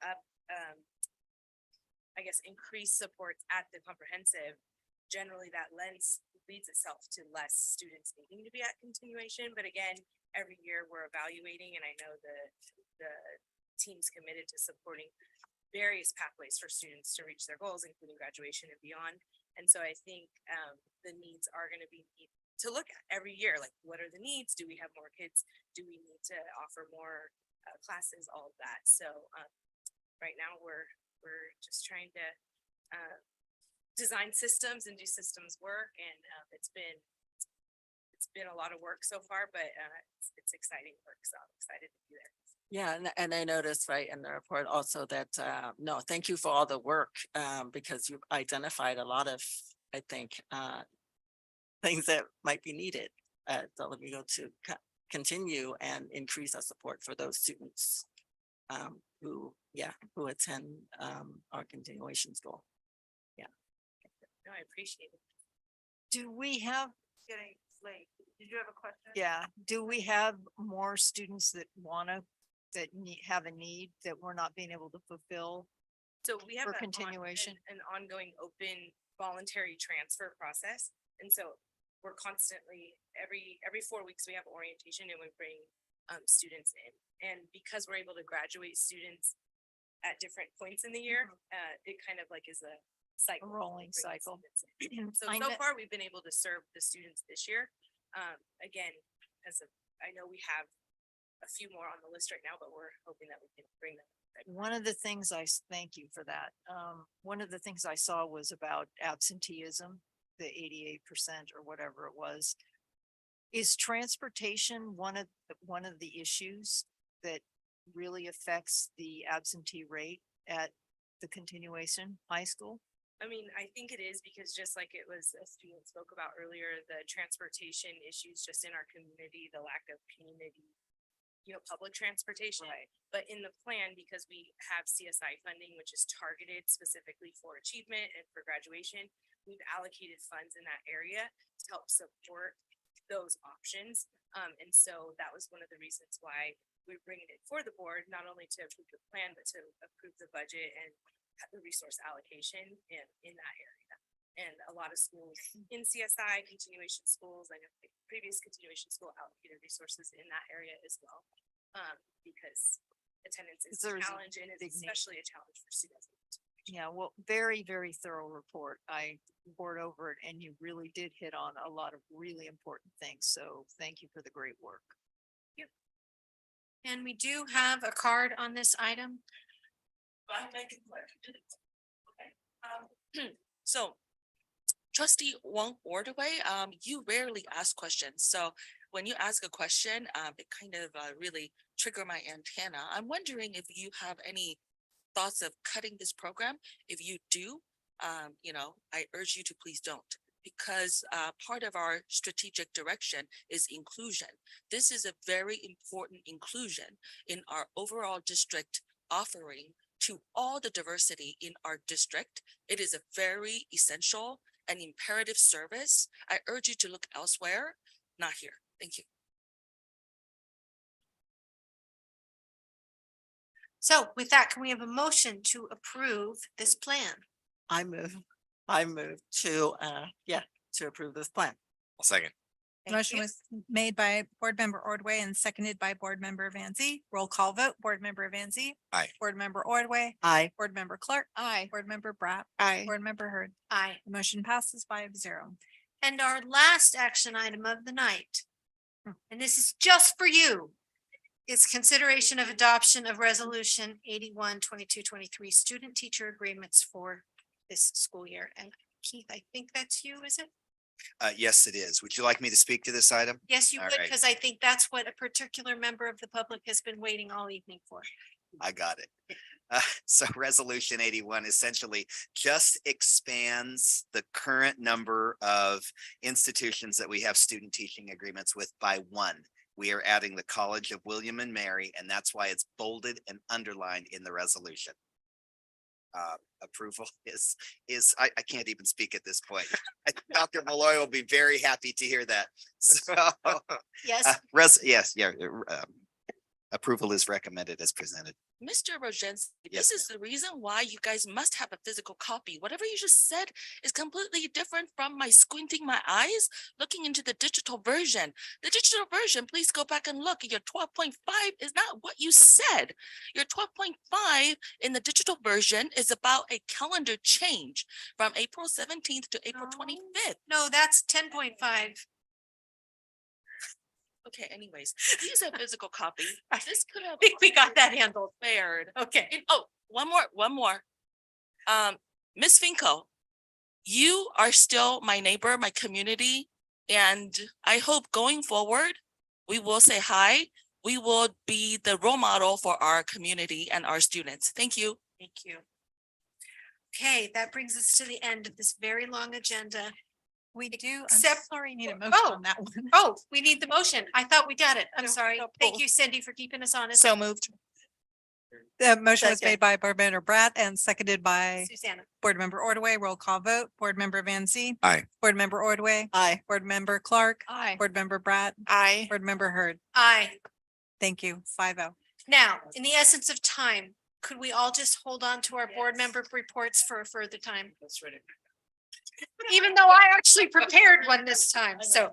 I guess, increased supports at the comprehensive, generally that leads itself to less students needing to be at continuation. But again, every year we're evaluating, and I know the team's committed to supporting various pathways for students to reach their goals, including graduation and beyond. And so I think the needs are going to be to look at every year, like what are the needs? Do we have more kids? Do we need to offer more classes? All of that. So right now we're just trying to design systems and do systems work, and it's been a lot of work so far, but it's exciting work, so I'm excited to be there. Yeah, and I noticed right in the report also that, no, thank you for all the work, because you've identified a lot of, I think, things that might be needed at Delamigo to continue and increase our support for those students who attend our continuation school. Yeah. No, I appreciate it. Do we have, getting late, did you have a question? Yeah, do we have more students that have a need that we're not being able to fulfill? So we have For continuation? an ongoing open voluntary transfer process. And so we're constantly, every 4 weeks, we have orientation and we bring students in. And because we're able to graduate students at different points in the year, it kind of like is a cycle. A rolling cycle. So far, we've been able to serve the students this year. Again, I know we have a few more on the list right now, but we're hoping that we can bring them. One of the things thank you for that. One of the things I saw was about absenteeism, the 88% or whatever it was. Is transportation one of the issues that really affects the absentee rate at the continuation high school? I mean, I think it is because just like it was a student spoke about earlier, the transportation issues just in our community, the lack of community, public transportation. Right. But in the plan, because we have CSI funding, which is targeted specifically for achievement and for graduation, we've allocated funds in that area to help support those options. And so that was one of the reasons why we're bringing it for the board, not only to approve the plan, but to approve the budget and the resource allocation in that area. And a lot of schools in CSI, continuation schools, I know the previous continuation school allocated resources in that area as well. Because attendance is a challenge and it's especially a challenge for students. Yeah, well, very, very thorough report. I poured over it and you really did hit on a lot of really important things. So thank you for the great work. And we do have a card on this item. So Trustee Wong Ordway, you rarely ask questions. So when you ask a question, it kind of really trigger my antenna. I'm wondering if you have any thoughts of cutting this program. If you do, I urge you to please don't, because part of our strategic direction is inclusion. This is a very important inclusion in our overall district offering to all the diversity in our district. It is a very essential and imperative service. I urge you to look elsewhere, not here. Thank you. So with that, can we have a motion to approve this plan? I move to, to approve this plan. I'll second. Motion was made by Board Member Ordway and seconded by Board Member Van Zee. Roll call vote, Board Member Van Zee. Aye. Board Member Ordway. Aye. Board Member Clark. Aye. Board Member Bratt. Aye. Board Member Hurd. Aye. The motion passes 5-0. And our last action item of the night, and this is just for you, is consideration of adoption of resolution 81-22-23 student teacher agreements for this school year. And Keith, I think that's you, is it? Yes, it is. Would you like me to speak to this item? Yes, you All would, right. because I think that's what a particular member of the public has been waiting all evening for. I got it. So resolution 81 essentially just expands the current number of institutions that we have student teaching agreements with by one. We are adding the College of William and Mary, and that's why it's bolded and underlined in the resolution. Approval is I can't even speak at this point. Dr. Malloy will be very happy to hear that. So Yes. Approval is recommended as presented. Mr. Rogenski, Yes, this is the reason why you guys must have a physical copy. Whatever you just said is completely different from my squinting my eyes, looking into the digital version. The digital version, please go back and look. Your 12.5 is not what you said. Your 12.5 in the digital version is about a calendar change from April 17th to April 25th. No, that's 10.5. Okay, anyways, these are physical copy. This could have. I think we got that handled. Fared. Okay. And- oh, one more. Miss Finko, you are still my neighbor, my community, and I hope going forward, we will say hi. We will be the role model for our community and our students. Thank you. Thank you. Okay, that brings us to the end of this very long agenda. We do, I'm Except- sorry, need a motion Oh. on that one. Oh, we need the motion. I thought we got it. I'm No, sorry. no, Thank pull. you, Cindy, for keeping us honest. So moved. The motion was Second. made by Board Member Bratt and seconded by Susanna. Board Member Ordway. Roll call vote. Board Member Van Zee. Aye. Board Member Ordway. Aye. Board Member Clark. Aye. Board Member Bratt. Aye. Board Member Hurd. Aye. Thank you. 5-0. Now, in the essence of time, could we all just hold on to our board member reports for a further time? That's right. Even though I actually prepared one this time. So